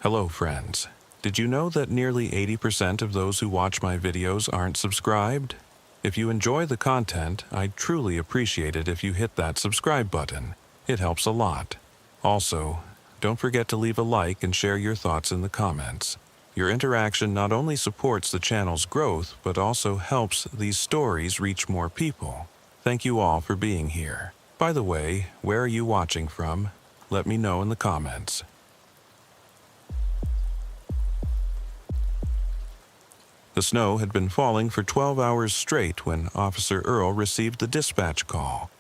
Hello, friends. Did you know that nearly 80% of those who watch my videos aren't subscribed? If you enjoy the content, I'd truly appreciate it if you hit that subscribe button. It helps a lot. Also, don't forget to leave a like and share your thoughts in the comments. Your interaction not only supports the channel's growth, but also helps these stories reach more people. Thank you all for being here. By the way, where are you watching from? Let me know in the comments. The snow had been falling for 12 hours straight when Officer Earl received the dispatch call.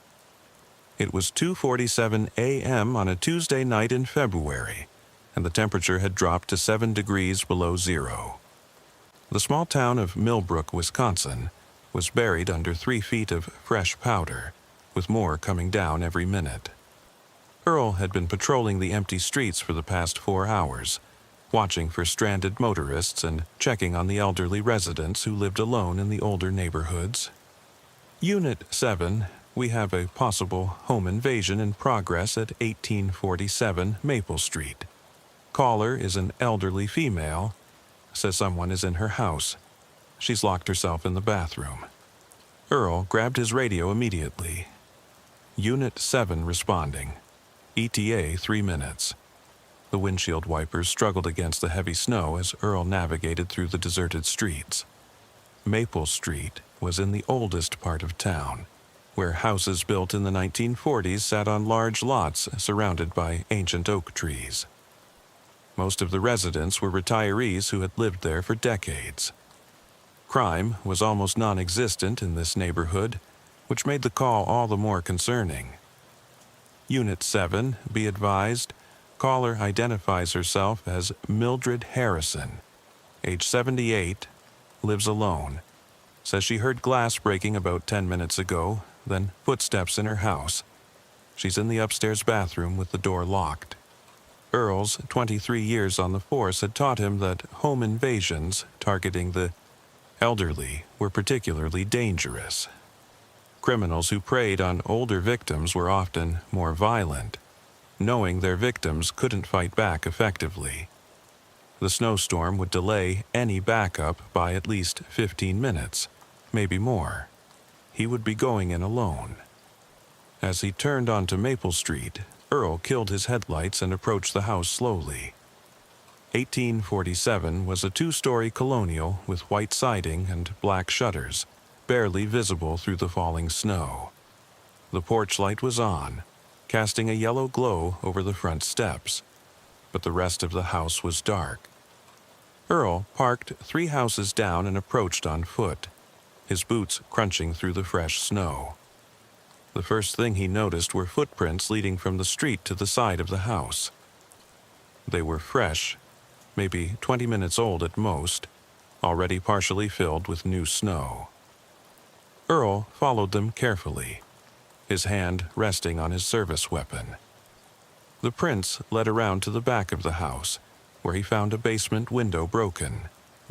It was 2:47 a.m. on a Tuesday night in February, and the temperature had dropped to 7 degrees below zero. The small town of Millbrook, Wisconsin, was buried under 3 feet of fresh powder, with more coming down every minute. Earl had been patrolling the empty streets for the past 4 hours, watching for stranded motorists and checking on the elderly residents who lived alone in the older neighborhoods. Unit 7, we have a possible home invasion in progress at 1847 Maple Street. Caller is an elderly female, says someone is in her house. She's locked herself in the bathroom. Earl grabbed his radio immediately. Unit 7 responding. ETA 3 minutes. The windshield wipers struggled against the heavy snow as Earl navigated through the deserted streets. Maple Street was in the oldest part of town, where houses built in the 1940s sat on large lots surrounded by ancient oak trees. Most of the residents were retirees who had lived there for decades. Crime was almost non-existent in this neighborhood, which made the call all the more concerning. Unit 7, be advised, caller identifies herself as Mildred Harrison, age 78, lives alone, says she heard glass breaking about 10 minutes ago, then footsteps in her house. She's in the upstairs bathroom with the door locked. Earl's 23 years on the force had taught him that home invasions targeting the elderly were particularly dangerous. Criminals who preyed on older victims were often more violent, knowing their victims couldn't fight back effectively. The snowstorm would delay any backup by at least 15 minutes, maybe more. He would be going in alone. As he turned onto Maple Street, Earl killed his headlights and approached the house slowly. 1847 was a 2-story colonial with white siding and black shutters, barely visible through the falling snow. The porch light was on, casting a yellow glow over the front steps, but the rest of the house was dark. Earl parked 3 houses down and approached on foot, his boots crunching through the fresh snow. The first thing he noticed were footprints leading from the street to the side of the house. They were fresh, maybe 20 minutes old at most, already partially filled with new snow. Earl followed them carefully, his hand resting on his service weapon. The prints led around to the back of the house, where he found a basement window broken,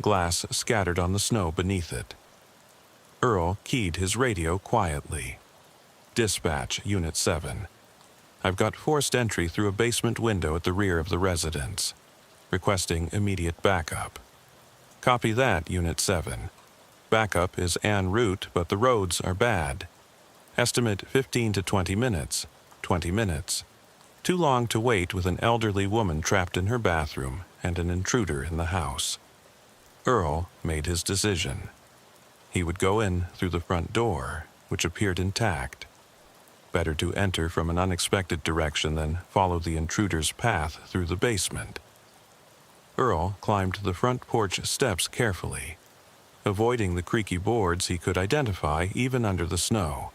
glass scattered on the snow beneath it. Earl keyed his radio quietly. Dispatch, Unit 7. I've got forced entry through a basement window at the rear of the residence. Requesting immediate backup. Copy that, Unit 7. Backup is en route, but the roads are bad. Estimate 15 to 20 minutes. 20 minutes. Too long to wait with an elderly woman trapped in her bathroom and an intruder in the house. Earl made his decision. He would go in through the front door, which appeared intact. Better to enter from an unexpected direction than follow the intruder's path through the basement. Earl climbed the front porch steps carefully, avoiding the creaky boards he could identify even under the snow.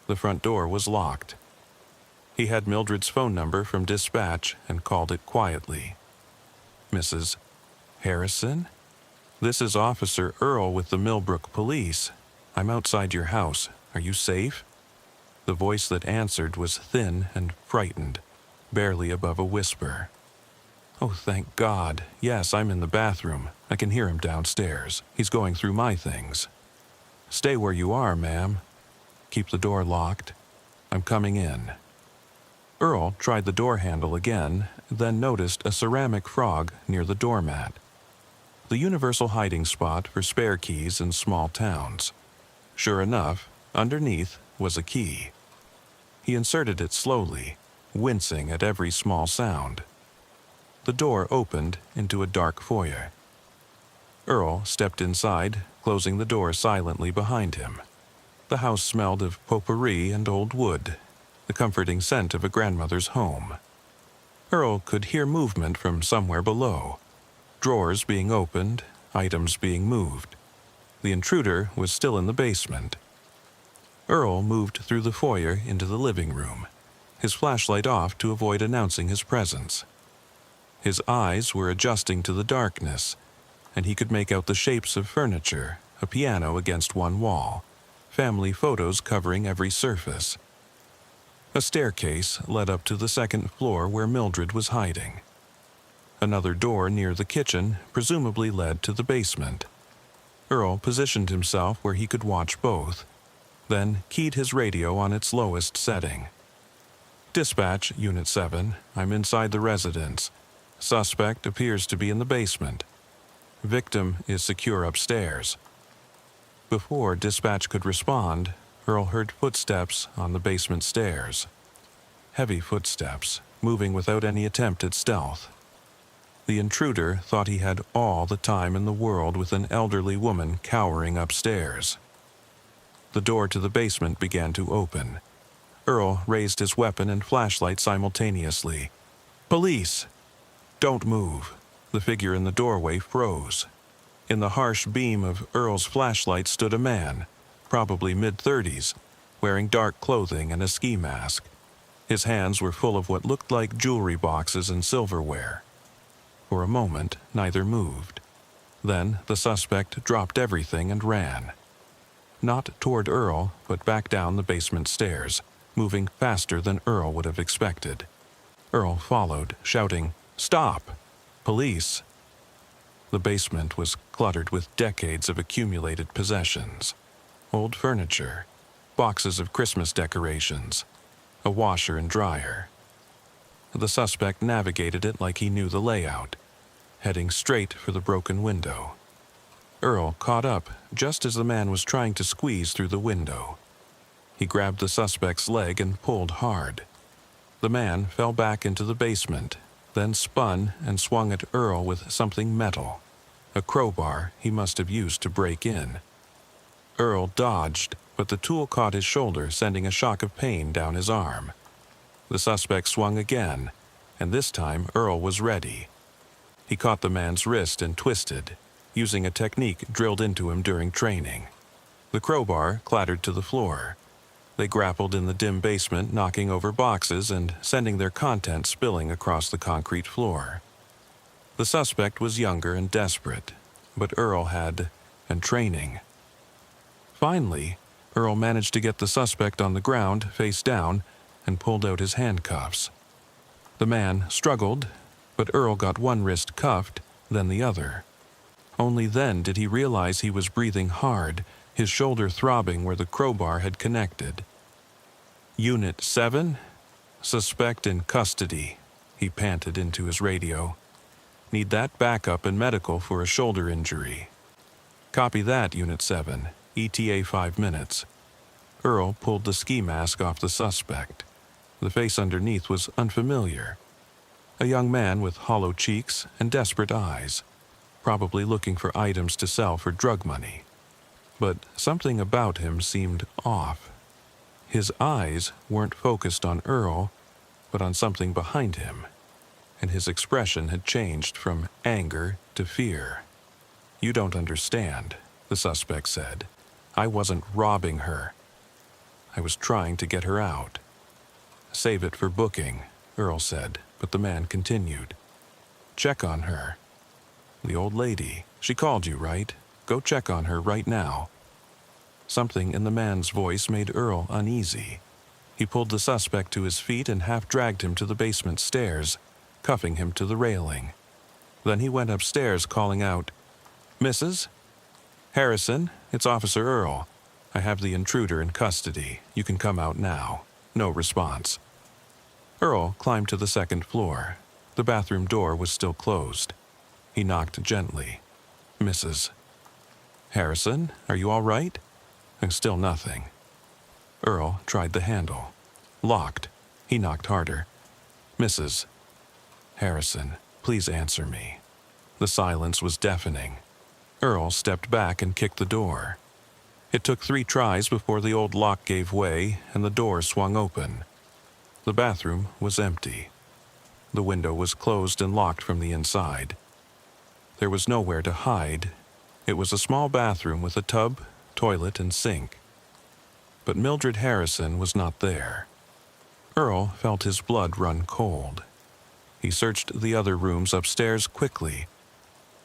The front door was locked. He had Mildred's phone number from dispatch and called it quietly. Mrs. Harrison? This is Officer Earl with the Millbrook Police. I'm outside your house. Are you safe? The voice that answered was thin and frightened, barely above a whisper. Oh, thank God. Yes, I'm in the bathroom. I can hear him downstairs. He's going through my things. Stay where you are, ma'am. Keep the door locked. I'm coming in. Earl tried the door handle again, then noticed a ceramic frog near the doormat, the universal hiding spot for spare keys in small towns. Sure enough, underneath was a key. He inserted it slowly, wincing at every small sound. The door opened into a dark foyer. Earl stepped inside, closing the door silently behind him. The house smelled of potpourri and old wood, the comforting scent of a grandmother's home. Earl could hear movement from somewhere below, drawers being opened, items being moved. The intruder was still in the basement. Earl moved through the foyer into the living room, his flashlight off to avoid announcing his presence. His eyes were adjusting to the darkness, and he could make out the shapes of furniture, a piano against one wall, family photos covering every surface. A staircase led up to the second floor where Mildred was hiding. Another door near the kitchen presumably led to the basement. Earl positioned himself where he could watch both, then keyed his radio on its lowest setting. "Dispatch, Unit 7, I'm inside the residence. Suspect appears to be in the basement. Victim is secure upstairs." Before dispatch could respond, Earl heard footsteps on the basement stairs. Heavy footsteps, moving without any attempt at stealth. The intruder thought he had all the time in the world with an elderly woman cowering upstairs. The door to the basement began to open. Earl raised his weapon and flashlight simultaneously. "Police!" "Don't move." The figure in the doorway froze. In the harsh beam of Earl's flashlight stood a man, probably mid-30s, wearing dark clothing and a ski mask. His hands were full of what looked like jewelry boxes and silverware. For a moment, neither moved. Then the suspect dropped everything and ran. Not toward Earl, but back down the basement stairs, moving faster than Earl would have expected. Earl followed, shouting, "Stop! Police!" The basement was cluttered with decades of accumulated possessions. Old furniture, boxes of Christmas decorations, a washer and dryer. The suspect navigated it like he knew the layout, heading straight for the broken window. Earl caught up just as the man was trying to squeeze through the window. He grabbed the suspect's leg and pulled hard. The man fell back into the basement, then spun and swung at Earl with something metal, a crowbar he must have used to break in. Earl dodged, but the tool caught his shoulder, sending a shock of pain down his arm. The suspect swung again, and this time Earl was ready. He caught the man's wrist and twisted, using a technique drilled into him during training. The crowbar clattered to the floor. They grappled in the dim basement, knocking over boxes and sending their contents spilling across the concrete floor. The suspect was younger and desperate, but Earl had training. Finally, Earl managed to get the suspect on the ground, face down, and pulled out his handcuffs. The man struggled, but Earl got one wrist cuffed, then the other. Only then did he realize he was breathing hard, his shoulder throbbing where the crowbar had connected. "Unit 7? Suspect in custody," he panted into his radio. "Need that backup and medical for a shoulder injury." "Copy that, Unit 7. ETA 5 minutes. Earl pulled the ski mask off the suspect. The face underneath was unfamiliar. A young man with hollow cheeks and desperate eyes, probably looking for items to sell for drug money. But something about him seemed off. His eyes weren't focused on Earl, but on something behind him, and his expression had changed from anger to fear. "You don't understand," the suspect said. "I wasn't robbing her. I was trying to get her out." "Save it for booking," Earl said, but the man continued. "Check on her. The old lady, she called you, right? Go check on her right now." Something in the man's voice made Earl uneasy. He pulled the suspect to his feet and half-dragged him to the basement stairs, cuffing him to the railing. Then he went upstairs, calling out, "Mrs. Harrison, it's Officer Earl. I have the intruder in custody. You can come out now." No response. Earl climbed to the second floor. The bathroom door was still closed. He knocked gently. "Mrs. Harrison, are you all right?" And still nothing. Earl tried the handle. Locked. He knocked harder. "Mrs. Harrison, please answer me." The silence was deafening. Earl stepped back and kicked the door. It took 3 tries before the old lock gave way and the door swung open. The bathroom was empty. The window was closed and locked from the inside. There was nowhere to hide. It was a small bathroom with a tub, toilet, and sink. But Mildred Harrison was not there. Earl felt his blood run cold. He searched the other rooms upstairs quickly.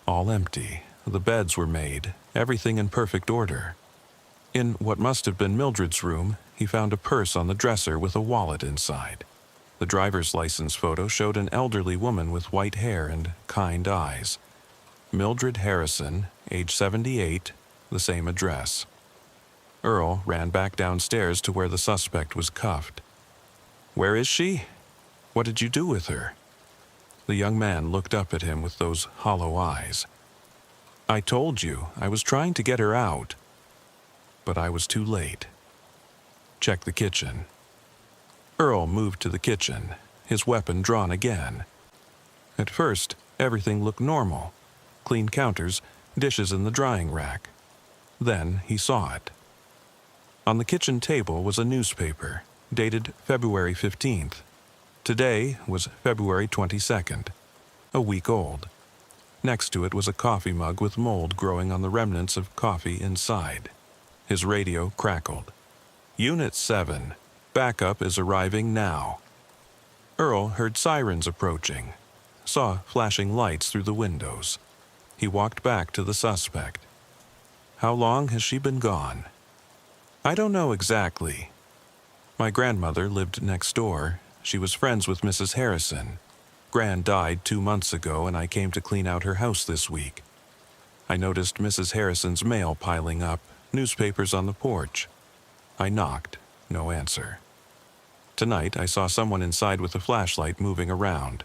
All empty. The beds were made, everything in perfect order. In what must have been Mildred's room, he found a purse on the dresser with a wallet inside. The driver's license photo showed an elderly woman with white hair and kind eyes. Mildred Harrison, age 78, the same address. Earl ran back downstairs to where the suspect was cuffed. "Where is she? What did you do with her?" The young man looked up at him with those hollow eyes. "I told you, I was trying to get her out. But I was too late." "Check the kitchen." Earl moved to the kitchen, his weapon drawn again. At first, everything looked normal. Clean counters, dishes in the drying rack. Then he saw it. On the kitchen table was a newspaper, dated February 15th. Today was February 22nd, a week old. Next to it was a coffee mug with mold growing on the remnants of coffee inside. His radio crackled. "Unit 7. Backup is arriving now." Earl heard sirens approaching, saw flashing lights through the windows. He walked back to the suspect. "How long has she been gone?" "I don't know exactly. My grandmother lived next door. She was friends with Mrs. Harrison. Gran died 2 months ago, and I came to clean out her house this week. I noticed Mrs. Harrison's mail piling up, newspapers on the porch. I knocked. No answer. Tonight, I saw someone inside with a flashlight moving around.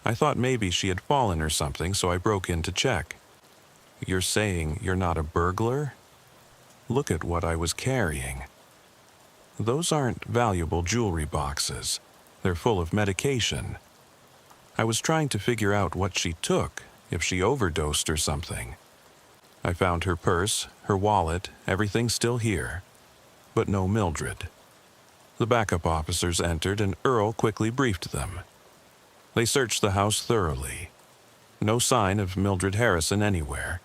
I thought maybe she had fallen or something, so I broke in to check." "You're saying you're not a burglar?" "Look at what I was carrying. Those aren't valuable jewelry boxes. They're full of medication. I was trying to figure out what she took, if she overdosed or something. I found her purse, her wallet, everything still here. But no Mildred." The backup officers entered, and Earl quickly briefed them. They searched the house thoroughly. No sign of Mildred Harrison anywhere.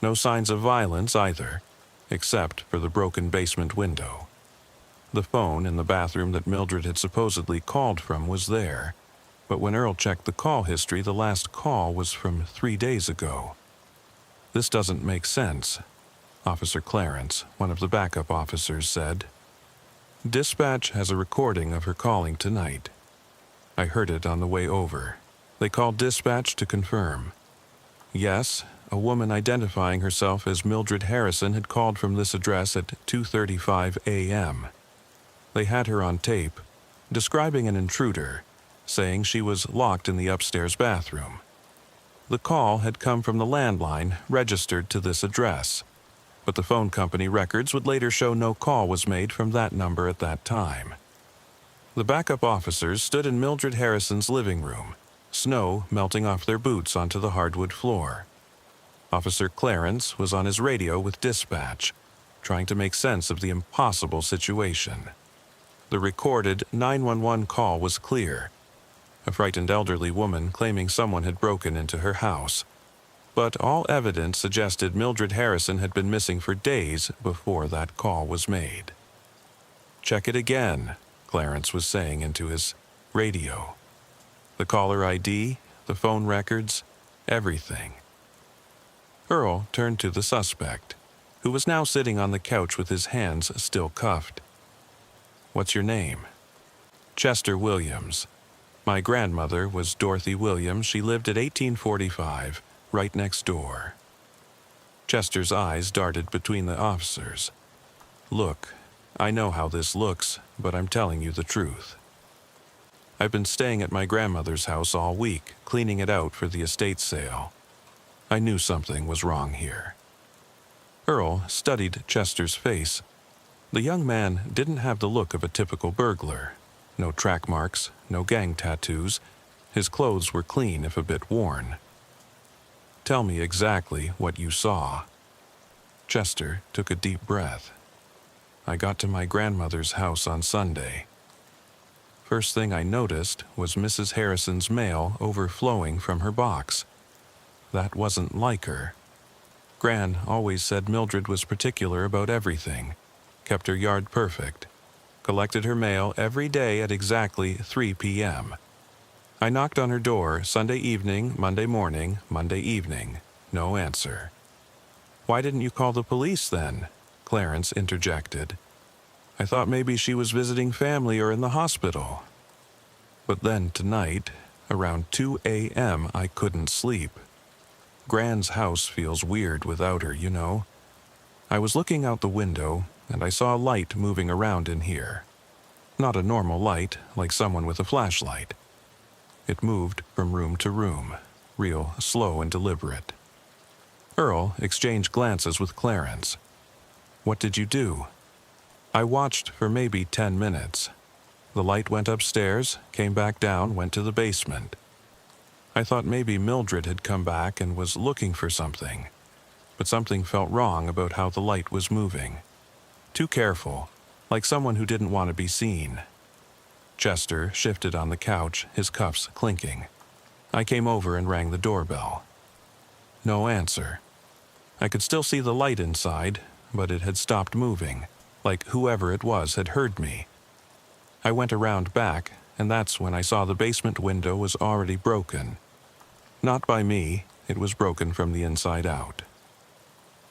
No signs of violence either, except for the broken basement window. The phone in the bathroom that Mildred had supposedly called from was there, but when Earl checked the call history, the last call was from 3 days ago. "This doesn't make sense," Officer Clarence, one of the backup officers, said. "Dispatch has a recording of her calling tonight. I heard it on the way over. They called dispatch to confirm. Yes, a woman identifying herself as Mildred Harrison had called from this address at 2:35 a.m. They had her on tape, describing an intruder, saying she was locked in the upstairs bathroom. The call had come from the landline registered to this address, but the phone company records would later show no call was made from that number at that time." The backup officers stood in Mildred Harrison's living room, snow melting off their boots onto the hardwood floor. Officer Clarence was on his radio with dispatch, trying to make sense of the impossible situation. The recorded 911 call was clear. A frightened elderly woman claiming someone had broken into her house. But all evidence suggested Mildred Harrison had been missing for days before that call was made. "Check it again," Clarence was saying into his radio. "The caller ID, the phone records, everything." Earl turned to the suspect, who was now sitting on the couch with his hands still cuffed. "What's your name?" "Chester Williams. My grandmother was Dorothy Williams. She lived at 1845, right next door." Chester's eyes darted between the officers. "Look, I know how this looks, but I'm telling you the truth." I've been staying at my grandmother's house all week, cleaning it out for the estate sale. I knew something was wrong here. Earl studied Chester's face. The young man didn't have the look of a typical burglar. No track marks, no gang tattoos. His clothes were clean if a bit worn. Tell me exactly what you saw. Chester took a deep breath. I got to my grandmother's house on Sunday. First thing I noticed was Mrs. Harrison's mail overflowing from her box. That wasn't like her. Gran always said Mildred was particular about everything, kept her yard perfect, collected her mail every day at exactly 3 p.m. I knocked on her door Sunday evening, Monday morning, Monday evening. No answer. Why didn't you call the police then? Clarence interjected. I thought maybe she was visiting family or in the hospital. But then tonight, around 2 a.m., I couldn't sleep. Gran's house feels weird without her, you know. I was looking out the window, and I saw a light moving around in here. Not a normal light, like someone with a flashlight. It moved from room to room, real slow and deliberate. Earl exchanged glances with Clarence. What did you do? I watched for maybe 10 minutes. The light went upstairs, came back down, went to the basement. I thought maybe Mildred had come back and was looking for something, but something felt wrong about how the light was moving. Too careful, like someone who didn't want to be seen. Chester shifted on the couch, his cuffs clinking. I came over and rang the doorbell. No answer. I could still see the light inside, but it had stopped moving, like whoever it was had heard me. I went around back, and that's when I saw the basement window was already broken. Not by me, it was broken from the inside out.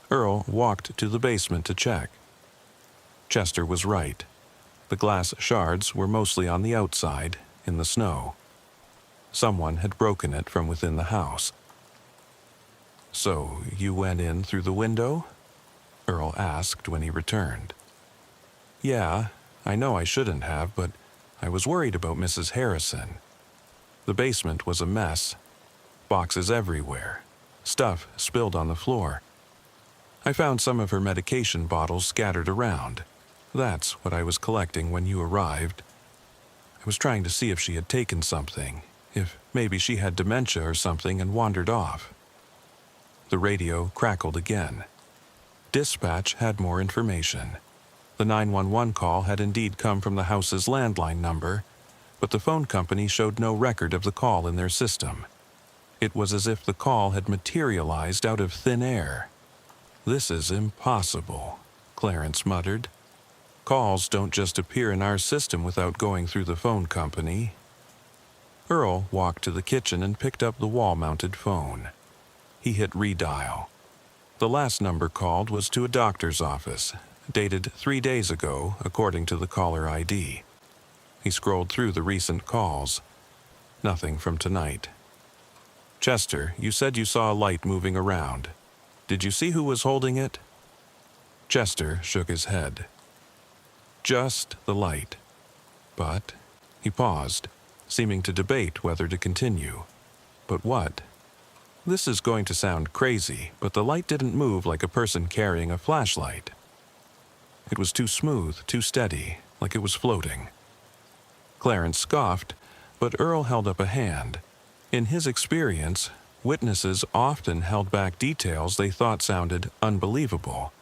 Earl walked to the basement to check. Chester was right. The glass shards were mostly on the outside, in the snow. Someone had broken it from within the house. So, you went in through the window? Earl asked when he returned. Yeah, I know I shouldn't have, but I was worried about Mrs. Harrison. The basement was a mess. Boxes everywhere. Stuff spilled on the floor. I found some of her medication bottles scattered around. That's what I was collecting when you arrived. I was trying to see if she had taken something, if maybe she had dementia or something and wandered off. The radio crackled again. Dispatch had more information. The 911 call had indeed come from the house's landline number, but the phone company showed no record of the call in their system. It was as if the call had materialized out of thin air. This is impossible, Clarence muttered. Calls don't just appear in our system without going through the phone company. Earl walked to the kitchen and picked up the wall-mounted phone. He hit redial. The last number called was to a doctor's office, dated 3 days ago, according to the caller ID. He scrolled through the recent calls. Nothing from tonight. Chester, you said you saw a light moving around. Did you see who was holding it? Chester shook his head. Just the light. But he paused, seeming to debate whether to continue. But what? This is going to sound crazy, but the light didn't move like a person carrying a flashlight. It was too smooth, too steady, like it was floating. Clarence scoffed, but Earl held up a hand. In his experience, witnesses often held back details they thought sounded unbelievable,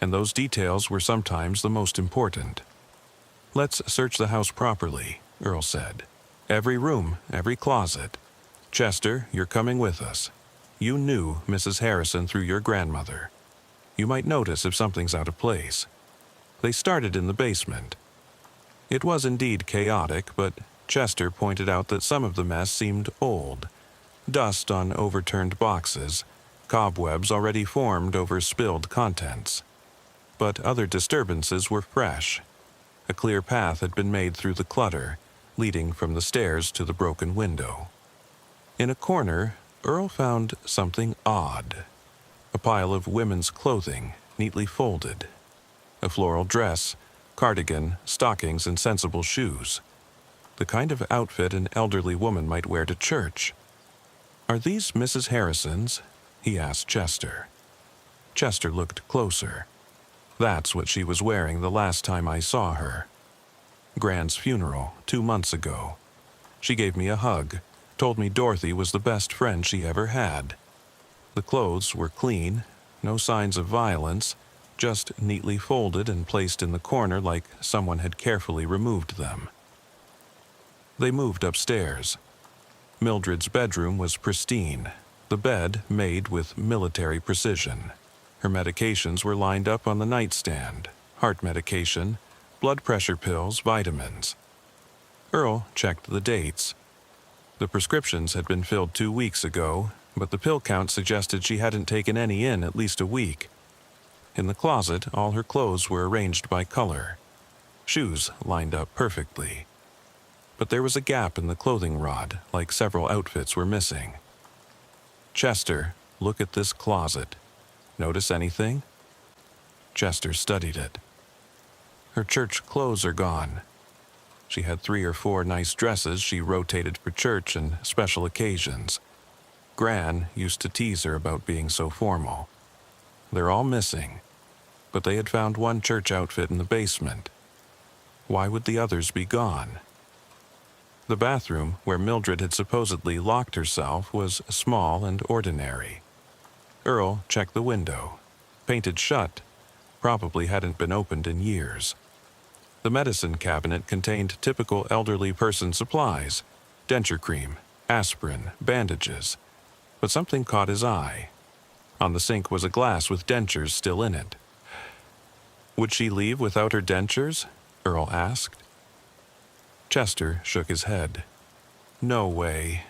and those details were sometimes the most important. Let's search the house properly, Earl said. Every room, every closet. Chester, you're coming with us. You knew Mrs. Harrison through your grandmother. You might notice if something's out of place. They started in the basement. It was indeed chaotic, but Chester pointed out that some of the mess seemed old. Dust on overturned boxes, cobwebs already formed over spilled contents. But other disturbances were fresh. A clear path had been made through the clutter, leading from the stairs to the broken window. In a corner, Earl found something odd. A pile of women's clothing, neatly folded. A floral dress, cardigan, stockings, and sensible shoes. The kind of outfit an elderly woman might wear to church. "Are these Mrs. Harrison's?" he asked Chester. Chester looked closer. "That's what she was wearing the last time I saw her. Gran's funeral, 2 months ago. She gave me a hug, told me Dorothy was the best friend she ever had. The clothes were clean, no signs of violence, just neatly folded and placed in the corner like someone had carefully removed them." They moved upstairs. Mildred's bedroom was pristine, the bed made with military precision. Her medications were lined up on the nightstand: heart medication, blood pressure pills, vitamins. Earl checked the dates. The prescriptions had been filled 2 weeks ago, but the pill count suggested she hadn't taken any in at least a week. In the closet, all her clothes were arranged by color. Shoes lined up perfectly. But there was a gap in the clothing rod, like several outfits were missing. "Chester, look at this closet. Notice anything?" Chester studied it. "Her church clothes are gone. She had 3 or 4 nice dresses she rotated for church and special occasions. Gran used to tease her about being so formal. They're all missing, but they had found one church outfit in the basement. Why would the others be gone?" The bathroom, where Mildred had supposedly locked herself, was small and ordinary. Earl checked the window. Painted shut, probably hadn't been opened in years. The medicine cabinet contained typical elderly person supplies: denture cream, aspirin, bandages. But something caught his eye. On the sink was a glass with dentures still in it. "Would she leave without her dentures?" Earl asked. Chester shook his head. "No way.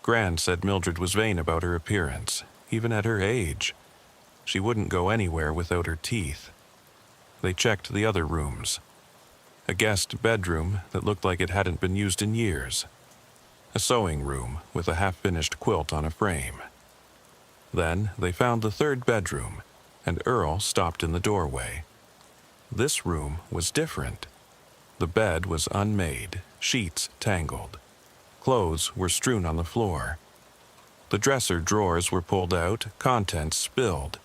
Gran said Mildred was vain about her appearance, even at her age. She wouldn't go anywhere without her teeth." They checked the other rooms. A guest bedroom that looked like it hadn't been used in years. A sewing room with a half-finished quilt on a frame. Then they found the third bedroom, and Earl stopped in the doorway. This room was different. The bed was unmade, sheets tangled. Clothes were strewn on the floor. The dresser drawers were pulled out, contents spilled.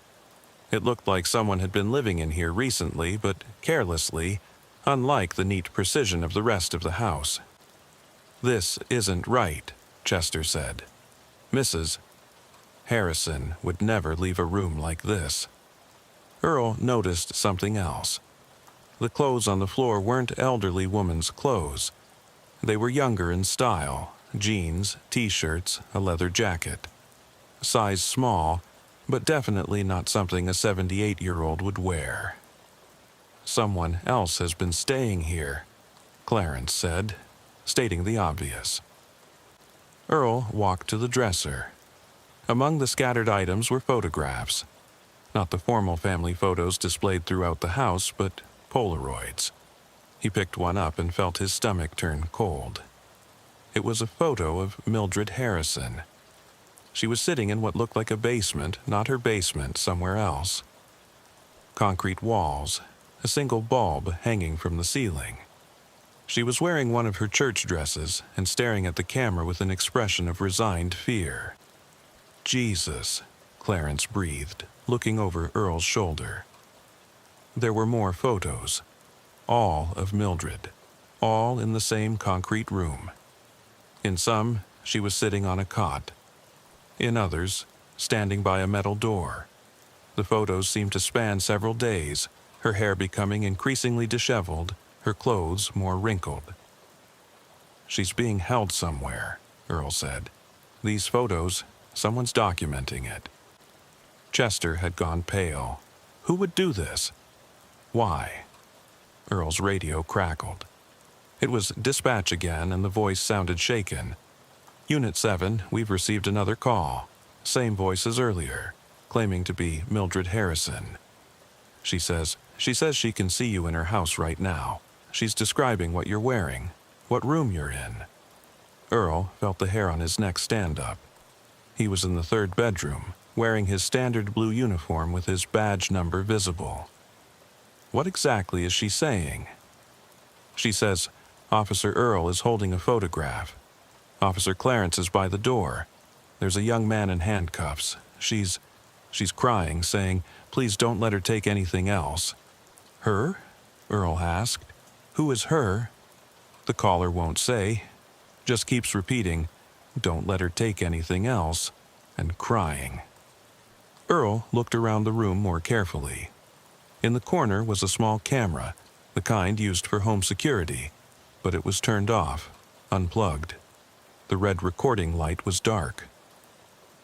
It looked like someone had been living in here recently, but carelessly, unlike the neat precision of the rest of the house. "This isn't right," Chester said. "Mrs. Harrison would never leave a room like this." Earl noticed something else. The clothes on the floor weren't elderly woman's clothes. They were younger in style: jeans, t-shirts, a leather jacket. Size small, but definitely not something a 78-year-old would wear. "Someone else has been staying here," Clarence said, stating the obvious. Earl walked to the dresser. Among the scattered items were photographs. Not the formal family photos displayed throughout the house, but Polaroids. He picked one up and felt his stomach turn cold. It was a photo of Mildred Harrison. She was sitting in what looked like a basement, not her basement, somewhere else. Concrete walls, a single bulb hanging from the ceiling. She was wearing one of her church dresses and staring at the camera with an expression of resigned fear. "Jesus," Clarence breathed, looking over Earl's shoulder. There were more photos, all of Mildred, all in the same concrete room. In some, she was sitting on a cot. In others, standing by a metal door. The photos seemed to span several days, her hair becoming increasingly disheveled, her clothes more wrinkled. "She's being held somewhere," Earl said. "These photos, someone's documenting it." Chester had gone pale. Who would do this? Why? Earl's radio crackled. It was dispatch again, and the voice sounded shaken. "Unit 7, we've received another call. Same voice as earlier, claiming to be Mildred Harrison. She says she can see you in her house right now. She's describing what you're wearing, what room you're in." Earl felt the hair on his neck stand up. He was in the third bedroom, wearing his standard blue uniform with his badge number visible. What exactly is she saying? "She says, Officer Earl is holding a photograph. Officer Clarence is by the door. There's a young man in handcuffs. She's crying, saying, "Please don't let her take anything else." "Her?" Earl asked. "Who is her?" The caller won't say, just keeps repeating, "Don't let her take anything else," and crying. Earl looked around the room more carefully. In the corner was a small camera, the kind used for home security, but it was turned off, unplugged. The red recording light was dark.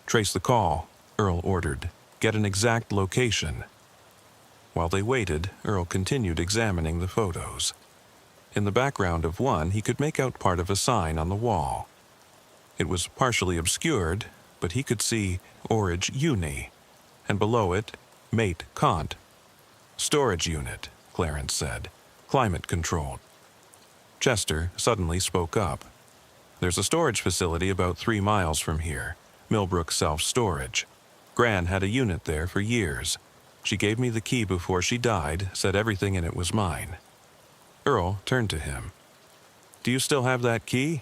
"Trace the call," Earl ordered. "Get an exact location." While they waited, Earl continued examining the photos. In the background of one, he could make out part of a sign on the wall. It was partially obscured, but he could see Orage Uni, and below it, Mate Kant. "Storage unit," Clarence said. "Climate controlled." Chester suddenly spoke up. "There's a storage facility about 3 miles from here, Millbrook Self-Storage. Gran had a unit there for years. She gave me the key before she died, said everything in it was mine." Earl turned to him. "Do you still have that key?"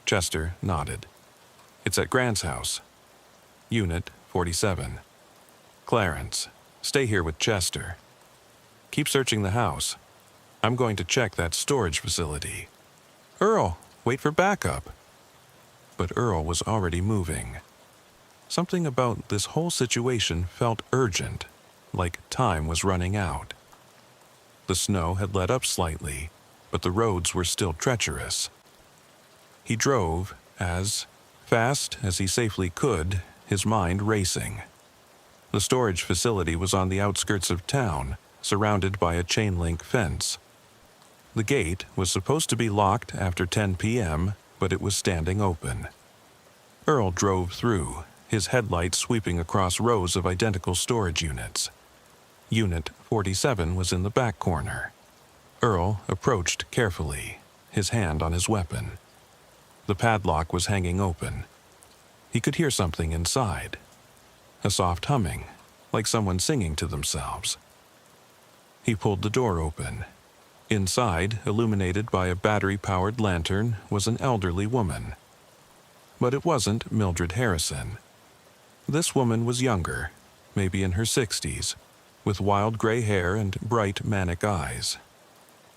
Chester nodded. "It's at Gran's house. Unit 47. Clarence, stay here with Chester. Keep searching the house. I'm going to check that storage facility." "Earl, wait for backup." But Earl was already moving. Something about this whole situation felt urgent, like time was running out. The snow had let up slightly, but the roads were still treacherous. He drove as fast as he safely could, his mind racing. The storage facility was on the outskirts of town, surrounded by a chain-link fence. The gate was supposed to be locked after 10 p.m., but it was standing open. Earl drove through, his headlights sweeping across rows of identical storage units. Unit 47 was in the back corner. Earl approached carefully, his hand on his weapon. The padlock was hanging open. He could hear something inside. A soft humming, like someone singing to themselves. He pulled the door open. Inside, illuminated by a battery-powered lantern, was an elderly woman. But it wasn't Mildred Harrison. This woman was younger, maybe in her 60s, with wild gray hair and bright manic eyes.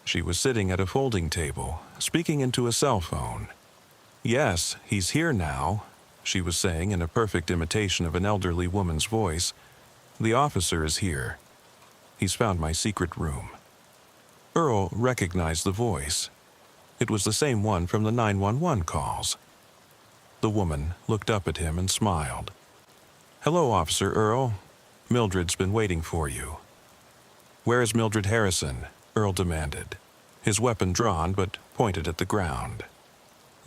She was sitting at a folding table, speaking into a cell phone. "Yes, he's here now," she was saying in a perfect imitation of an elderly woman's voice. "The officer is here. He's found my secret room." Earl recognized the voice. It was the same one from the 911 calls. The woman looked up at him and smiled. "Hello, Officer Earl. Mildred's been waiting for you." "Where is Mildred Harrison?" Earl demanded, his weapon drawn but pointed at the ground.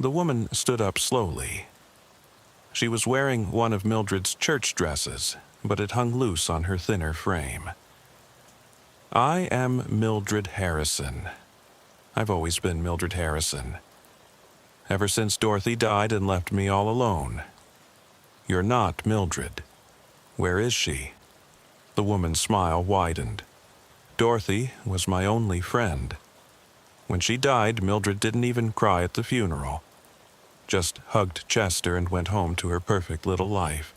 The woman stood up slowly. She was wearing one of Mildred's church dresses, but it hung loose on her thinner frame. "I am Mildred Harrison. I've always been Mildred Harrison. Ever since Dorothy died and left me all alone. You're not Mildred. Where is she?" The woman's smile widened. "Dorothy was my only friend. When she died, Mildred didn't even cry at the funeral. Just hugged Chester and went home to her perfect little life.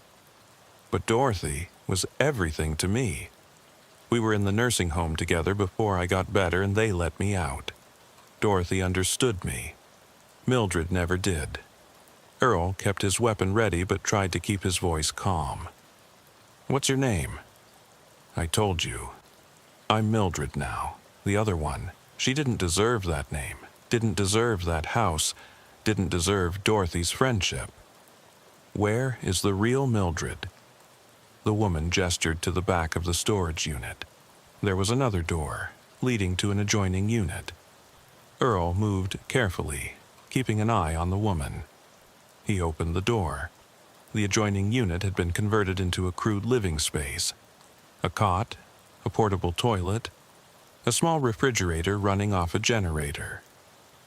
But Dorothy was everything to me. We were in the nursing home together before I got better and they let me out. Dorothy understood me. Mildred never did." Earl kept his weapon ready but tried to keep his voice calm. "What's your name?" "I told you. I'm Mildred now. The other one. She didn't deserve that name, didn't deserve that house, didn't deserve Dorothy's friendship. Where is the real Mildred?" The woman gestured to the back of the storage unit. There was another door, leading to an adjoining unit. Earl moved carefully, keeping an eye on the woman. He opened the door. The adjoining unit had been converted into a crude living space. A cot, a portable toilet, a small refrigerator running off a generator.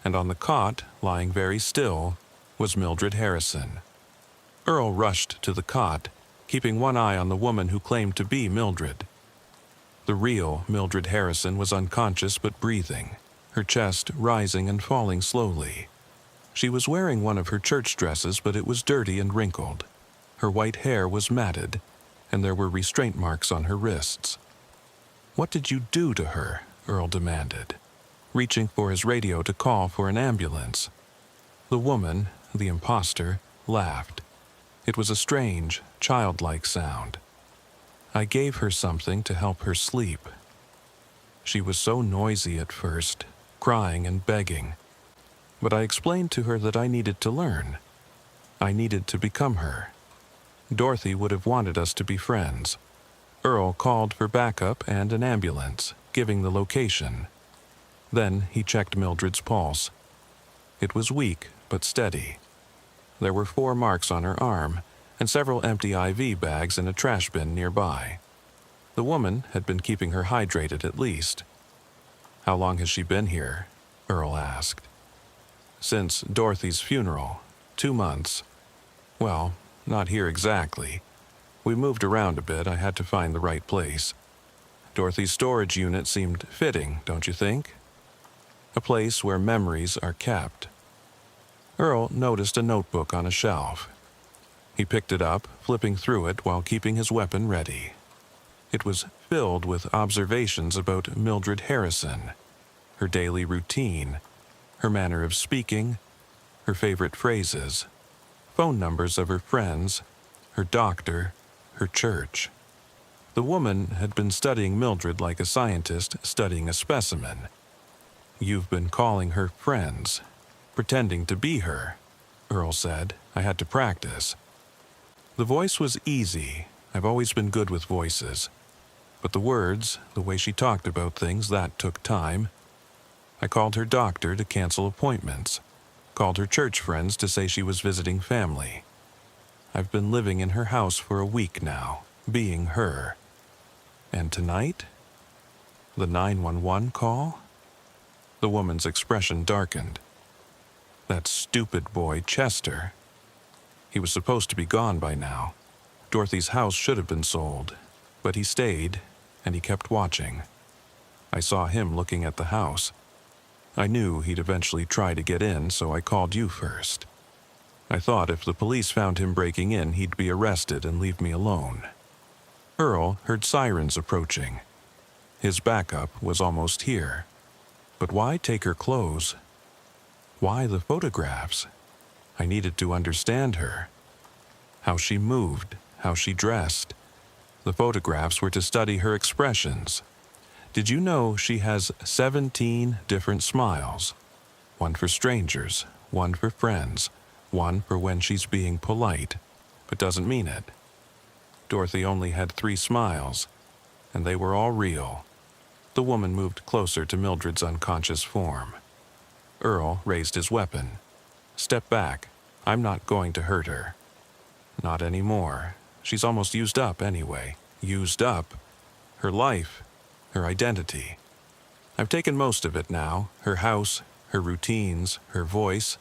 And on the cot, lying very still, was Mildred Harrison. Earl rushed to the cot, keeping one eye on the woman who claimed to be Mildred. The real Mildred Harrison was unconscious but breathing, her chest rising and falling slowly. She was wearing one of her church dresses, but it was dirty and wrinkled. Her white hair was matted, and there were restraint marks on her wrists. "What did you do to her?" Earl demanded, reaching for his radio to call for an ambulance. The woman, the imposter, laughed. It was a strange, childlike sound. "I gave her something to help her sleep. She was so noisy at first, crying and begging. But I explained to her that I needed to learn. I needed to become her. Dorothy would have wanted us to be friends." Earl called for backup and an ambulance, giving the location. Then he checked Mildred's pulse. It was weak but steady. There were 4 marks on her arm and several empty IV bags in a trash bin nearby. The woman had been keeping her hydrated at least. "How long has she been here?" Earl asked. "Since Dorothy's funeral. 2 months. Well, not here exactly. We moved around a bit. I had to find the right place. Dorothy's storage unit seemed fitting, don't you think? A place where memories are kept." Earl noticed a notebook on a shelf. He picked it up, flipping through it while keeping his weapon ready. It was filled with observations about Mildred Harrison, her daily routine, her manner of speaking, her favorite phrases, phone numbers of her friends, her doctor, her church. The woman had been studying Mildred like a scientist studying a specimen. "You've been calling her friends, pretending to be her," Earl said. "I had to practice." The voice was easy. I've always been good with voices. But the words, the way she talked about things, that took time. I called her doctor to cancel appointments. Called her church friends to say she was visiting family. I've been living in her house for a week now, being her. And tonight? The 911 call? The woman's expression darkened. That stupid boy, Chester. He was supposed to be gone by now. Dorothy's house should have been sold, but he stayed, and he kept watching. I saw him looking at the house. I knew he'd eventually try to get in, so I called you first. I thought if the police found him breaking in, he'd be arrested and leave me alone." Earl heard sirens approaching. His backup was almost here. But why take her clothes? Why the photographs? I needed to understand her. How she moved, how she dressed. The photographs were to study her expressions. Did you know she has 17 different smiles? One for strangers, one for friends, one for when she's being polite, but doesn't mean it. Dorothy only had 3 smiles, and they were all real. The woman moved closer to Mildred's unconscious form. Earl raised his weapon. "Step back. I'm not going to hurt her." "Not anymore. She's almost used up anyway." "Used up? Her life, her identity. I've taken most of it now, her house, her routines, her voice.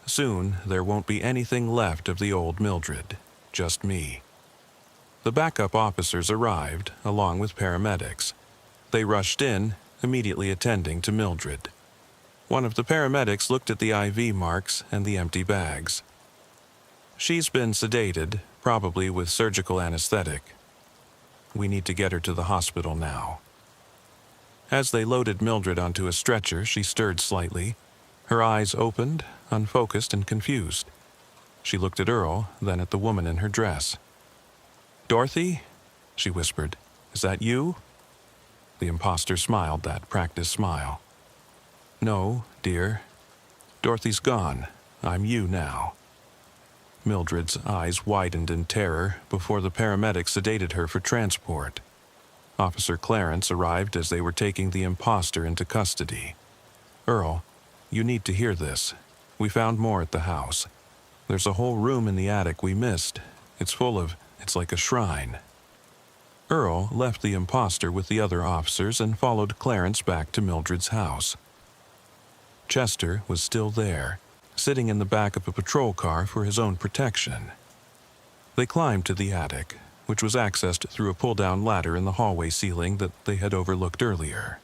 Soon there won't be anything left of the old Mildred, just me." The backup officers arrived, along with paramedics. They rushed in, immediately attending to Mildred. One of the paramedics looked at the IV marks and the empty bags. "She's been sedated, probably with surgical anesthetic. We need to get her to the hospital now." As they loaded Mildred onto a stretcher, she stirred slightly. Her eyes opened, unfocused and confused. She looked at Earl, then at the woman in her dress. "Dorothy?" she whispered. "Is that you?" The imposter smiled that practice smile. "No, dear. Dorothy's gone. I'm you now." Mildred's eyes widened in terror before the paramedics sedated her for transport. Officer Clarence arrived as they were taking the imposter into custody. "Earl, you need to hear this. We found more at the house. There's a whole room in the attic we missed. It's like a shrine." Earl left the imposter with the other officers and followed Clarence back to Mildred's house. Chester was still there, sitting in the back of a patrol car for his own protection. They climbed to the attic, which was accessed through a pull-down ladder in the hallway ceiling that they had overlooked earlier.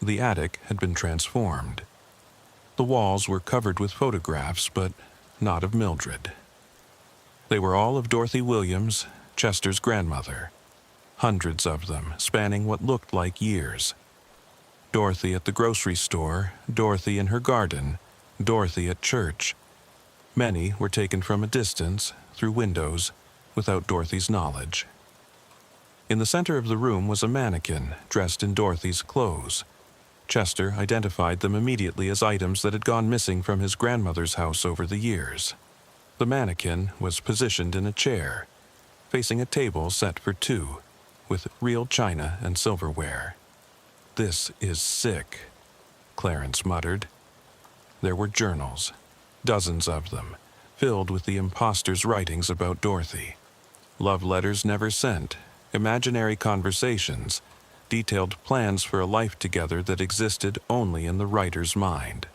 The attic had been transformed. The walls were covered with photographs, but not of Mildred. They were all of Dorothy Williams, Chester's grandmother. Hundreds of them, spanning what looked like years. Dorothy at the grocery store, Dorothy in her garden, Dorothy at church. Many were taken from a distance, through windows, without Dorothy's knowledge. In the center of the room was a mannequin dressed in Dorothy's clothes. Chester identified them immediately as items that had gone missing from his grandmother's house over the years. The mannequin was positioned in a chair, facing a table set for two, with real china and silverware. "This is sick," Clarence muttered. There were journals, dozens of them, filled with the imposter's writings about Dorothy. Love letters never sent, imaginary conversations, detailed plans for a life together that existed only in the writer's mind.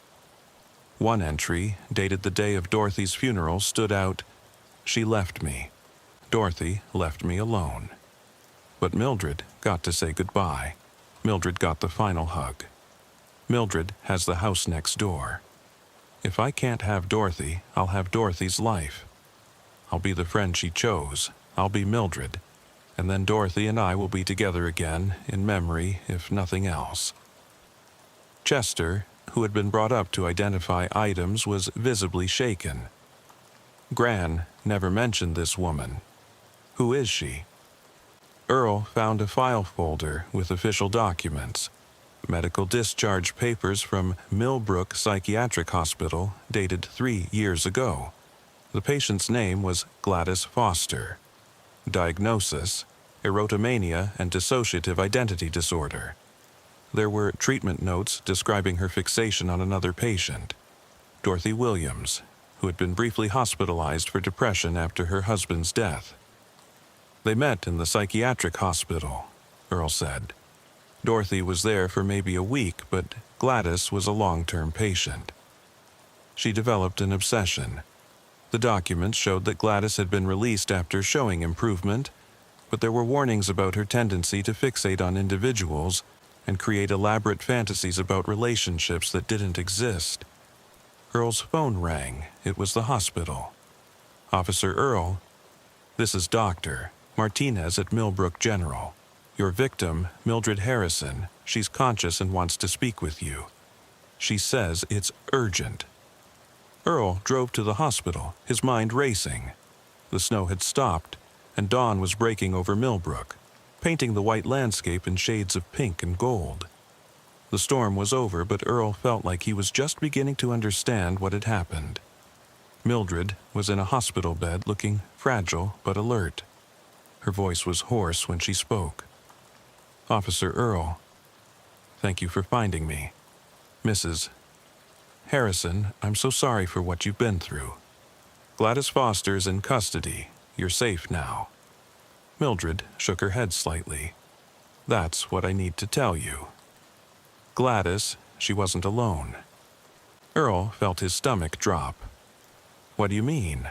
One entry, dated the day of Dorothy's funeral, stood out, "She left me. Dorothy left me alone." But Mildred got to say goodbye. Mildred got the final hug. Mildred has the house next door. If I can't have Dorothy, I'll have Dorothy's life. I'll be the friend she chose. I'll be Mildred. And then Dorothy and I will be together again, in memory, if nothing else. Chester, who had been brought up to identify items, was visibly shaken. Gran never mentioned this woman. Who is she? Earl found a file folder with official documents. Medical discharge papers from Millbrook Psychiatric Hospital dated 3 years ago. The patient's name was Gladys Foster. Diagnosis: erotomania and dissociative identity disorder. There were treatment notes describing her fixation on another patient, Dorothy Williams, who had been briefly hospitalized for depression after her husband's death. They met in the psychiatric hospital, Earl said. Dorothy was there for maybe a week, but Gladys was a long-term patient. She developed an obsession. The documents showed that Gladys had been released after showing improvement, but there were warnings about her tendency to fixate on individuals and create elaborate fantasies about relationships that didn't exist. Earl's phone rang. It was the hospital. "Officer Earl, this is Dr. Martinez at Millbrook General. Your victim, Mildred Harrison, she's conscious and wants to speak with you. She says it's urgent." Earl drove to the hospital, his mind racing. The snow had stopped, and dawn was breaking over Millbrook, painting the white landscape in shades of pink and gold. The storm was over, but Earl felt like he was just beginning to understand what had happened. Mildred was in a hospital bed, looking fragile but alert. Her voice was hoarse when she spoke. "Officer Earl, thank you for finding me. Mrs. Harrison, I'm so sorry for what you've been through. Gladys Foster's in custody. You're safe now." Mildred shook her head slightly. "That's what I need to tell you. Gladys, she wasn't alone." Earl felt his stomach drop. "What do you mean?"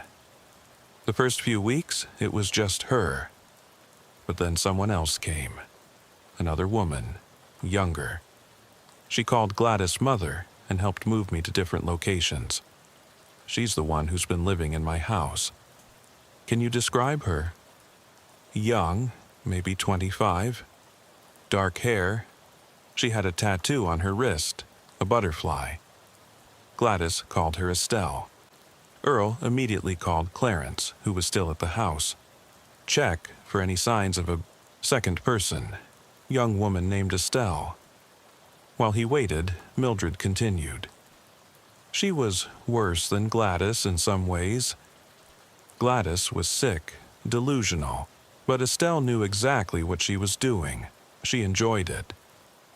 "The first few weeks, it was just her. But then someone else came. Another woman, younger. She called Gladys mother and helped move me to different locations. She's the one who's been living in my house." "Can you describe her?" "Young, maybe 25. Dark hair. She had a tattoo on her wrist, a butterfly. Gladys called her Estelle." Earl immediately called Clarence, who was still at the house. "Check for any signs of a second person, young woman named Estelle." While he waited, Mildred continued. "She was worse than Gladys in some ways. Gladys was sick, delusional, but Estelle knew exactly what she was doing. She enjoyed it.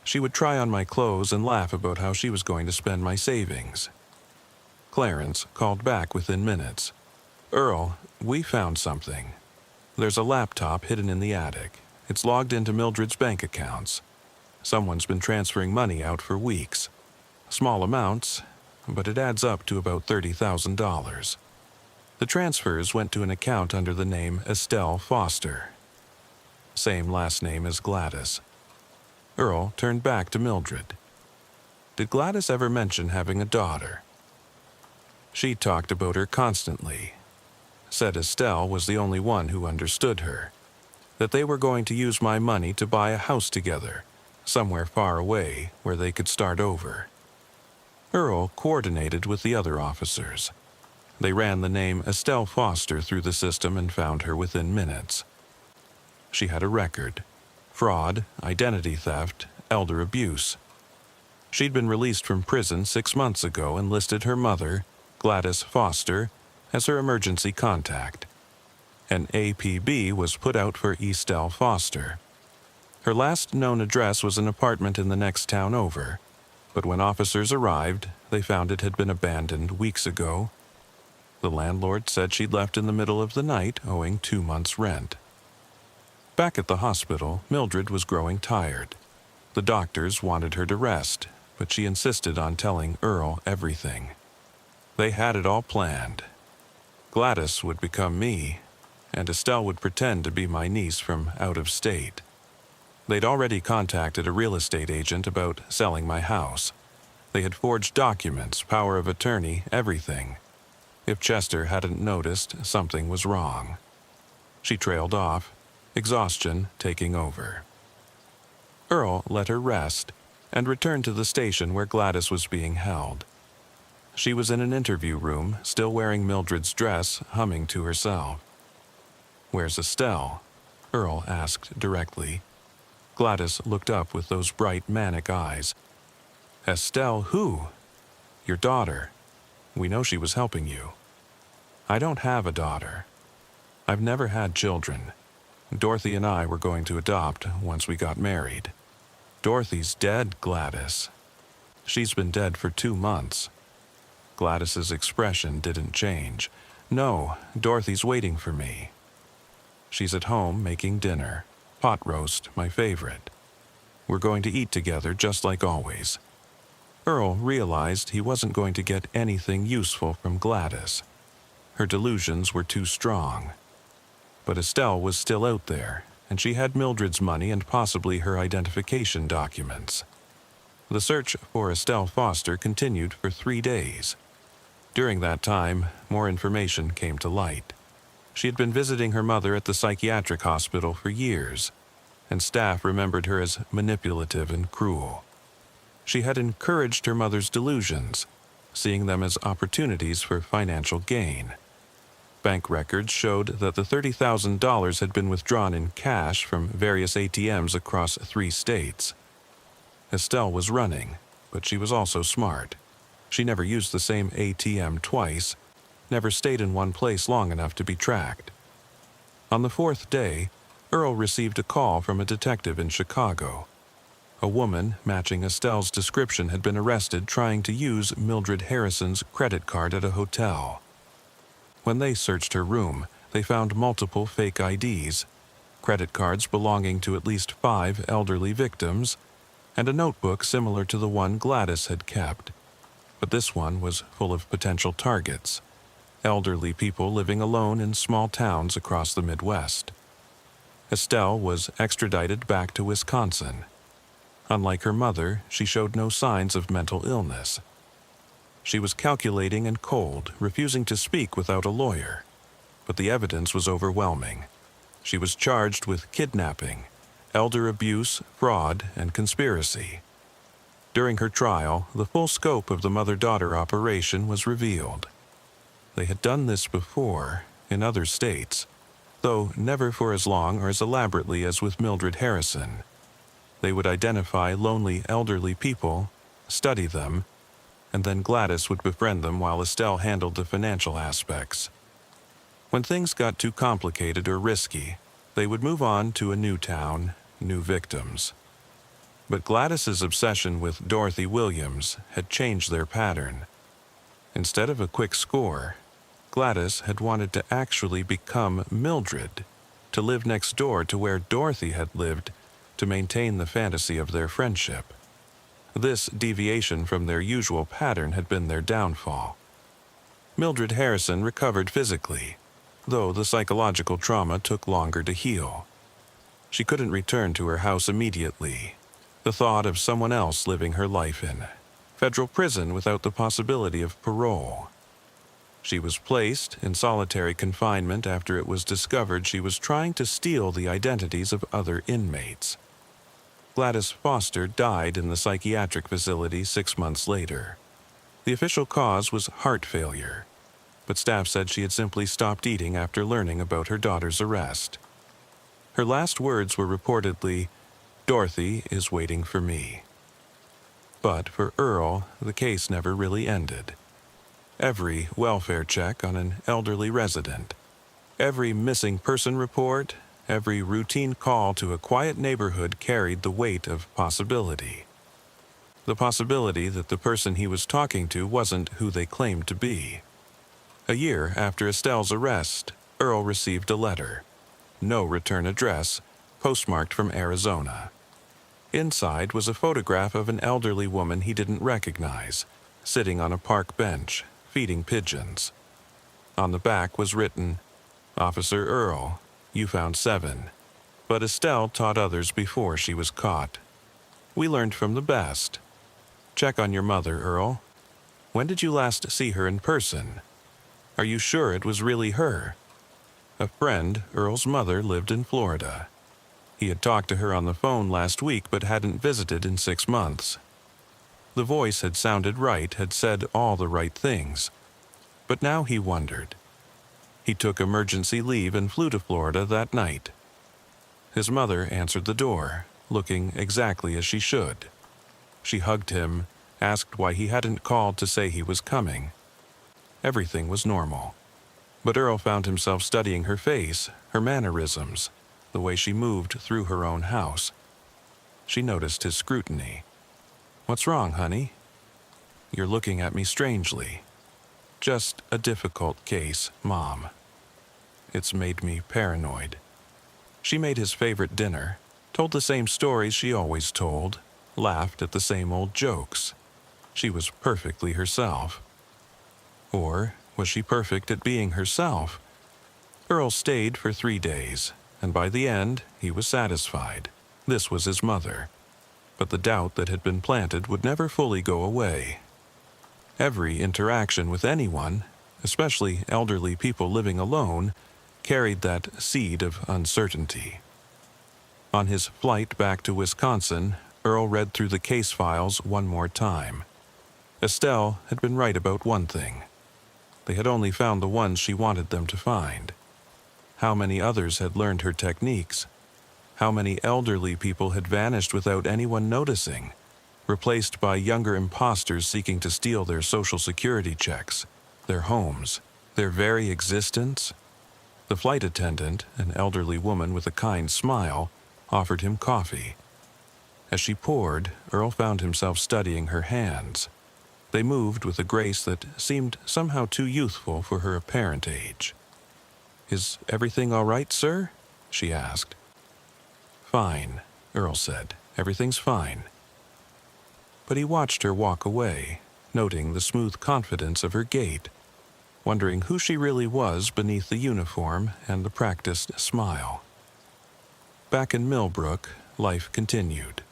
She would try on my clothes and laugh about how she was going to spend my savings." Clarence called back within minutes. "Earl, we found something. There's a laptop hidden in the attic. It's logged into Mildred's bank accounts. Someone's been transferring money out for weeks. Small amounts, but it adds up to about $30,000. The transfers went to an account under the name Estelle Foster. Same last name as Gladys." Earl turned back to Mildred. Did Gladys ever mention having a daughter? She talked about her constantly. Said Estelle was the only one who understood her. That they were going to use my money to buy a house together, somewhere far away where they could start over. Earl coordinated with the other officers. They ran the name Estelle Foster through the system and found her within minutes. She had a record: fraud, identity theft, elder abuse. She'd been released from prison 6 months ago and listed her mother, Gladys Foster, as her emergency contact. An APB was put out for Estelle Foster. Her last known address was an apartment in the next town over, but when officers arrived, they found it had been abandoned weeks ago. The landlord said she'd left in the middle of the night, owing 2 months' rent. Back at the hospital, Mildred was growing tired. The doctors wanted her to rest, but she insisted on telling Earl everything. They had it all planned. Gladys would become me, and Estelle would pretend to be my niece from out of state. They'd already contacted a real estate agent about selling my house. They had forged documents, power of attorney, everything. If Chester hadn't noticed, something was wrong. She trailed off, exhaustion taking over. Earl let her rest and returned to the station where Gladys was being held. She was in an interview room, still wearing Mildred's dress, humming to herself. "Where's Estelle?" Earl asked directly. Gladys looked up with those bright, manic eyes. "Estelle who?" "Your daughter. We know she was helping you." "I don't have a daughter. I've never had children. Dorothy and I were going to adopt once we got married." "Dorothy's dead, Gladys." "She's been dead for 2 months." Gladys's expression didn't change. "No, Dorothy's waiting for me. She's at home making dinner. Pot roast, my favorite. We're going to eat together just like always." Earl realized he wasn't going to get anything useful from Gladys. Her delusions were too strong. But Estelle was still out there, and she had Mildred's money and possibly her identification documents. The search for Estelle Foster continued for 3 days. During that time, more information came to light. She had been visiting her mother at the psychiatric hospital for years, and staff remembered her as manipulative and cruel. She had encouraged her mother's delusions, seeing them as opportunities for financial gain. Bank records showed that the $30,000 had been withdrawn in cash from various ATMs across 3 states. Estelle was running, but she was also smart. She never used the same ATM twice, never stayed in one place long enough to be tracked. On the 4th day, Earl received a call from a detective in Chicago. A woman matching Estelle's description had been arrested trying to use Mildred Harrison's credit card at a hotel. When they searched her room, they found multiple fake IDs, credit cards belonging to at least 5 elderly victims, and a notebook similar to the one Gladys had kept. But this one was full of potential targets: elderly people living alone in small towns across the Midwest. Estelle was extradited back to Wisconsin. Unlike her mother, she showed no signs of mental illness. She was calculating and cold, refusing to speak without a lawyer. But the evidence was overwhelming. She was charged with kidnapping, elder abuse, fraud, and conspiracy. During her trial, the full scope of the mother-daughter operation was revealed. They had done this before, in other states, though never for as long or as elaborately as with Mildred Harrison. They would identify lonely elderly people, study them, and then Gladys would befriend them while Estelle handled the financial aspects. When things got too complicated or risky, they would move on to a new town, new victims. But Gladys's obsession with Dorothy Williams had changed their pattern. Instead of a quick score, Gladys had wanted to actually become Mildred, to live next door to where Dorothy had lived, to maintain the fantasy of their friendship. This deviation from their usual pattern had been their downfall. Mildred Harrison recovered physically, though the psychological trauma took longer to heal. She couldn't return to her house immediately. The thought of someone else living her life in federal prison without the possibility of parole. She was placed in solitary confinement after it was discovered she was trying to steal the identities of other inmates. Gladys Foster died in the psychiatric facility 6 months later. The official cause was heart failure, but staff said she had simply stopped eating after learning about her daughter's arrest. Her last words were reportedly, "Dorothy is waiting for me." But for Earl, the case never really ended. Every welfare check on an elderly resident, every missing person report, every routine call to a quiet neighborhood carried the weight of possibility. The possibility that the person he was talking to wasn't who they claimed to be. A year after Estelle's arrest, Earl received a letter. No return address, postmarked from Arizona. Inside was a photograph of an elderly woman he didn't recognize, sitting on a park bench, feeding pigeons. On the back was written, "Officer Earl, you found 7. But Estelle taught others before she was caught. We learned from the best. Check on your mother, Earl. When did you last see her in person? Are you sure it was really her?" A friend, Earl's mother, lived in Florida. He had talked to her on the phone last week but hadn't visited in 6 months. The voice had sounded right, had said all the right things. But now he wondered. He took emergency leave and flew to Florida that night. His mother answered the door, looking exactly as she should. She hugged him, asked why he hadn't called to say he was coming. Everything was normal. But Earl found himself studying her face, her mannerisms, the way she moved through her own house. She noticed his scrutiny. "What's wrong, honey?" "You're looking at me strangely." "Just a difficult case, Mom." "It's made me paranoid." She made his favorite dinner, told the same stories she always told, laughed at the same old jokes. She was perfectly herself. Or was she perfect at being herself? Earl stayed for 3 days, and by the end, he was satisfied. This was his mother. But the doubt that had been planted would never fully go away. Every interaction with anyone, especially elderly people living alone, carried that seed of uncertainty. On his flight back to Wisconsin, Earl read through the case files one more time. Estelle had been right about one thing. They had only found the ones she wanted them to find. How many others had learned her techniques? How many elderly people had vanished without anyone noticing, replaced by younger imposters seeking to steal their Social Security checks, their homes, their very existence? The flight attendant, an elderly woman with a kind smile, offered him coffee. As she poured, Earl found himself studying her hands. They moved with a grace that seemed somehow too youthful for her apparent age. "Is everything all right, sir?" she asked. "Fine," Earl said. "Everything's fine." But he watched her walk away, noting the smooth confidence of her gait, wondering who she really was beneath the uniform and the practiced smile. Back in Millbrook, life continued.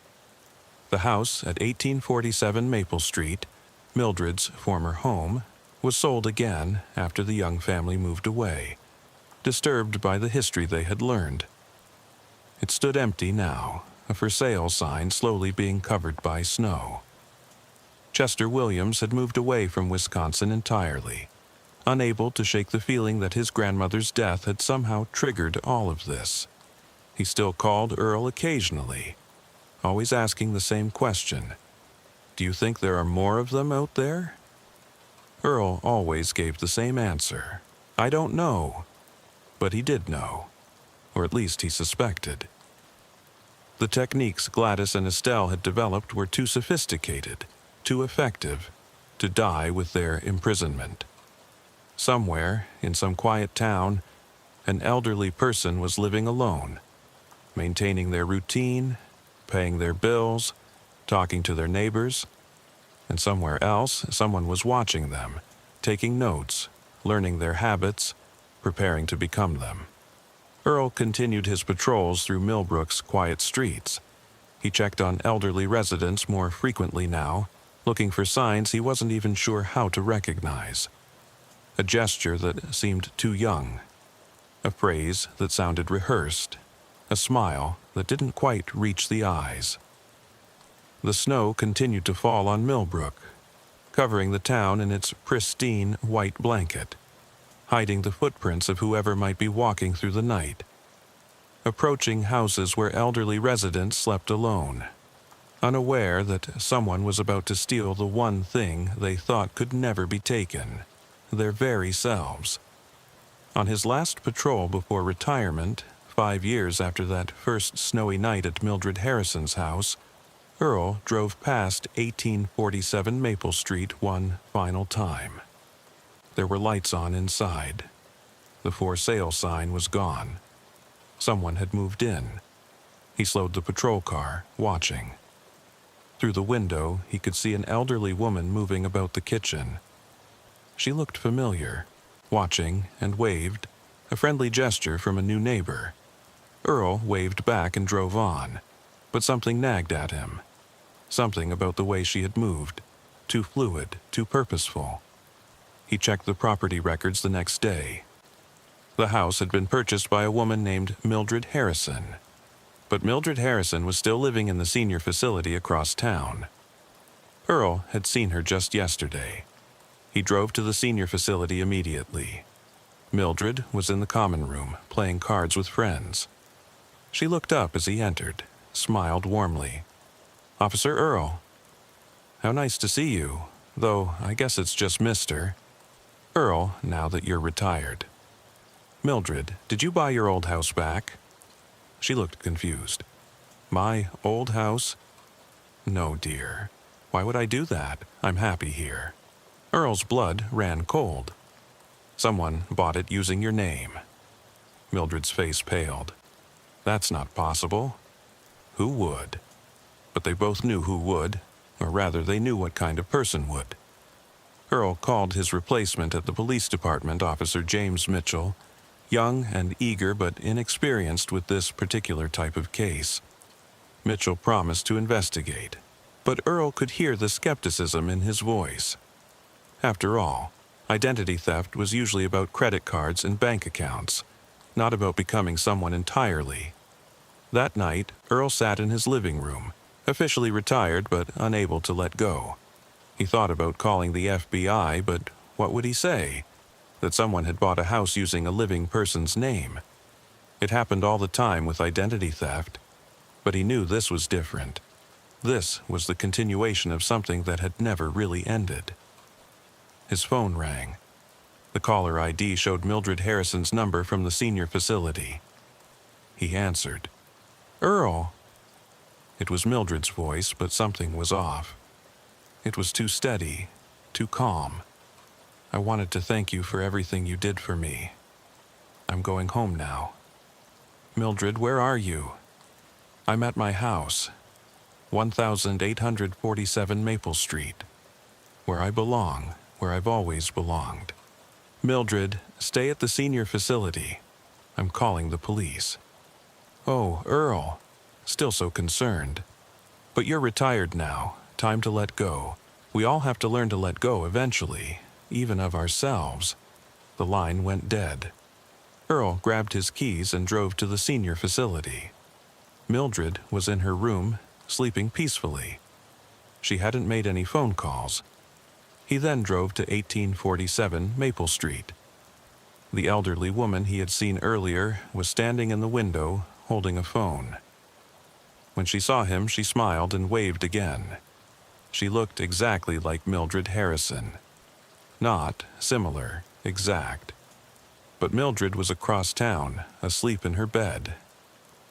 The house at 1847 Maple Street, Mildred's former home, was sold again after the young family moved away, disturbed by the history they had learned. It stood empty now, a for sale sign slowly being covered by snow. Chester Williams had moved away from Wisconsin entirely, unable to shake the feeling that his grandmother's death had somehow triggered all of this. He still called Earl occasionally, always asking the same question. "Do you think there are more of them out there?" Earl always gave the same answer. "I don't know." But he did know, or at least he suspected. The techniques Gladys and Estelle had developed were too sophisticated, too effective, to die with their imprisonment. Somewhere, in some quiet town, an elderly person was living alone, maintaining their routine, paying their bills, talking to their neighbors, and somewhere else, someone was watching them, taking notes, learning their habits, preparing to become them. Earl continued his patrols through Millbrook's quiet streets. He checked on elderly residents more frequently now, looking for signs he wasn't even sure how to recognize. A gesture that seemed too young, a phrase that sounded rehearsed, a smile that didn't quite reach the eyes. The snow continued to fall on Millbrook, covering the town in its pristine white blanket, hiding the footprints of whoever might be walking through the night, approaching houses where elderly residents slept alone, unaware that someone was about to steal the one thing they thought could never be taken, their very selves. On his last patrol before retirement, 5 years after that first snowy night at Mildred Harrison's house, Earl drove past 1847 Maple Street one final time. There were lights on inside. The for sale sign was gone. Someone had moved in. He slowed the patrol car, watching. Through the window, he could see an elderly woman moving about the kitchen. She looked familiar, watching and waved, a friendly gesture from a new neighbor. Earl waved back and drove on, but something nagged at him. Something about the way she had moved, too fluid, too purposeful. He checked the property records the next day. The house had been purchased by a woman named Mildred Harrison, but Mildred Harrison was still living in the senior facility across town. Earl had seen her just yesterday. He drove to the senior facility immediately. Mildred was in the common room, playing cards with friends. She looked up as he entered, smiled warmly. "Officer Earl." "How nice to see you, though I guess it's just Mr. Earl, now that you're retired." "Mildred, did you buy your old house back?" She looked confused. "My old house?" "No, dear. Why would I do that? I'm happy here." Earl's blood ran cold. "Someone bought it using your name." Mildred's face paled. "That's not possible." "Who would?" But they both knew who would, or rather they knew what kind of person would. Earl called his replacement at the police department, Officer James Mitchell, young and eager but inexperienced with this particular type of case. Mitchell promised to investigate, but Earl could hear the skepticism in his voice. After all, identity theft was usually about credit cards and bank accounts, not about becoming someone entirely. That night, Earl sat in his living room, officially retired but unable to let go. He thought about calling the FBI, but what would he say? That someone had bought a house using a living person's name. It happened all the time with identity theft, but he knew this was different. This was the continuation of something that had never really ended. His phone rang. The caller ID showed Mildred Harrison's number from the senior facility. He answered. "Earl." It was Mildred's voice, but something was off. It was too steady, too calm. "I wanted to thank you for everything you did for me. I'm going home now." "Mildred, where are you?" "I'm at my house, 1847 Maple Street, where I belong, where I've always belonged." "Mildred, stay at the senior facility. I'm calling the police." "Oh, Earl," still so concerned. "But you're retired now. Time to let go. We all have to learn to let go eventually, even of ourselves." The line went dead. Earl grabbed his keys and drove to the senior facility. Mildred was in her room, sleeping peacefully. She hadn't made any phone calls. He then drove to 1847 Maple Street. The elderly woman he had seen earlier was standing in the window, holding a phone. When she saw him, she smiled and waved again. She looked exactly like Mildred Harrison. Not similar, exact. But Mildred was across town, asleep in her bed.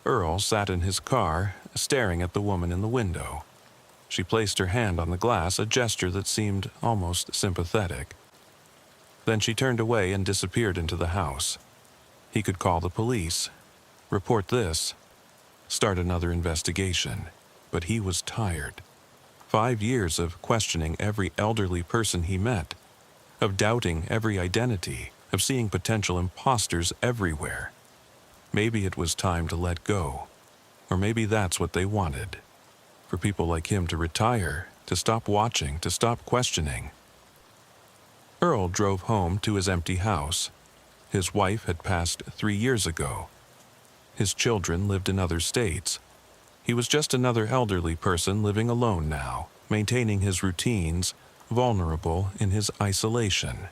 Earl sat in his car, staring at the woman in the window. She placed her hand on the glass, a gesture that seemed almost sympathetic. Then she turned away and disappeared into the house. He could call the police, report this, start another investigation, but he was tired. 5 years of questioning every elderly person he met, of doubting every identity, of seeing potential imposters everywhere. Maybe it was time to let go, or maybe that's what they wanted. For people like him to retire, to stop watching, to stop questioning. Earl drove home to his empty house. His wife had passed 3 years ago. His children lived in other states. He was just another elderly person living alone now, maintaining his routines, vulnerable in his isolation.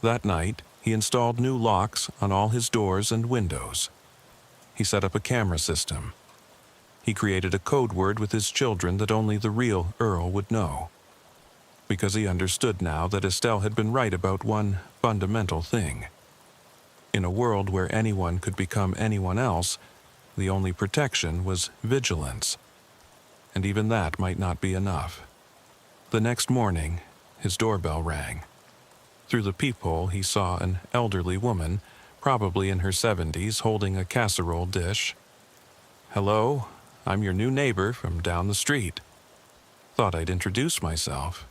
That night, he installed new locks on all his doors and windows. He set up a camera system. He created a code word with his children that only the real Earl would know. Because he understood now that Estelle had been right about one fundamental thing. In a world where anyone could become anyone else, the only protection was vigilance. And even that might not be enough. The next morning, his doorbell rang. Through the peephole, he saw an elderly woman, probably in her 70s, holding a casserole dish. "Hello, I'm your new neighbor from down the street. Thought I'd introduce myself."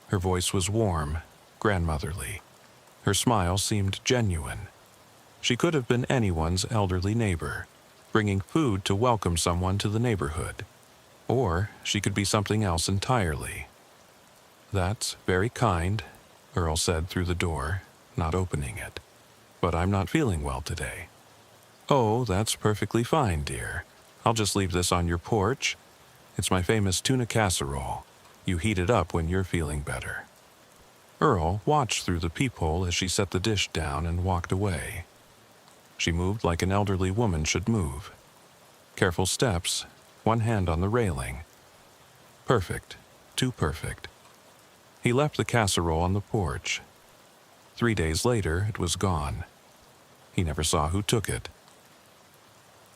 Her voice was warm, grandmotherly. Her smile seemed genuine. She could have been anyone's elderly neighbor, bringing food to welcome someone to the neighborhood. Or she could be something else entirely. "That's very kind," Earl said through the door, not opening it. "But I'm not feeling well today." "Oh, that's perfectly fine, dear. I'll just leave this on your porch. It's my famous tuna casserole. You heat it up when you're feeling better." Earl watched through the peephole as she set the dish down and walked away. She moved like an elderly woman should move. Careful steps, one hand on the railing. Perfect, too perfect. He left the casserole on the porch. 3 days later, it was gone. He never saw who took it.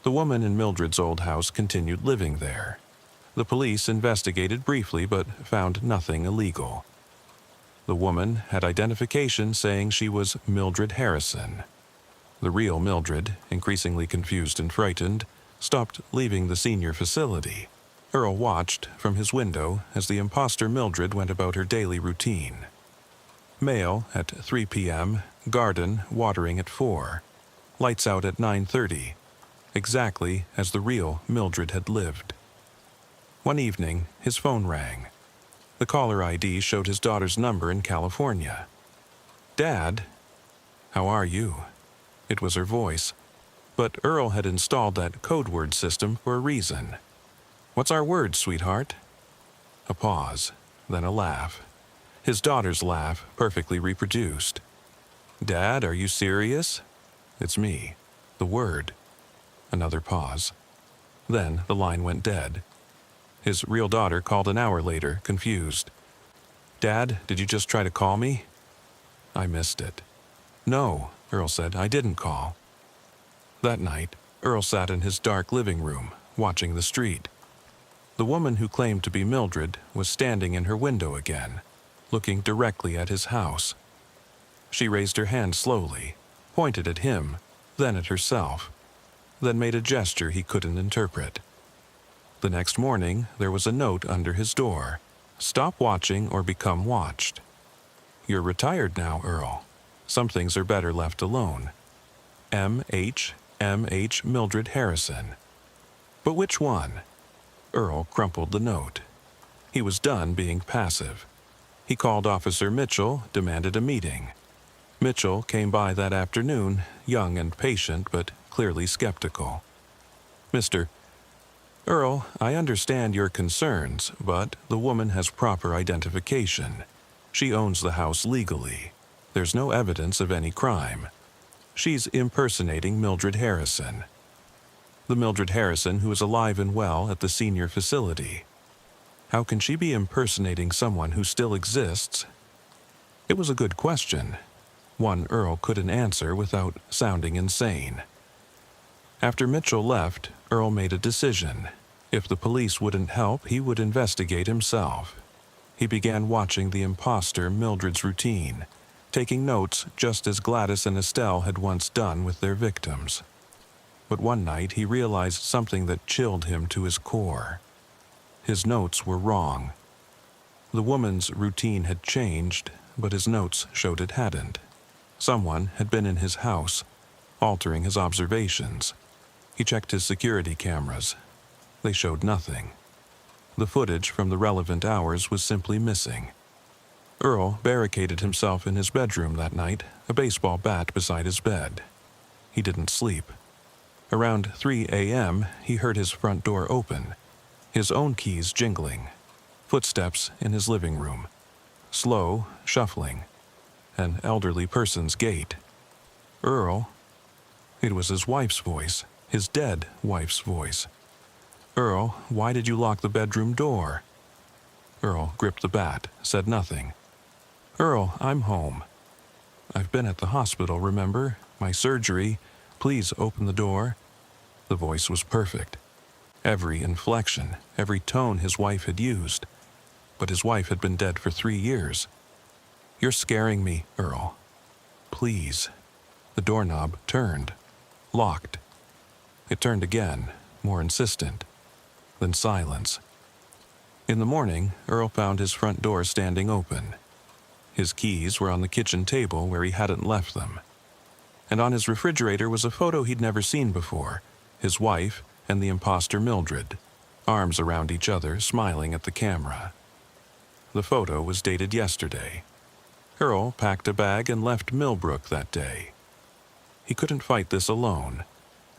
The woman in Mildred's old house continued living there. The police investigated briefly but found nothing illegal. The woman had identification saying she was Mildred Harrison. The real Mildred, increasingly confused and frightened, stopped leaving the senior facility. Earl watched from his window as the imposter Mildred went about her daily routine. Mail at 3 p.m., garden watering at 4, lights out at 9:30, exactly as the real Mildred had lived. One evening, his phone rang. The caller ID showed his daughter's number in California. "Dad, how are you?" It was her voice. But Earl had installed that code word system for a reason. "What's our word, sweetheart?" A pause, then a laugh. His daughter's laugh, perfectly reproduced. "Dad, are you serious?" "It's me. The word." Another pause. Then the line went dead. His real daughter called an hour later, confused. "Dad, did you just try to call me?" "I missed it." "No," Earl said, "I didn't call." That night, Earl sat in his dark living room, watching the street. The woman who claimed to be Mildred was standing in her window again, looking directly at his house. She raised her hand slowly, pointed at him, then at herself, then made a gesture he couldn't interpret. The next morning, there was a note under his door. "Stop watching or become watched." "You're retired now, Earl. Some things are better left alone. M.H. Mildred Harrison." But which one? Earl crumpled the note. He was done being passive. He called Officer Mitchell, demanded a meeting. Mitchell came by that afternoon, young and patient, but clearly skeptical. "Mr. Earl, I understand your concerns, but the woman has proper identification. She owns the house legally. There's no evidence of any crime. She's impersonating Mildred Harrison. The Mildred Harrison who is alive and well at the senior facility. How can she be impersonating someone who still exists?" It was a good question, one Earl couldn't answer without sounding insane. After Mitchell left, Earl made a decision. If the police wouldn't help, he would investigate himself. He began watching the imposter Mildred's routine, taking notes just as Gladys and Estelle had once done with their victims. But one night he realized something that chilled him to his core. His notes were wrong. The woman's routine had changed, but his notes showed it hadn't. Someone had been in his house, altering his observations. He checked his security cameras. They showed nothing. The footage from the relevant hours was simply missing. Earl barricaded himself in his bedroom that night, a baseball bat beside his bed. He didn't sleep. Around 3 a.m., he heard his front door open, his own keys jingling, footsteps in his living room, slow, shuffling, an elderly person's gait. Earl. It was his wife's voice, his dead wife's voice. "Earl, why did you lock the bedroom door?" Earl gripped the bat, said nothing. "Earl, I'm home. I've been at the hospital, remember? My surgery. Please open the door." The voice was perfect. Every inflection, every tone his wife had used. But his wife had been dead for 3 years. "You're scaring me, Earl. Please." The doorknob turned. Locked. It turned again, more insistent. Then silence. In the morning, Earl found his front door standing open. His keys were on the kitchen table where he hadn't left them. And on his refrigerator was a photo he'd never seen before, his wife and the imposter Mildred, arms around each other, smiling at the camera. The photo was dated yesterday. Earl packed a bag and left Millbrook that day. He couldn't fight this alone,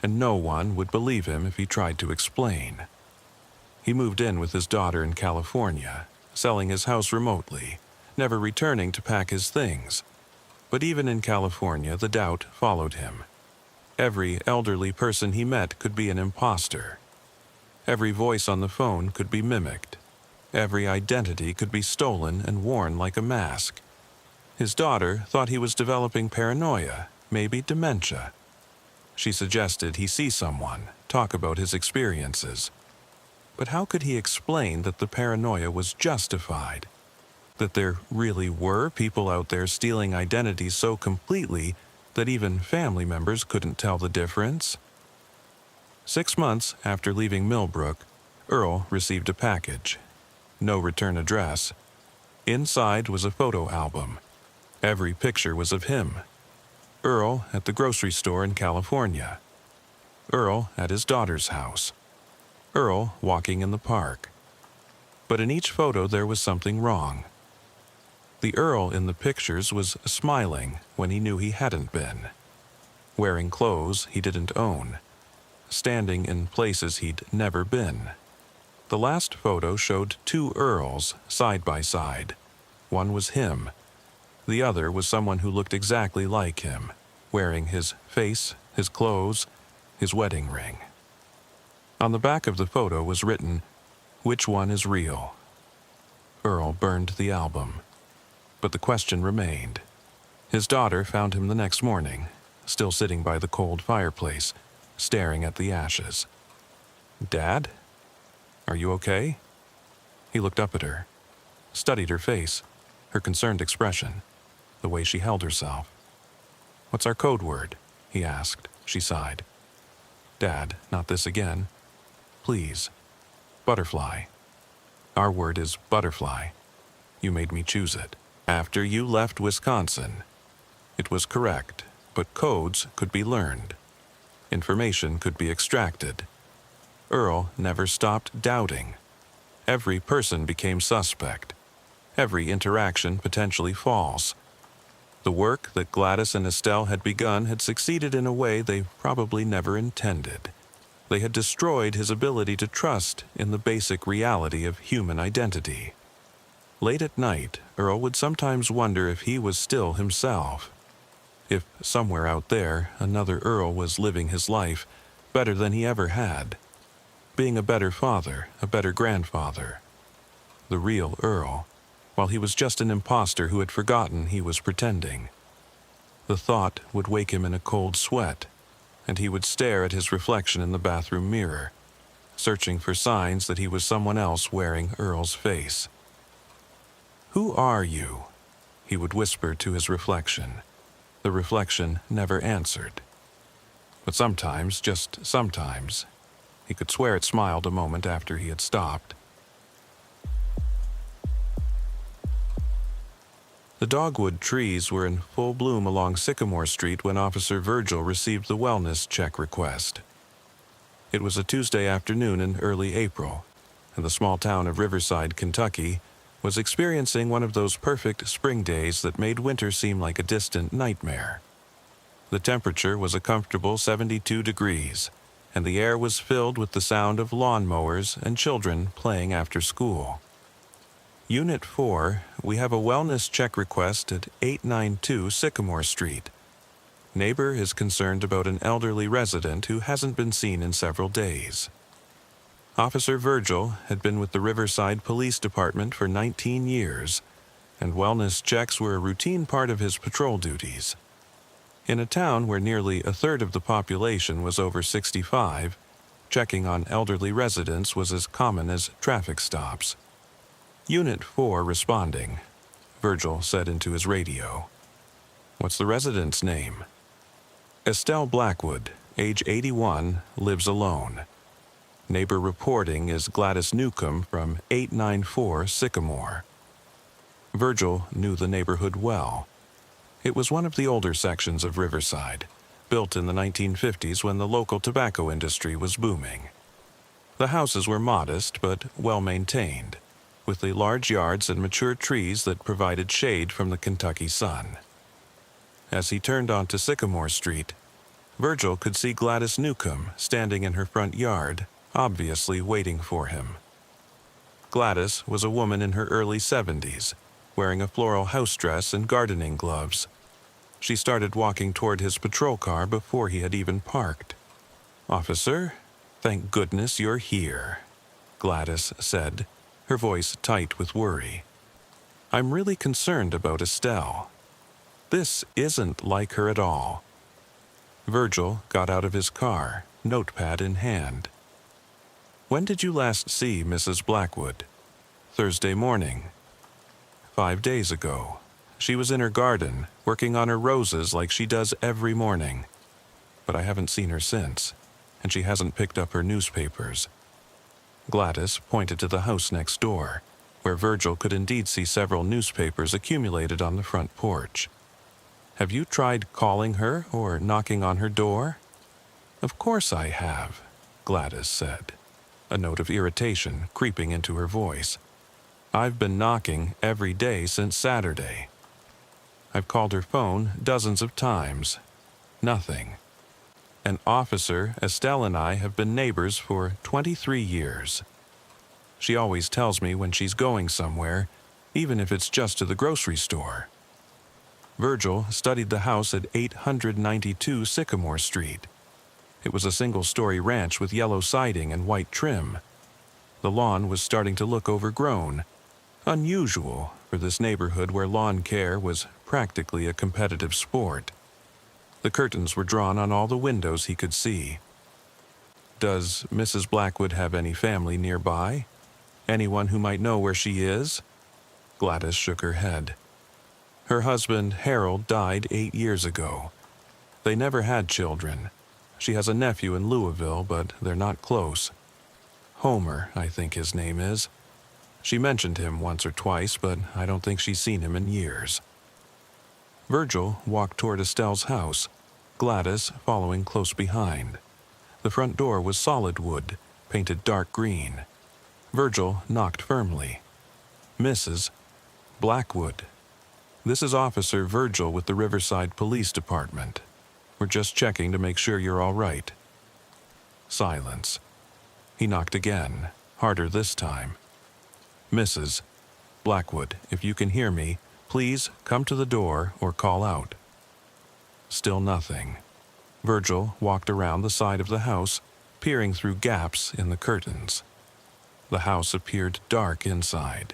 and no one would believe him if he tried to explain. He moved in with his daughter in California, selling his house remotely, never returning to pack his things. But even in California, the doubt followed him. Every elderly person he met could be an imposter. Every voice on the phone could be mimicked. Every identity could be stolen and worn like a mask. His daughter thought he was developing paranoia, maybe dementia. She suggested he see someone, talk about his experiences. But how could he explain that the paranoia was justified? That there really were people out there stealing identities so completely that even family members couldn't tell the difference? 6 months after leaving Millbrook, Earl received a package. No return address. Inside was a photo album. Every picture was of him. Earl at the grocery store in California. Earl at his daughter's house. Earl walking in the park. But in each photo there was something wrong. The Earl in the pictures was smiling when he knew he hadn't been. Wearing clothes he didn't own. Standing in places he'd never been. The last photo showed 2 Earls side by side. One was him. The other was someone who looked exactly like him, wearing his face, his clothes, his wedding ring. On the back of the photo was written, "Which one is real?" Earl burned the album. But the question remained. His daughter found him the next morning, still sitting by the cold fireplace, staring at the ashes. "Dad? Are you okay?" He looked up at her, studied her face, her concerned expression, the way she held herself. "What's our code word?" he asked. She sighed. "Dad, not this again. Please. Butterfly. Our word is butterfly. You made me choose it. After you left Wisconsin. It was correct, but codes could be learned. Information could be extracted. Earl never stopped doubting. Every person became suspect. Every interaction potentially false. The work that Gladys and Estelle had begun had succeeded in a way they probably never intended. They had destroyed his ability to trust in the basic reality of human identity. Late at night, Earl would sometimes wonder if he was still himself. If somewhere out there, another Earl was living his life better than he ever had. Being a better father, a better grandfather. The real Earl, while he was just an imposter who had forgotten he was pretending. The thought would wake him in a cold sweat, and he would stare at his reflection in the bathroom mirror, searching for signs that he was someone else wearing Earl's face. "Who are you?" he would whisper to his reflection. The reflection never answered. But sometimes, just sometimes, he could swear it smiled a moment after he had stopped. The dogwood trees were in full bloom along Sycamore Street when Officer Virgil received the wellness check request. It was a Tuesday afternoon in early April. and the small town of Riverside, Kentucky, was experiencing one of those perfect spring days that made winter seem like a distant nightmare. The temperature was a comfortable 72 degrees, and the air was filled with the sound of lawn mowers and children playing after school. Unit 4, we have a wellness check request at 892 Sycamore Street. Neighbor is concerned about an elderly resident who hasn't been seen in several days. Officer Virgil had been with the Riverside Police Department for 19 years, and wellness checks were a routine part of his patrol duties. In a town where nearly a third of the population was over 65, checking on elderly residents was as common as traffic stops. Unit 4 responding, Virgil said into his radio. What's the resident's name? Estelle Blackwood, age 81, lives alone. Neighbor reporting is Gladys Newcomb from 894 Sycamore. Virgil knew the neighborhood well. It was one of the older sections of Riverside, built in the 1950s when the local tobacco industry was booming. The houses were modest but well-maintained, with the large yards and mature trees that provided shade from the Kentucky sun. As he turned onto Sycamore Street, Virgil could see Gladys Newcomb standing in her front yard, obviously waiting for him. Gladys was a woman in her early 70s, wearing a floral house dress and gardening gloves. She started walking toward his patrol car before he had even parked. "Officer, thank goodness you're here," Gladys said, her voice tight with worry. "I'm really concerned about Estelle. This isn't like her at all." Virgil got out of his car, notepad in hand. "When did you last see Mrs. Blackwood?" "Thursday morning." 5 days ago. She was in her garden, working on her roses like she does every morning. But I haven't seen her since, and she hasn't picked up her newspapers. Gladys pointed to the house next door, where Virgil could indeed see several newspapers accumulated on the front porch. "Have you tried calling her or knocking on her door?" "Of course I have," Gladys said, a note of irritation creeping into her voice. "I've been knocking every day since Saturday. I've called her phone dozens of times. Nothing. An officer, Estelle, and I have been neighbors for 23 years. She always tells me when she's going somewhere, even if it's just to the grocery store." Virgil studied the house at 892 Sycamore Street. It was a single-story ranch with yellow siding and white trim. The lawn was starting to look overgrown, unusual for this neighborhood where lawn care was practically a competitive sport. The curtains were drawn on all the windows he could see. "Does Mrs. Blackwood have any family nearby? Anyone who might know where she is?" Gladys shook her head. "Her husband, Harold, died 8 years ago. They never had children. She has a nephew in Louisville, but they're not close. Homer, I think his name is. She mentioned him once or twice, but I don't think she's seen him in years." Virgil walked toward Estelle's house, Gladys following close behind. The front door was solid wood, painted dark green. Virgil knocked firmly. "Mrs. Blackwood. This is Officer Virgil with the Riverside Police Department. We're just checking to make sure you're all right." Silence. He knocked again, harder this time. "Mrs. Blackwood, if you can hear me, please come to the door or call out." Still nothing. Virgil walked around the side of the house, peering through gaps in the curtains. The house appeared dark inside.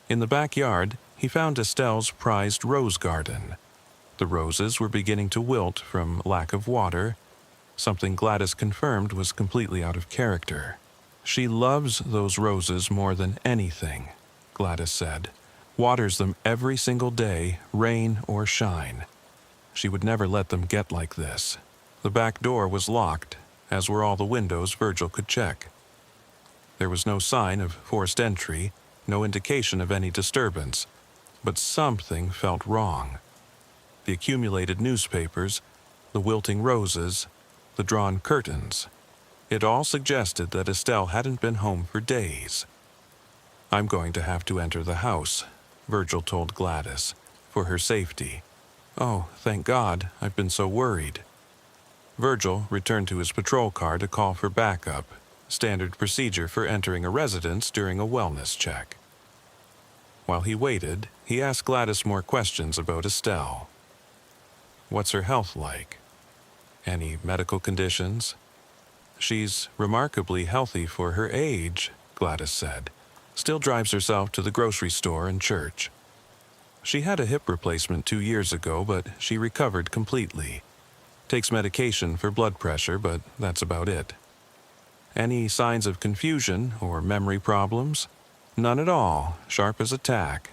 In the backyard, he found Estelle's prized rose garden. The roses were beginning to wilt from lack of water, something Gladys confirmed was completely out of character. "She loves those roses more than anything," Gladys said. "Waters them every single day, rain or shine. She would never let them get like this." The back door was locked, as were all the windows Virgil could check. There was no sign of forced entry, no indication of any disturbance, but something felt wrong. The accumulated newspapers, the wilting roses, the drawn curtains. It all suggested that Estelle hadn't been home for days. "I'm going to have to enter the house," Virgil told Gladys, "for her safety." "Oh, thank God, I've been so worried." Virgil returned to his patrol car to call for backup, standard procedure for entering a residence during a wellness check. While he waited, he asked Gladys more questions about Estelle. "What's her health like? Any medical conditions?" "She's remarkably healthy for her age," Gladys said. "Still drives herself to the grocery store and church. She had a hip replacement 2 years ago, but she recovered completely. Takes medication for blood pressure, but that's about it." "Any signs of confusion or memory problems?" "None at all, sharp as a tack.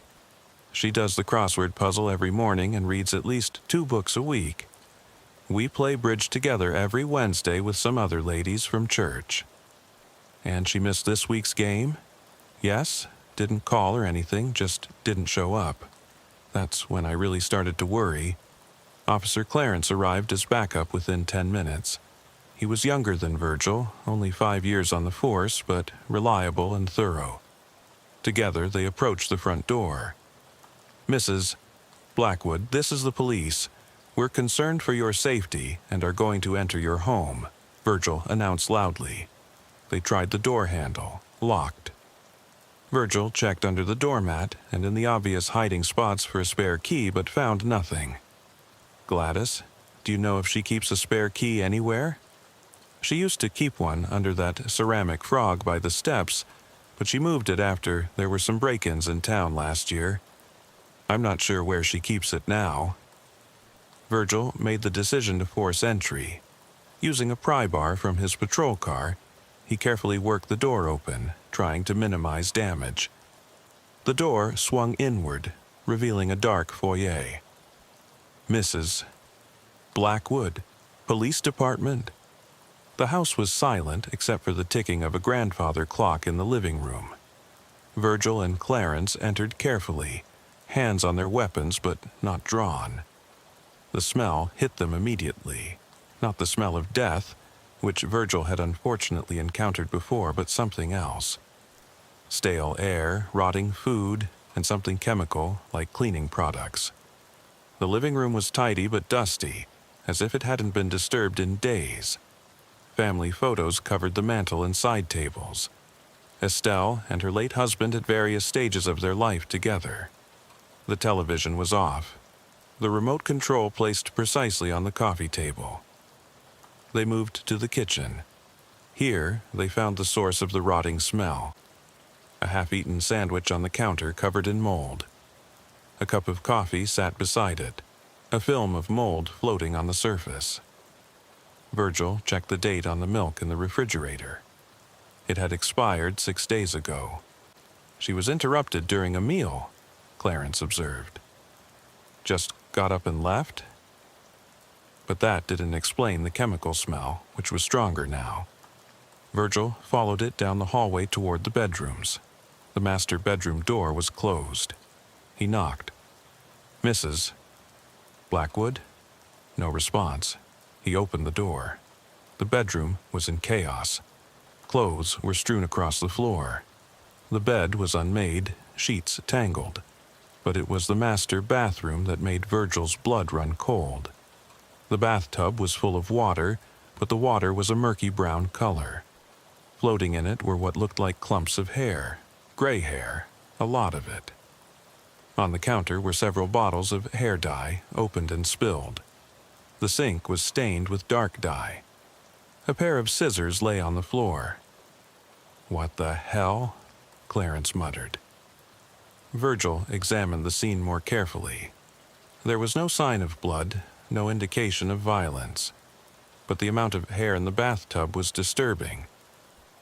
She does the crossword puzzle every morning and reads at least 2 books a week. We play bridge together every Wednesday with some other ladies from church." "And she missed this week's game?" "Yes, didn't call or anything, just didn't show up. That's when I really started to worry. Officer Clarence arrived as backup within 10 minutes. He was younger than Virgil, only 5 years on the force, but reliable and thorough. Together, they approached the front door. "Mrs. Blackwood, this is the police. We're concerned for your safety and are going to enter your home," Virgil announced loudly. They tried the door handle, locked. Virgil checked under the doormat and in the obvious hiding spots for a spare key, but found nothing. "Gladys, do you know if she keeps a spare key anywhere?" "She used to keep one under that ceramic frog by the steps, but she moved it after there were some break-ins in town last year. I'm not sure where she keeps it now." Virgil made the decision to force entry. Using a pry bar from his patrol car, he carefully worked the door open, trying to minimize damage. The door swung inward, revealing a dark foyer. "Mrs. Blackwood, Police Department." The house was silent except for the ticking of a grandfather clock in the living room. Virgil and Clarence entered carefully, hands on their weapons but not drawn. The smell hit them immediately. Not the smell of death, which Virgil had unfortunately encountered before, but something else. Stale air, rotting food, and something chemical like cleaning products. The living room was tidy but dusty, as if it hadn't been disturbed in days. Family photos covered the mantel and side tables. Estelle and her late husband at various stages of their life together. The television was off. The remote control placed precisely on the coffee table. They moved to the kitchen. Here, they found the source of the rotting smell. A half-eaten sandwich on the counter covered in mold. A cup of coffee sat beside it, a film of mold floating on the surface. Virgil checked the date on the milk in the refrigerator. It had expired 6 days ago. "She was interrupted during a meal," Clarence observed. "Just got up and left?" But that didn't explain the chemical smell, which was stronger now. Virgil followed it down the hallway toward the bedrooms. The master bedroom door was closed. He knocked. "Mrs. Blackwood?" No response. He opened the door. The bedroom was in chaos. Clothes were strewn across the floor. The bed was unmade, sheets tangled. But it was the master bathroom that made Virgil's blood run cold. The bathtub was full of water, but the water was a murky brown color. Floating in it were what looked like clumps of hair, gray hair, a lot of it. On the counter were several bottles of hair dye, opened and spilled. The sink was stained with dark dye. A pair of scissors lay on the floor. "What the hell?" Clarence muttered. Virgil examined the scene more carefully. There was no sign of blood, no indication of violence. But the amount of hair in the bathtub was disturbing.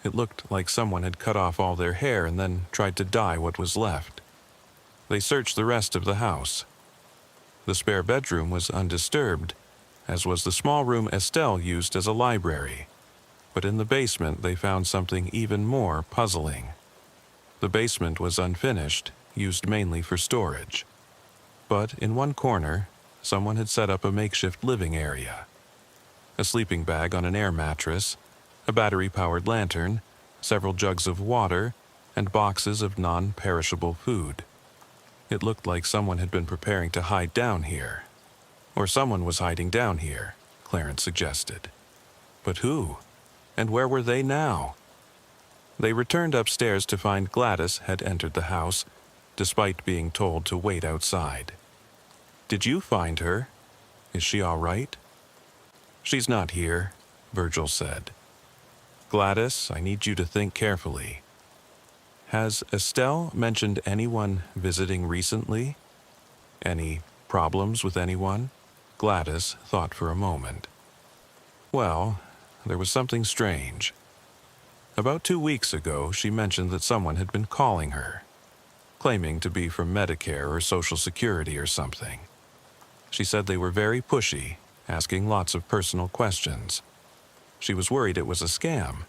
It looked like someone had cut off all their hair and then tried to dye what was left. They searched the rest of the house. The spare bedroom was undisturbed, as was the small room Estelle used as a library. But in the basement they found something even more puzzling. The basement was unfinished, used mainly for storage. But in one corner, someone had set up a makeshift living area. A sleeping bag on an air mattress, a battery-powered lantern, several jugs of water, and boxes of non-perishable food. It looked like someone had been preparing to hide down here. Or someone was hiding down here, Clarence suggested. But who? And where were they now? They returned upstairs to find Gladys had entered the house, despite being told to wait outside. "Did you find her? Is she all right?" "She's not here," Virgil said. "Gladys, I need you to think carefully. Has Estelle mentioned anyone visiting recently? Any problems with anyone?" Gladys thought for a moment. "Well, there was something strange. About 2 weeks ago, she mentioned that someone had been calling her, claiming to be from Medicare or Social Security or something. She said they were very pushy, asking lots of personal questions. She was worried it was a scam.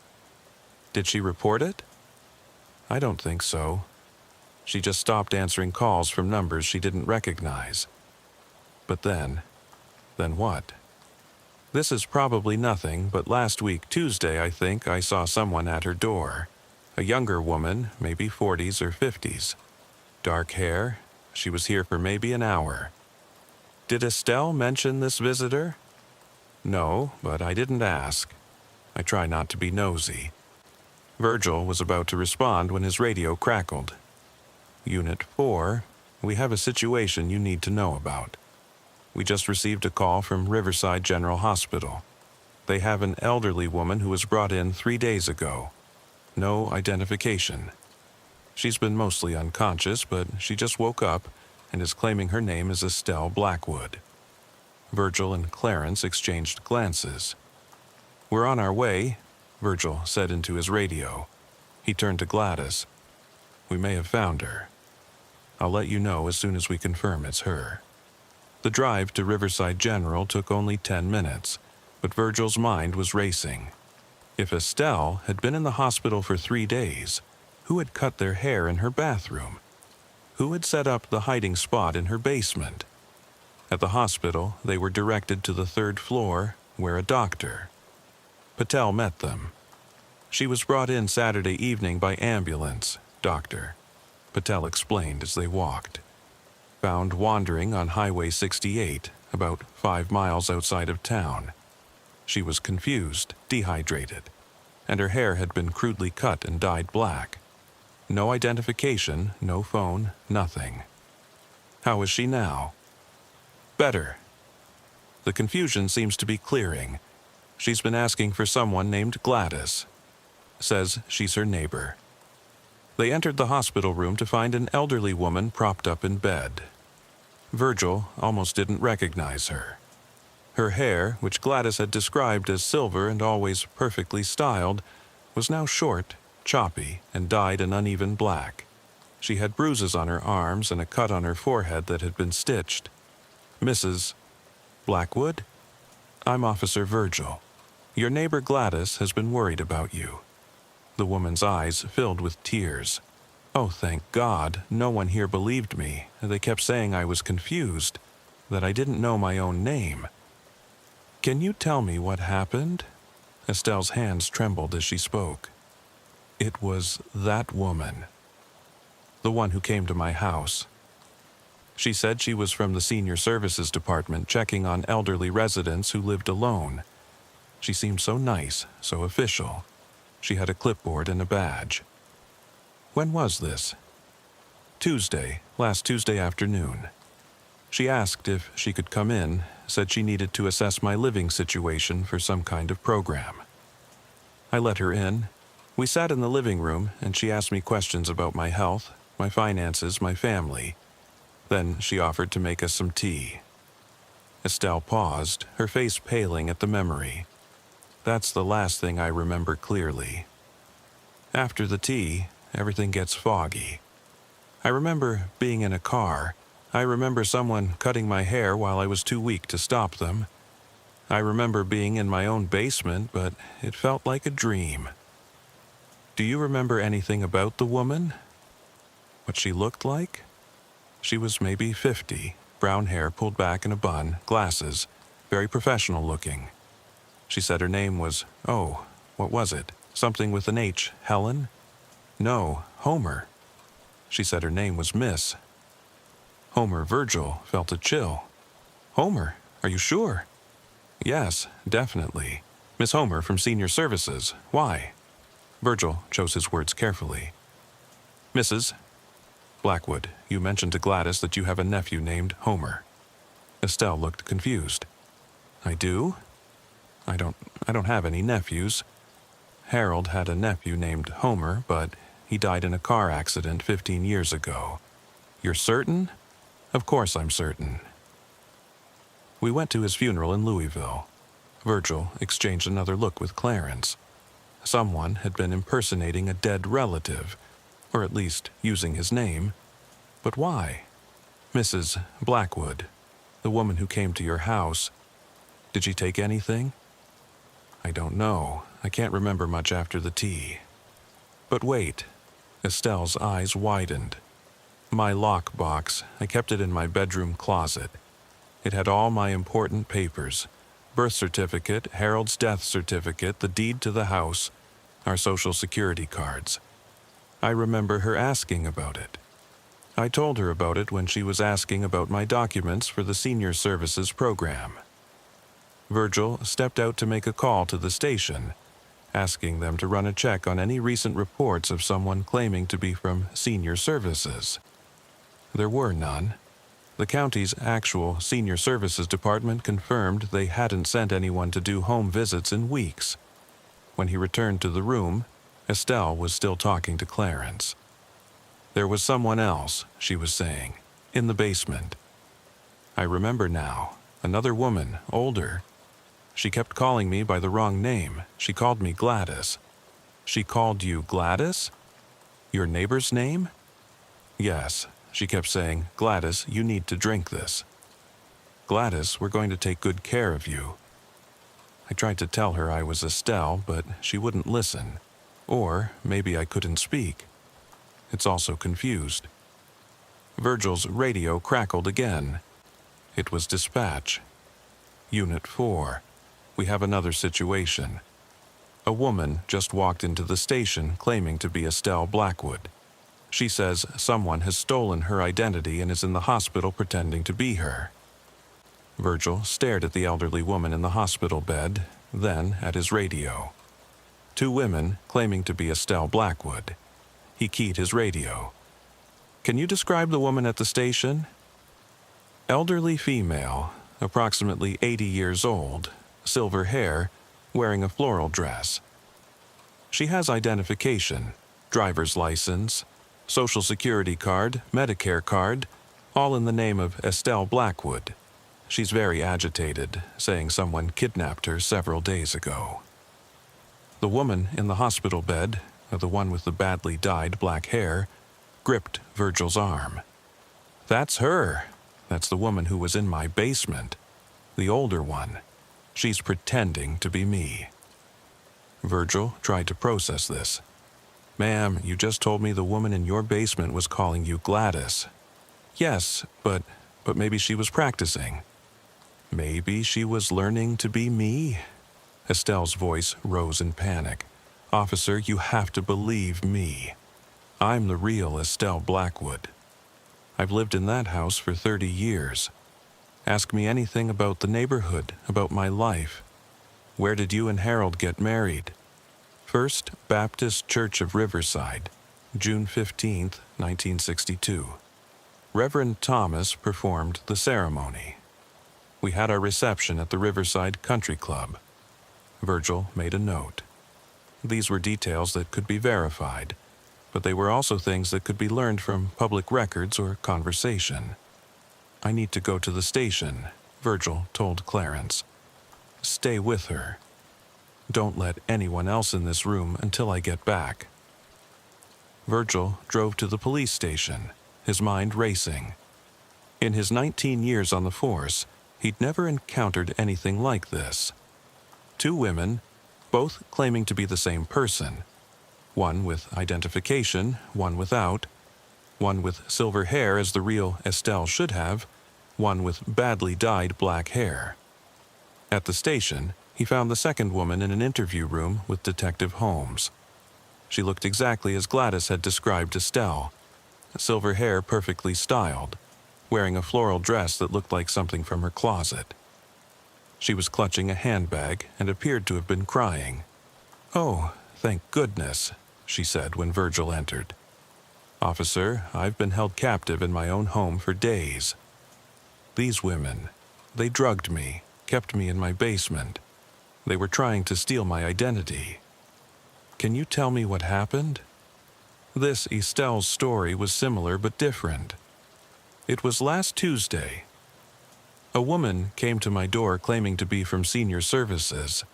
Did she report it?" "I don't think so. She just stopped answering calls from numbers she didn't recognize." "But then what?" "This is probably nothing, but last week, Tuesday, I think, I saw someone at her door. A younger woman, maybe 40s or 50s. Dark hair. She was here for maybe an hour." "Did Estelle mention this visitor?" "No, but I didn't ask. I try not to be nosy." Virgil was about to respond when his radio crackled. "Unit 4, we have a situation you need to know about. We just received a call from Riverside General Hospital. They have an elderly woman who was brought in 3 days ago. No identification. She's been mostly unconscious, but she just woke up and is claiming her name is Estelle Blackwood." Virgil and Clarence exchanged glances. "We're on our way," Virgil said into his radio. He turned to Gladys. "We may have found her. I'll let you know as soon as we confirm it's her." The drive to Riverside General took only 10 minutes, but Virgil's mind was racing. If Estelle had been in the hospital for 3 days, who had cut their hair in her bathroom? Who had set up the hiding spot in her basement? At the hospital, they were directed to the 3rd floor, where a doctor. Patel met them. "She was brought in Saturday evening by ambulance, doctor," Patel explained as they walked. "Found wandering on Highway 68, about 5 miles outside of town. She was confused, dehydrated, and her hair had been crudely cut and dyed black. No identification, no phone, nothing." "How is she now?" "Better. The confusion seems to be clearing. She's been asking for someone named Gladys. Says she's her neighbor." They entered the hospital room to find an elderly woman propped up in bed. Virgil almost didn't recognize her. Her hair, which Gladys had described as silver and always perfectly styled, was now short, choppy, and dyed an uneven black. She had bruises on her arms and a cut on her forehead that had been stitched. "Mrs. Blackwood? I'm Officer Virgil. Your neighbor Gladys has been worried about you." The woman's eyes filled with tears. "Oh, thank God, no one here believed me. They kept saying I was confused, that I didn't know my own name." "Can you tell me what happened?" Estelle's hands trembled as she spoke. "It was that woman. The one who came to my house. She said she was from the Senior Services Department checking on elderly residents who lived alone. She seemed so nice, so official. She had a clipboard and a badge." "When was this?" "Tuesday, last Tuesday afternoon. She asked if she could come in, said she needed to assess my living situation for some kind of program. I let her in. We sat in the living room, and she asked me questions about my health, my finances, my family. Then she offered to make us some tea." Estelle paused, her face paling at the memory. "That's the last thing I remember clearly. After the tea, everything gets foggy. I remember being in a car. I remember someone cutting my hair while I was too weak to stop them. I remember being in my own basement, but it felt like a dream." "Do you remember anything about the woman? What she looked like?" "She was maybe 50, brown hair pulled back in a bun, glasses, very professional looking. She said her name was, What was it? Something with an H. Helen? No, Homer. She said her name was Miss. Homer Virgil felt a chill. Homer, are you sure? Yes, definitely. Miss Homer from Senior Services. Why? Virgil chose his words carefully. Mrs. Blackwood, you mentioned to Gladys that you have a nephew named Homer. Estelle looked confused. I do? I don't have any nephews. Harold had a nephew named Homer, but he died in a car accident 15 years ago. You're certain? Of course I'm certain. We went to his funeral in Louisville. Virgil exchanged another look with Clarence. Someone had been impersonating a dead relative, or at least using his name. But why? Mrs. Blackwood, the woman who came to your house, did she take anything? I don't know. I can't remember much after the tea. But wait. Estelle's eyes widened. My lockbox, I kept it in my bedroom closet. It had all my important papers. Birth certificate, Harold's death certificate, the deed to the house, our social security cards. I remember her asking about it. I told her about it when she was asking about my documents for the Senior Services program. Virgil stepped out to make a call to the station, asking them to run a check on any recent reports of someone claiming to be from Senior Services. There were none. The county's actual Senior Services department confirmed they hadn't sent anyone to do home visits in weeks. When he returned to the room, Estelle was still talking to Clarence. There was someone else, she was saying, in the basement. I remember now, another woman, older. She kept calling me by the wrong name. She called me Gladys. She called you Gladys? Your neighbor's name? Yes, she kept saying, Gladys, you need to drink this. Gladys, we're going to take good care of you. I tried to tell her I was Estelle, but she wouldn't listen. Or maybe I couldn't speak. It's also confused. Virgil's radio crackled again. It was dispatch. Unit 4. We have another situation. A woman just walked into the station claiming to be Estelle Blackwood. She says someone has stolen her identity and is in the hospital pretending to be her. Virgil stared at the elderly woman in the hospital bed, then at his radio. 2 women claiming to be Estelle Blackwood. He keyed his radio. Can you describe the woman at the station? Elderly female, approximately 80 years old, silver hair, wearing a floral dress. She has identification, driver's license, social security card, Medicare card, all in the name of Estelle Blackwood. She's very agitated, saying someone kidnapped her several days ago. The woman in the hospital bed, the one with the badly dyed black hair, gripped Virgil's arm. That's her. That's the woman who was in my basement. The older one. She's pretending to be me. Virgil tried to process this. Ma'am, you just told me the woman in your basement was calling you Gladys. Yes, but maybe she was practicing. Maybe she was learning to be me? Estelle's voice rose in panic. Officer, you have to believe me. I'm the real Estelle Blackwood. I've lived in that house for 30 years. Ask me anything about the neighborhood, about my life. Where did you and Harold get married? First Baptist Church of Riverside, June 15, 1962. Reverend Thomas performed the ceremony. We had our reception at the Riverside Country Club. Virgil made a note. These were details that could be verified, but they were also things that could be learned from public records or conversation. I need to go to the station, Virgil told Clarence. Stay with her. Don't let anyone else in this room until I get back. Virgil drove to the police station, his mind racing. In his 19 years on the force, he'd never encountered anything like this. 2 women, both claiming to be the same person. One with identification, one without. One with silver hair as the real Estelle should have. One with badly dyed black hair. At the station, he He found the second woman in an interview room with Detective Holmes. She looked exactly as Gladys had described Estelle, silver hair perfectly styled, wearing a floral dress that looked like something from her closet. She was clutching a handbag and appeared to have been crying. "Oh, thank goodness," she said when Virgil entered. "Officer, I've been held captive in my own home for days. These women, they drugged me, kept me in my basement. They were trying to steal my identity. Can you tell me what happened?" This Estelle's story was similar but different. "It was last Tuesday. A woman came to my door claiming to be from Senior Services.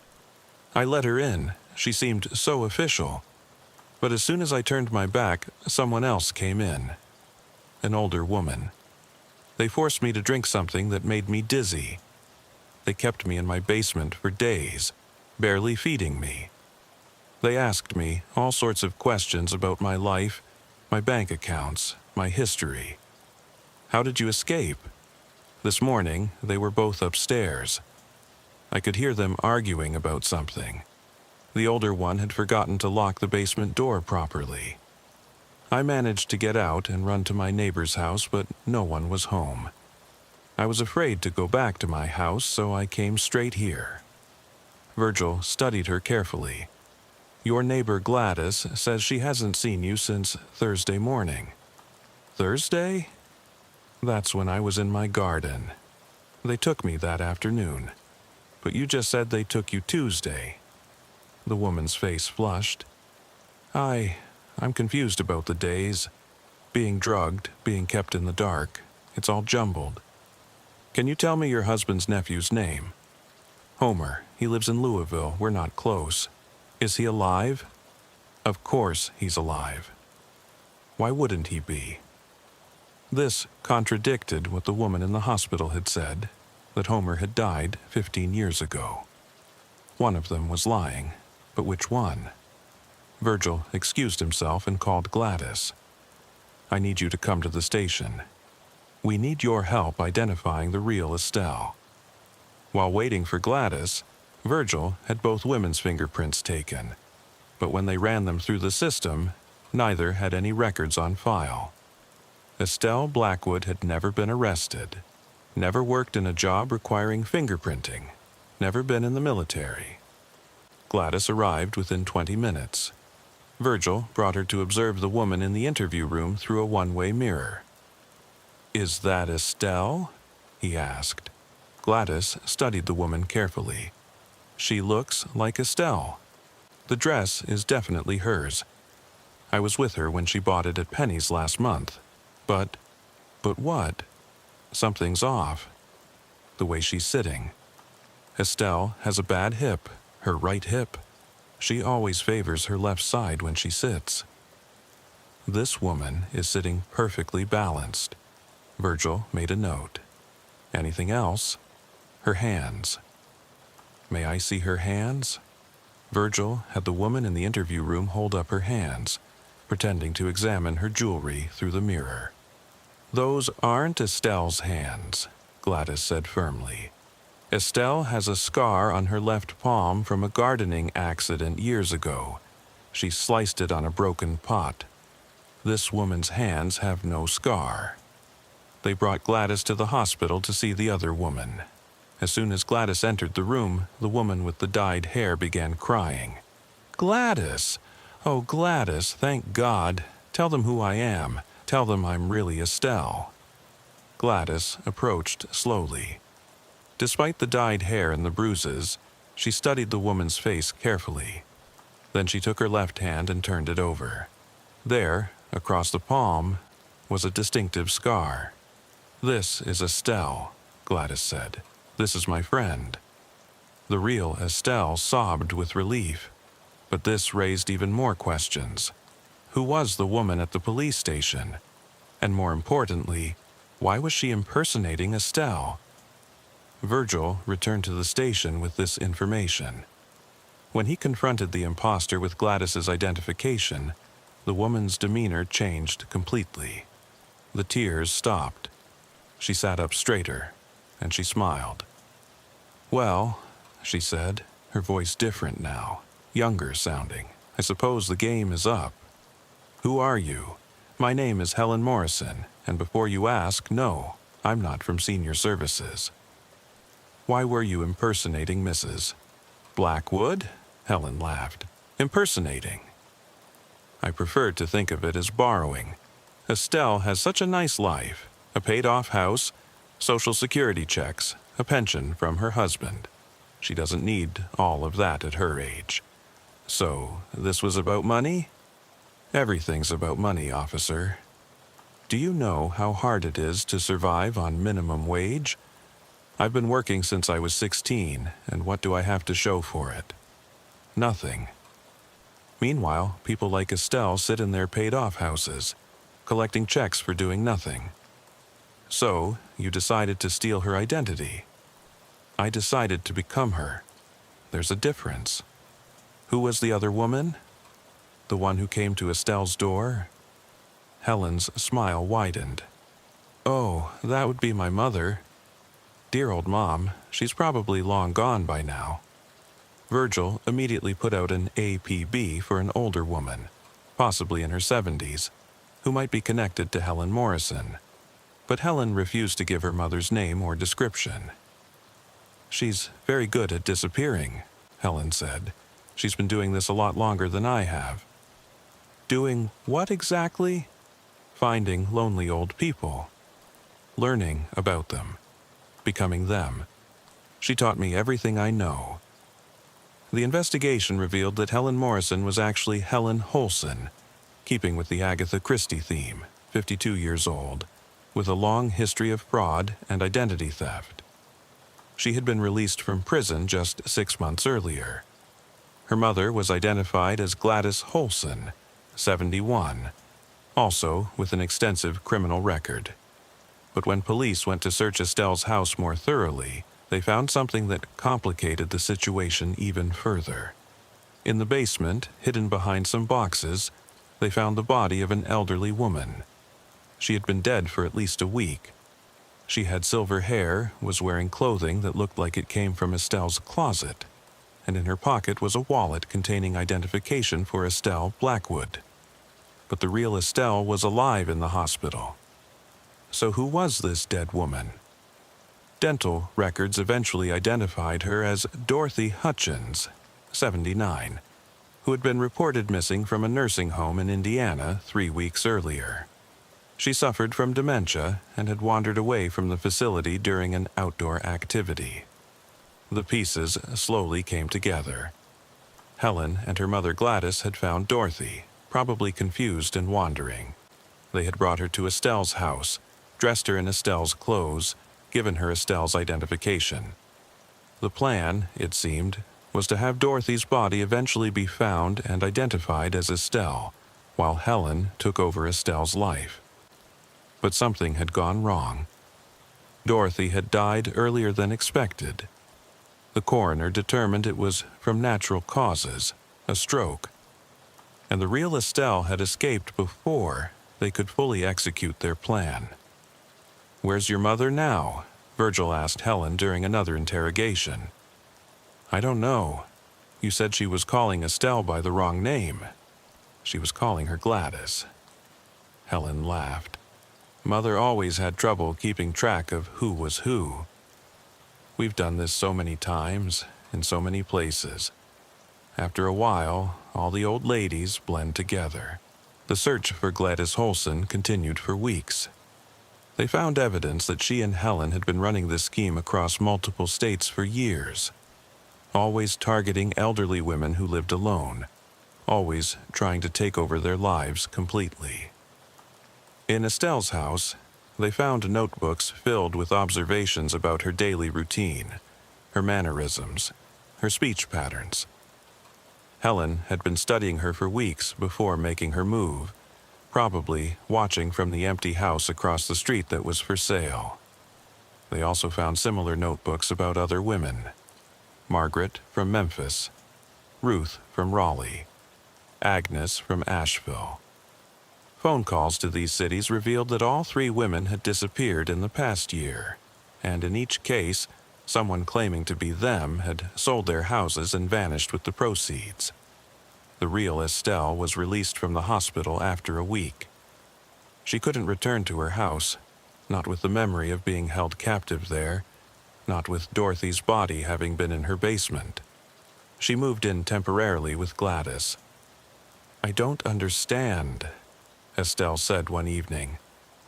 I let her in. She seemed so official. But as soon as I turned my back, someone else came in. An older woman. They forced me to drink something that made me dizzy. They kept me in my basement for days, barely feeding me. They asked me all sorts of questions about my life, my bank accounts, my history. How did you escape? This morning, they were both upstairs. I could hear them arguing about something. The older one had forgotten to lock the basement door properly. I managed to get out and run to my neighbor's house, but no one was home. I was afraid to go back to my house, so I came straight here." Virgil studied her carefully. "Your neighbor Gladys says she hasn't seen you since Thursday morning." "Thursday? That's when I was in my garden. They took me that afternoon. But you just said they took you Tuesday." The woman's face flushed. I'm confused about the days. Being drugged, being kept in the dark. It's all jumbled. Can you tell me your husband's nephew's name?" "Homer. He lives in Louisville. We're not close. Is he alive?" "Of course he's alive. Why wouldn't he be?" This contradicted what the woman in the hospital had said, that Homer had died 15 years ago. One of them was lying, but which one? Virgil excused himself and called Gladys. "I need you to come to the station. We need your help identifying the real Estelle." While waiting for Gladys, Virgil had both women's fingerprints taken, but when they ran them through the system, neither had any records on file. Estelle Blackwood had never been arrested, never worked in a job requiring fingerprinting, never been in the military. Gladys arrived within 20 minutes. Virgil brought her to observe the woman in the interview room through a one-way mirror. "Is that Estelle?" he asked. Gladys studied the woman carefully. "She looks like Estelle. The dress is definitely hers. I was with her when she bought it at Penny's last month. But what? Something's off. The way she's sitting. Estelle has a bad hip, her right hip. She always favors her left side when she sits. This woman is sitting perfectly balanced." Virgil made a note. "Anything else?" "Her hands." "May I see her hands?" Virgil had the woman in the interview room hold up her hands, pretending to examine her jewelry through the mirror. "Those aren't Estelle's hands," Gladys said firmly. "Estelle has a scar on her left palm from a gardening accident years ago. She sliced it on a broken pot. This woman's hands have no scar." They brought Gladys to the hospital to see the other woman. As soon as Gladys entered the room, the woman with the dyed hair began crying. "Gladys! Oh, Gladys, thank God. Tell them who I am. Tell them I'm really Estelle." Gladys approached slowly. Despite the dyed hair and the bruises, she studied the woman's face carefully. Then she took her left hand and turned it over. There, across the palm, was a distinctive scar. "This is Estelle," Gladys said. "This is my friend." The real Estelle sobbed with relief, but this raised even more questions. Who was the woman at the police station? And more importantly, why was she impersonating Estelle? Virgil returned to the station with this information. When he confronted the imposter with Gladys's identification, the woman's demeanor changed completely. The tears stopped. She sat up straighter, and she smiled. "Well," she said, her voice different now, younger sounding. I suppose the game is up. Who are you? My name is Helen Morrison, and before you ask, no, I'm not from Senior Services. Why were you impersonating Mrs. Blackwood? Helen laughed. Impersonating. I preferred to think of it as borrowing. Estelle has such a nice life, a paid-off house, Social Security checks, a pension from her husband. She doesn't need all of that at her age. So, this was about money? Everything's about money, officer. Do you know how hard it is to survive on minimum wage? I've been working since I was 16, and what do I have to show for it? Nothing. Meanwhile, people like Estelle sit in their paid-off houses, collecting checks for doing nothing. So, you decided to steal her identity. I decided to become her. There's a difference. Who was the other woman? The one who came to Estelle's door? Helen's smile widened. Oh, that would be my mother. Dear old Mom, she's probably long gone by now. Virgil immediately put out an APB for an older woman, possibly in her 70s, who might be connected to Helen Morrison. But Helen refused to give her mother's name or description. She's very good at disappearing, Helen said. She's been doing this a lot longer than I have. Doing what exactly? Finding lonely old people. Learning about them. Becoming them. She taught me everything I know. The investigation revealed that Helen Morrison was actually Helen Holson, keeping with the Agatha Christie theme, 52 years old, with a long history of fraud and identity theft. She had been released from prison just 6 months earlier. Her mother was identified as Gladys Holson, 71, also with an extensive criminal record. But when police went to search Estelle's house more thoroughly, they found something that complicated the situation even further. In the basement, hidden behind some boxes, they found the body of an elderly woman. She had been dead for at least a week. She had silver hair, was wearing clothing that looked like it came from Estelle's closet, and in her pocket was a wallet containing identification for Estelle Blackwood. But the real Estelle was alive in the hospital. So who was this dead woman? Dental records eventually identified her as Dorothy Hutchins, 79, who had been reported missing from a nursing home in Indiana 3 weeks earlier. She suffered from dementia and had wandered away from the facility during an outdoor activity. The pieces slowly came together. Helen and her mother Gladys had found Dorothy, probably confused and wandering. They had brought her to Estelle's house, dressed her in Estelle's clothes, given her Estelle's identification. The plan, it seemed, was to have Dorothy's body eventually be found and identified as Estelle, while Helen took over Estelle's life. But something had gone wrong. Dorothy had died earlier than expected. The coroner determined it was from natural causes, a stroke. And the real Estelle had escaped before they could fully execute their plan. "Where's your mother now?" Virgil asked Helen during another interrogation. "I don't know. You said she was calling Estelle by the wrong name." "She was calling her Gladys." Helen laughed. "Mother always had trouble keeping track of who was who. We've done this so many times, in so many places. After a while, all the old ladies blend together." The search for Gladys Holson continued for weeks. They found evidence that she and Helen had been running this scheme across multiple states for years, always targeting elderly women who lived alone, always trying to take over their lives completely. In Estelle's house, they found notebooks filled with observations about her daily routine, her mannerisms, her speech patterns. Helen had been studying her for weeks before making her move, probably watching from the empty house across the street that was for sale. They also found similar notebooks about other women. Margaret from Memphis, Ruth from Raleigh, Agnes from Asheville. Phone calls to these cities revealed that all 3 women had disappeared in the past year, and in each case, Someone claiming to be them had sold their houses and vanished with the proceeds. The real Estelle was released from the hospital after a week. She couldn't return to her house, not with the memory of being held captive there, not with Dorothy's body having been in her basement. She moved in temporarily with Gladys. "I don't understand," Estelle said one evening,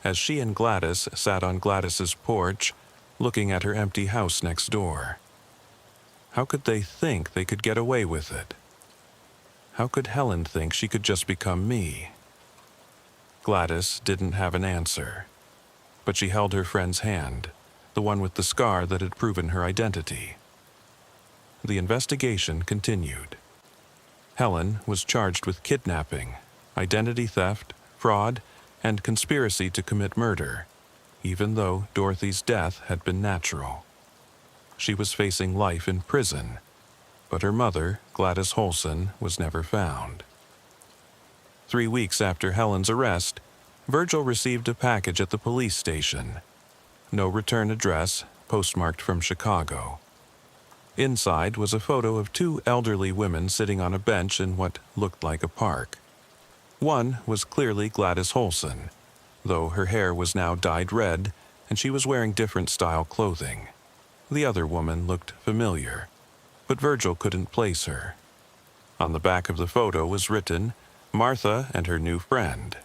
as she and Gladys sat on Gladys's porch, looking at her empty house next door. How could they think they could get away with it? How could Helen think she could just become me? Gladys didn't have an answer, but she held her friend's hand, the one with the scar that had proven her identity. The investigation continued. Helen was charged with kidnapping, identity theft, fraud, and conspiracy to commit murder, even though Dorothy's death had been natural. She was facing life in prison, but her mother, Gladys Holson, was never found. 3 weeks after Helen's arrest, Virgil received a package at the police station. No return address, postmarked from Chicago. Inside was a photo of 2 elderly women sitting on a bench in what looked like a park. One was clearly Gladys Holson, though her hair was now dyed red and she was wearing different style clothing. The other woman looked familiar, but Virgil couldn't place her. On the back of the photo was written, "Martha and her new friend."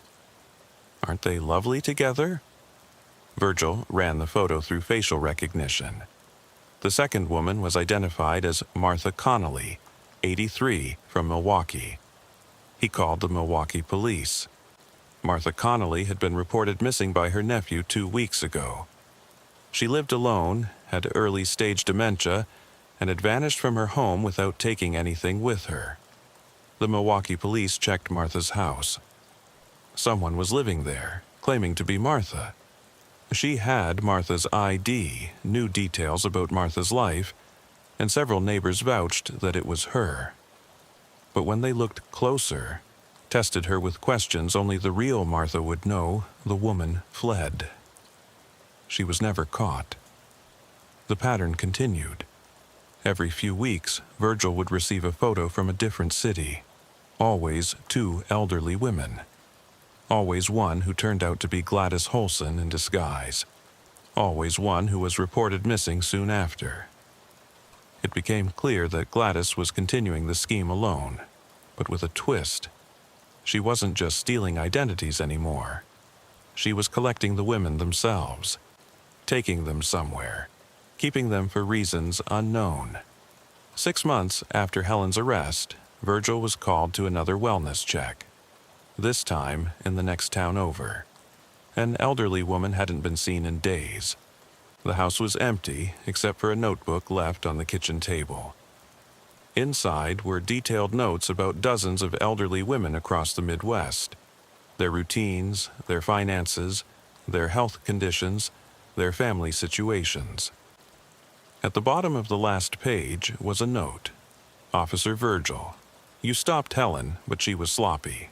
Aren't they lovely together? Virgil ran the photo through facial recognition. The second woman was identified as Martha Connolly, 83, from Milwaukee. He called the Milwaukee police. Martha Connolly had been reported missing by her nephew 2 weeks ago. She lived alone, had early-stage dementia, and had vanished from her home without taking anything with her. The Milwaukee police checked Martha's house. Someone was living there, claiming to be Martha. She had Martha's ID, knew details about Martha's life, and several neighbors vouched that it was her. But when they looked closer, tested her with questions only the real Martha would know, the woman fled. She was never caught. The pattern continued. Every few weeks, Virgil would receive a photo from a different city. Always 2 elderly women. Always one who turned out to be Gladys Holson in disguise. Always one who was reported missing soon after. It became clear that Gladys was continuing the scheme alone, but with a twist. She wasn't just stealing identities anymore. She was collecting the women themselves, taking them somewhere, keeping them for reasons unknown. 6 months after Helen's arrest, Virgil was called to another wellness check. This time in the next town over. An elderly woman hadn't been seen in days. The house was empty, except for a notebook left on the kitchen table. Inside were detailed notes about dozens of elderly women across the Midwest. Their routines, their finances, their health conditions, their family situations. At the bottom of the last page was a note. "Officer Virgil, you stopped Helen, but she was sloppy.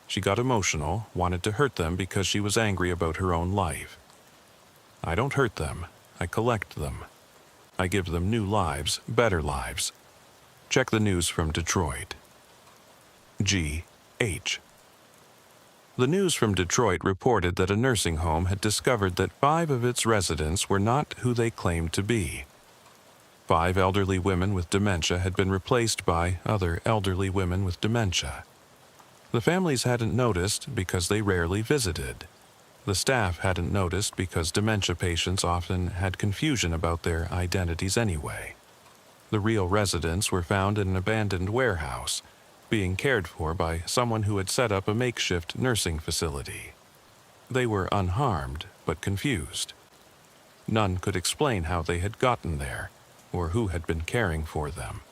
She got emotional, wanted to hurt them because she was angry about her own life. I don't hurt them, I collect them. I give them new lives, better lives. Check the news from Detroit. G.H." The news from Detroit reported that a nursing home had discovered that 5 of its residents were not who they claimed to be. 5 elderly women with dementia had been replaced by other elderly women with dementia. The families hadn't noticed because they rarely visited. The staff hadn't noticed because dementia patients often had confusion about their identities anyway. The real residents were found in an abandoned warehouse, being cared for by someone who had set up a makeshift nursing facility. They were unharmed, but confused. None could explain how they had gotten there, or who had been caring for them.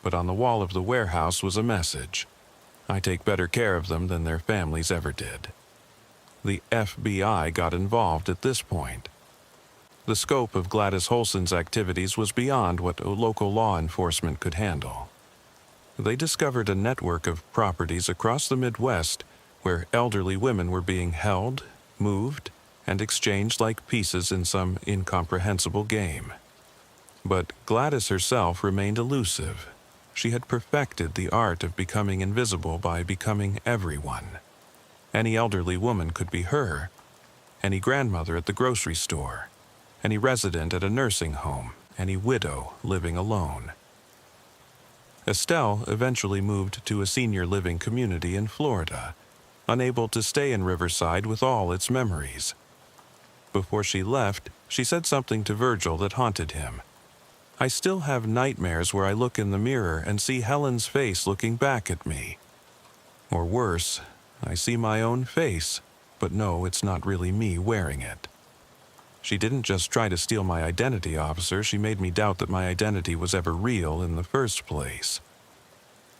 But on the wall of the warehouse was a message. "I take better care of them than their families ever did." The FBI got involved at this point. The scope of Gladys Holson's activities was beyond what local law enforcement could handle. They discovered a network of properties across the Midwest where elderly women were being held, moved, and exchanged like pieces in some incomprehensible game. But Gladys herself remained elusive. She had perfected the art of becoming invisible by becoming everyone. Any elderly woman could be her, any grandmother at the grocery store, any resident at a nursing home, any widow living alone. Estelle eventually moved to a senior living community in Florida, unable to stay in Riverside with all its memories. Before she left, she said something to Virgil that haunted him. "I still have nightmares where I look in the mirror and see Helen's face looking back at me. Or worse, I see my own face, but no, it's not really me wearing it." She didn't just try to steal my identity, officer. She made me doubt that my identity was ever real in the first place.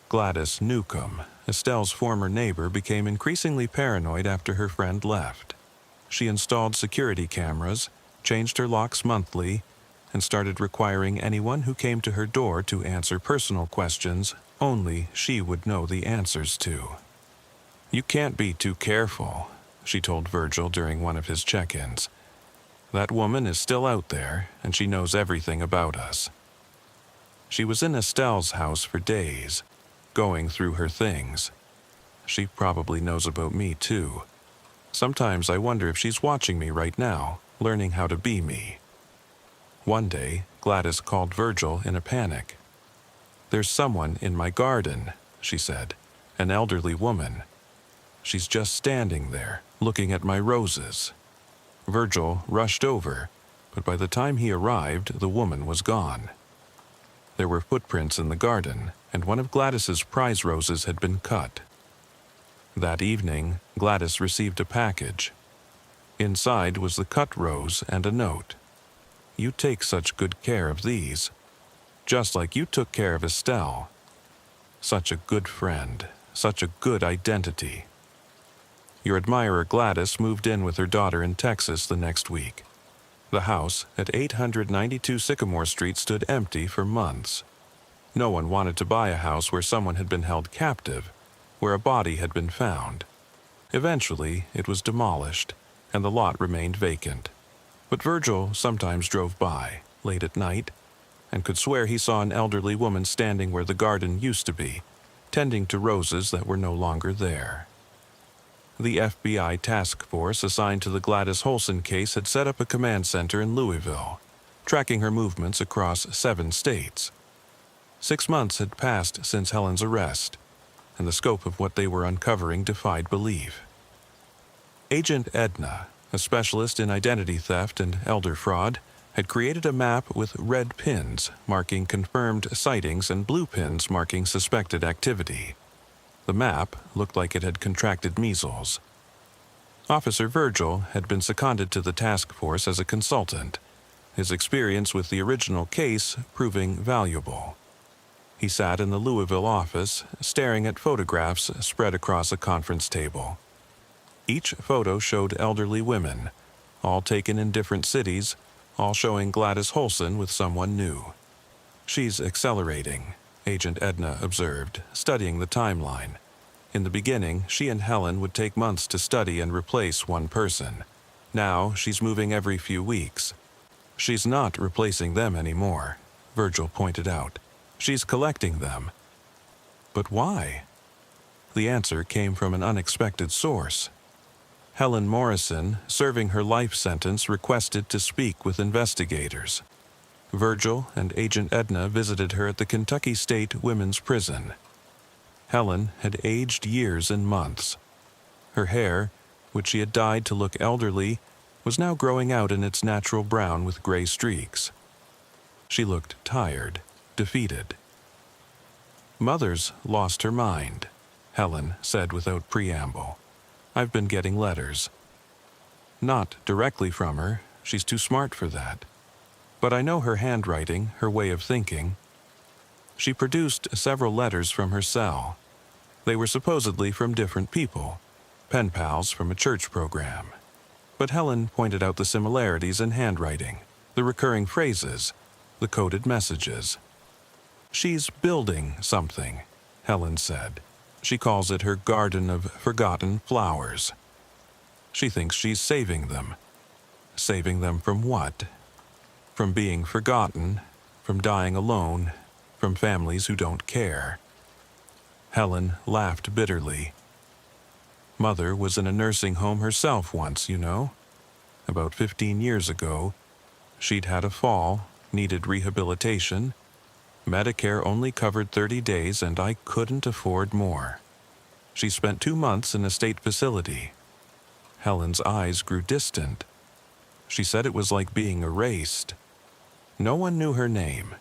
Gladys Newcomb, Estelle's former neighbor, became increasingly paranoid after her friend left. She installed security cameras, changed her locks monthly, and started requiring anyone who came to her door to answer personal questions only she would know the answers to. "You can't be too careful," she told Virgil during one of his check-ins. "That woman is still out there, and she knows everything about us." She was in Estelle's house for days, going through her things. She probably knows about me, too. Sometimes I wonder if she's watching me right now, learning how to be me. One day, Gladys called Virgil in a panic. "There's someone in my garden," she said, "an elderly woman. She's just standing there, looking at my roses." Virgil rushed over, but by the time he arrived, the woman was gone. There were footprints in the garden, and one of Gladys's prize roses had been cut. That evening, Gladys received a package. Inside was the cut rose and a note. "You take such good care of these, just like you took care of Estelle. Such a good friend, such a good identity." Your admirer Gladys moved in with her daughter in Texas the next week. The house at 892 Sycamore Street stood empty for months. No one wanted to buy a house where someone had been held captive, where a body had been found. Eventually, it was demolished, and the lot remained vacant. But Virgil sometimes drove by, late at night, and could swear he saw an elderly woman standing where the garden used to be, tending to roses that were no longer there. The FBI task force assigned to the Gladys Holson case had set up a command center in Louisville, tracking her movements across 7 states. 6 months had passed since Helen's arrest, and the scope of what they were uncovering defied belief. Agent Edna, a specialist in identity theft and elder fraud, had created a map with red pins marking confirmed sightings and blue pins marking suspected activity. The map looked like it had contracted measles. Officer Virgil had been seconded to the task force as a consultant, his experience with the original case proving valuable. He sat in the Louisville office, staring at photographs spread across a conference table. Each photo showed elderly women, all taken in different cities, all showing Gladys Holson with someone new. "She's accelerating," Agent Edna observed, studying the timeline. In the beginning, she and Helen would take months to study and replace one person. Now, she's moving every few weeks. "She's not replacing them anymore," Virgil pointed out. "She's collecting them." But why? The answer came from an unexpected source. Helen Morrison, serving her life sentence, requested to speak with investigators. Virgil and Agent Edna visited her at the Kentucky State Women's Prison. Helen had aged years and months. Her hair, which she had dyed to look elderly, was now growing out in its natural brown with gray streaks. She looked tired, defeated. "Mother's lost her mind," Helen said without preamble. "I've been getting letters. Not directly from her, she's too smart for that. But I know her handwriting, her way of thinking." She produced several letters from her cell. They were supposedly from different people, pen pals from a church program. But Helen pointed out the similarities in handwriting, the recurring phrases, the coded messages. "She's building something," Helen said. "She calls it her garden of forgotten flowers. She thinks she's saving them. Saving them from what? From being forgotten, from dying alone, from families who don't care. Helen laughed bitterly. Mother was in a nursing home herself once, you know. About 15 years ago, she'd had a fall, needed rehabilitation. Medicare only covered 30 days, and I couldn't afford more. She spent 2 months in a state facility. Helen's eyes grew distant. She said it was like being erased. No one knew her name.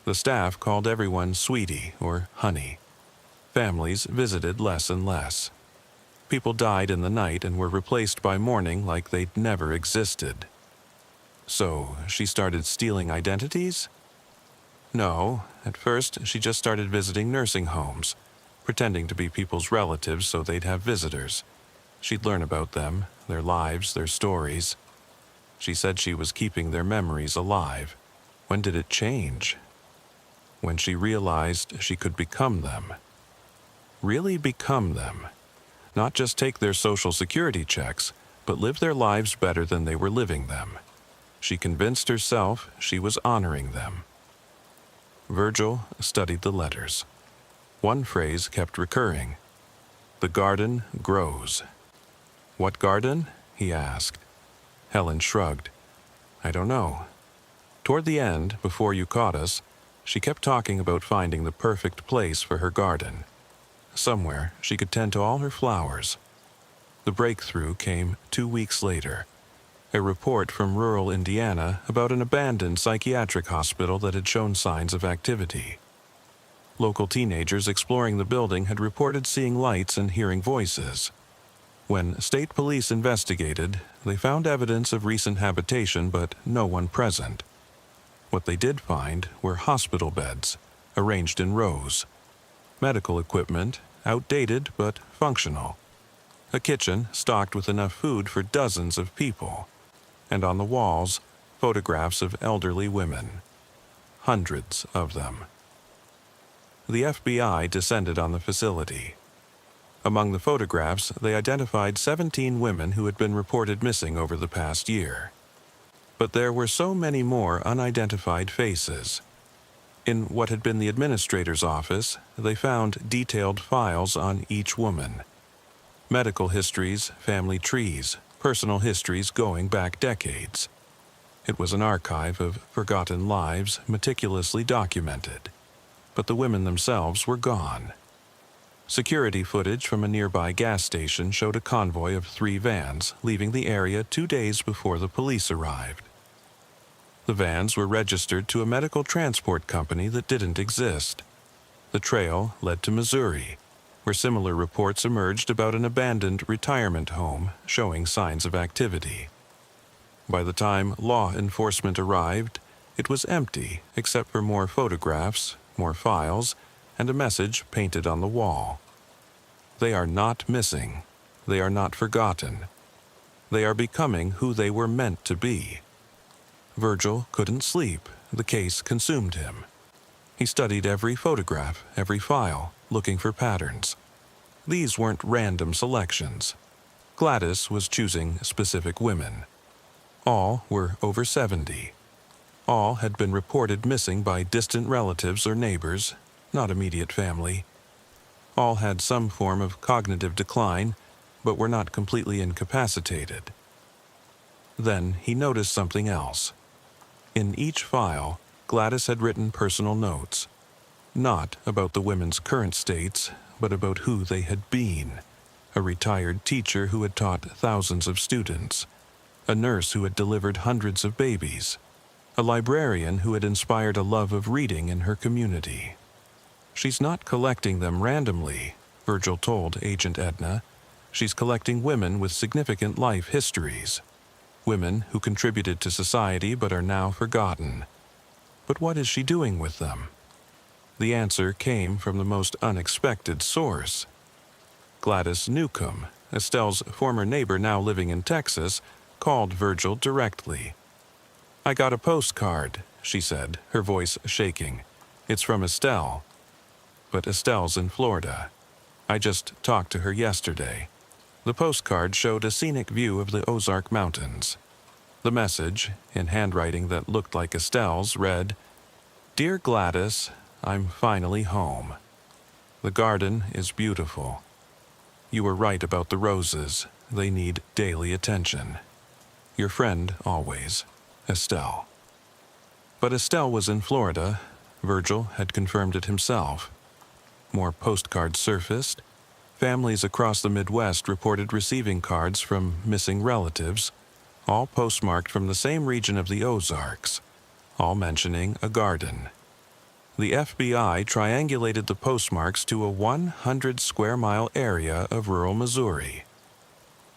The staff called everyone Sweetie or Honey. Families visited less and less. People died in the night and were replaced by morning like they'd never existed. So, she started stealing identities? No, at first she just started visiting nursing homes, pretending to be people's relatives so they'd have visitors. She'd learn about them, their lives, their stories. She said she was keeping their memories alive. When did it change? When she realized she could become them. Really become them. Not just take their social security checks, but live their lives better than they were living them. She convinced herself she was honoring them. Virgil studied the letters. One phrase kept recurring. The garden grows. What garden? He asked. Helen shrugged. I don't know. Toward the end, before you caught us, she kept talking about finding the perfect place for her garden. Somewhere she could tend to all her flowers. The breakthrough came 2 weeks later. A report from rural Indiana about an abandoned psychiatric hospital that had shown signs of activity. Local teenagers exploring the building had reported seeing lights and hearing voices. When state police investigated, they found evidence of recent habitation but no one present. What they did find were hospital beds, arranged in rows. Medical equipment, outdated but functional. A kitchen stocked with enough food for dozens of people. And on the walls, photographs of elderly women. Hundreds of them. The FBI descended on the facility. Among the photographs, they identified 17 women who had been reported missing over the past year. But there were so many more unidentified faces. In what had been the administrator's office, they found detailed files on each woman. Medical histories, family trees, personal histories going back decades. It was an archive of forgotten lives meticulously documented. But the women themselves were gone. Security footage from a nearby gas station showed a convoy of 3 vans leaving the area 2 days before the police arrived. The vans were registered to a medical transport company that didn't exist. The trail led to Missouri, where similar reports emerged about an abandoned retirement home showing signs of activity. By the time law enforcement arrived, it was empty except for more photographs, more files, and a message painted on the wall. They are not missing. They are not forgotten. They are becoming who they were meant to be. Virgil couldn't sleep. The case consumed him. He studied every photograph, every file, looking for patterns. These weren't random selections. Gladys was choosing specific women. All were over 70. All had been reported missing by distant relatives or neighbors, not immediate family. All had some form of cognitive decline, but were not completely incapacitated. Then he noticed something else. In each file, Gladys had written personal notes, not about the women's current states, but about who they had been. A retired teacher who had taught thousands of students, a nurse who had delivered hundreds of babies, a librarian who had inspired a love of reading in her community. She's not collecting them randomly, Virgil told Agent Edna. She's collecting women with significant life histories. Women who contributed to society but are now forgotten. But what is she doing with them? The answer came from the most unexpected source. Gladys Newcomb, Estelle's former neighbor now living in Texas, called Virgil directly. I got a postcard, she said, her voice shaking. It's from Estelle. But Estelle's in Florida. I just talked to her yesterday. The postcard showed a scenic view of the Ozark Mountains. The message, in handwriting that looked like Estelle's, read, Dear Gladys, I'm finally home. The garden is beautiful. You were right about the roses. They need daily attention. Your friend always, Estelle. But Estelle was in Florida. Virgil had confirmed it himself. More postcards surfaced. Families across the Midwest reported receiving cards from missing relatives, all postmarked from the same region of the Ozarks, all mentioning a garden. The FBI triangulated the postmarks to a 100-square-mile area of rural Missouri.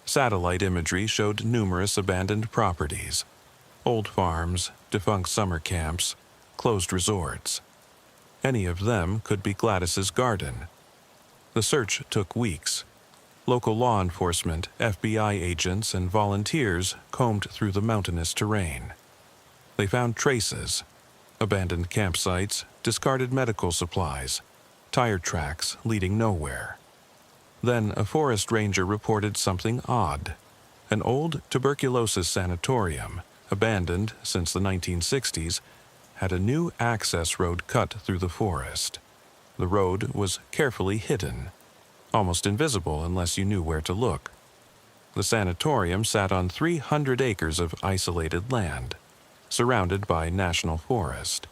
Satellite imagery showed numerous abandoned properties, old farms, defunct summer camps, closed resorts. Any of them could be Gladys's garden. The search took weeks. Local law enforcement, FBI agents, and volunteers combed through the mountainous terrain. They found traces, abandoned campsites, discarded medical supplies, tire tracks leading nowhere. Then a forest ranger reported something odd. An old tuberculosis sanatorium, abandoned since the 1960s, had a new access road cut through the forest. The road was carefully hidden, almost invisible unless you knew where to look. The sanatorium sat on 300 acres of isolated land, surrounded by national forest.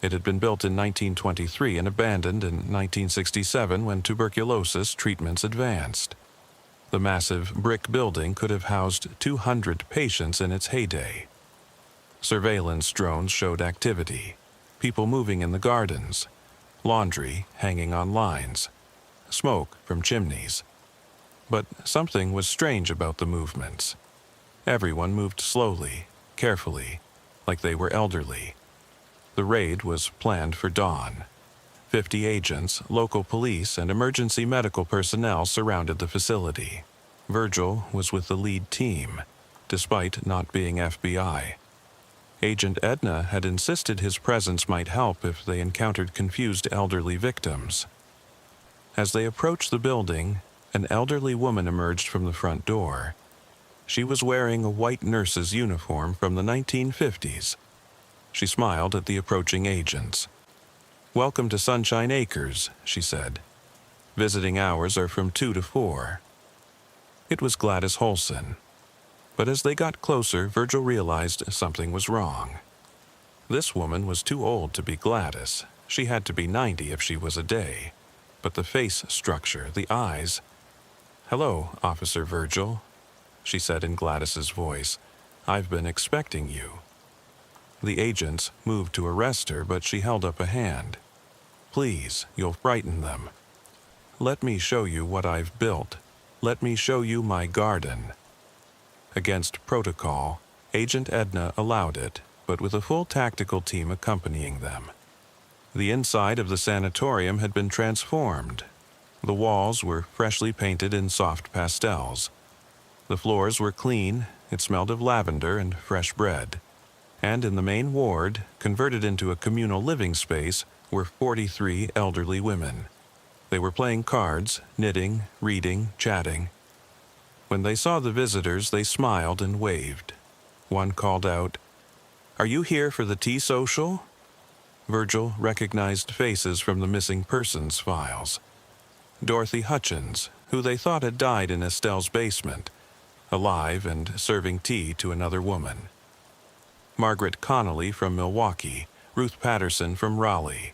It had been built in 1923 and abandoned in 1967 when tuberculosis treatments advanced. The massive brick building could have housed 200 patients in its heyday. Surveillance drones showed activity, people moving in the gardens, laundry hanging on lines, smoke from chimneys. But something was strange about the movements. Everyone moved slowly, carefully, like they were elderly. The raid was planned for dawn. 50 agents, local police, and emergency medical personnel surrounded the facility. Virgil was with the lead team, despite not being FBI. Agent Edna had insisted his presence might help if they encountered confused elderly victims. As they approached the building, an elderly woman emerged from the front door. She was wearing a white nurse's uniform from the 1950s. She smiled at the approaching agents. "Welcome to Sunshine Acres," she said. "Visiting hours are from 2 to 4. It was Gladys Holson. But as they got closer, Virgil realized something was wrong. This woman was too old to be Gladys. She had to be 90 if she was a day. But the face structure, the eyes... "Hello, Officer Virgil," she said in Gladys's voice. "I've been expecting you." The agents moved to arrest her, but she held up a hand. "Please, you'll frighten them. Let me show you what I've built. Let me show you my garden." Against protocol, Agent Edna allowed it, but with a full tactical team accompanying them. The inside of the sanatorium had been transformed. The walls were freshly painted in soft pastels. The floors were clean. It smelled of lavender and fresh bread. And in the main ward, converted into a communal living space, were 43 elderly women. They were playing cards, knitting, reading, chatting. When they saw the visitors, they smiled and waved. One called out, "Are you here for the tea social?" Virgil recognized faces from the missing persons files. Dorothy Hutchins, who they thought had died in Estelle's basement, alive and serving tea to another woman. Margaret Connolly from Milwaukee, Ruth Patterson from Raleigh.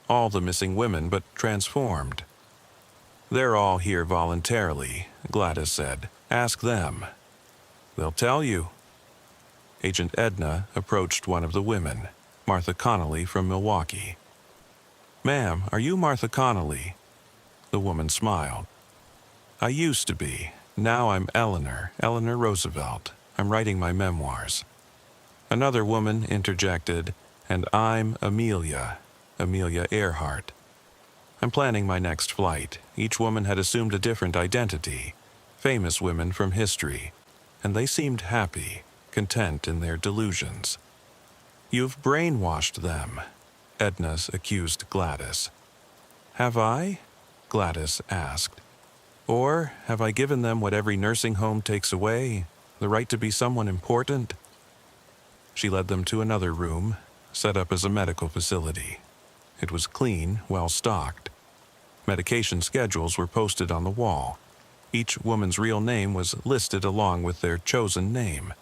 All the missing women, but transformed. "They're all here voluntarily," Gladys said. "Ask them. They'll tell you." Agent Edna approached one of the women, Martha Connolly from Milwaukee. "Ma'am, are you Martha Connolly?" The woman smiled. "I used to be. Now I'm Eleanor Roosevelt. I'm writing my memoirs." Another woman interjected, "And I'm Amelia Earhart. I'm planning my next flight." Each woman had assumed a different identity, famous women from history, and they seemed happy, content in their delusions. "You've brainwashed them," Edna accused Gladys. "Have I?" Gladys asked. "Or have I given them what every nursing home takes away, the right to be someone important?" She led them to another room, set up as a medical facility. It was clean, well stocked. Medication schedules were posted on the wall. Each woman's real name was listed along with their chosen name.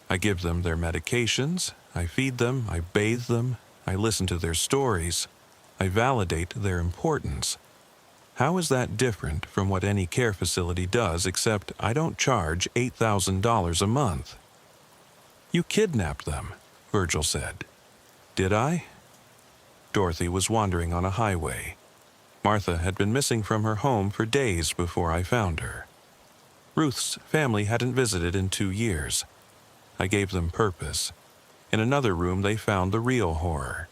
I give them their medications, I feed them, I bathe them, I listen to their stories, I validate their importance. How is that different from what any care facility does, except I don't charge $8,000 a month? You kidnapped them, Virgil said. Did I? Dorothy was wandering on a highway. Martha had been missing from her home for days before I found her. Ruth's family hadn't visited in 2 years. I gave them purpose. In another room they found the real horror.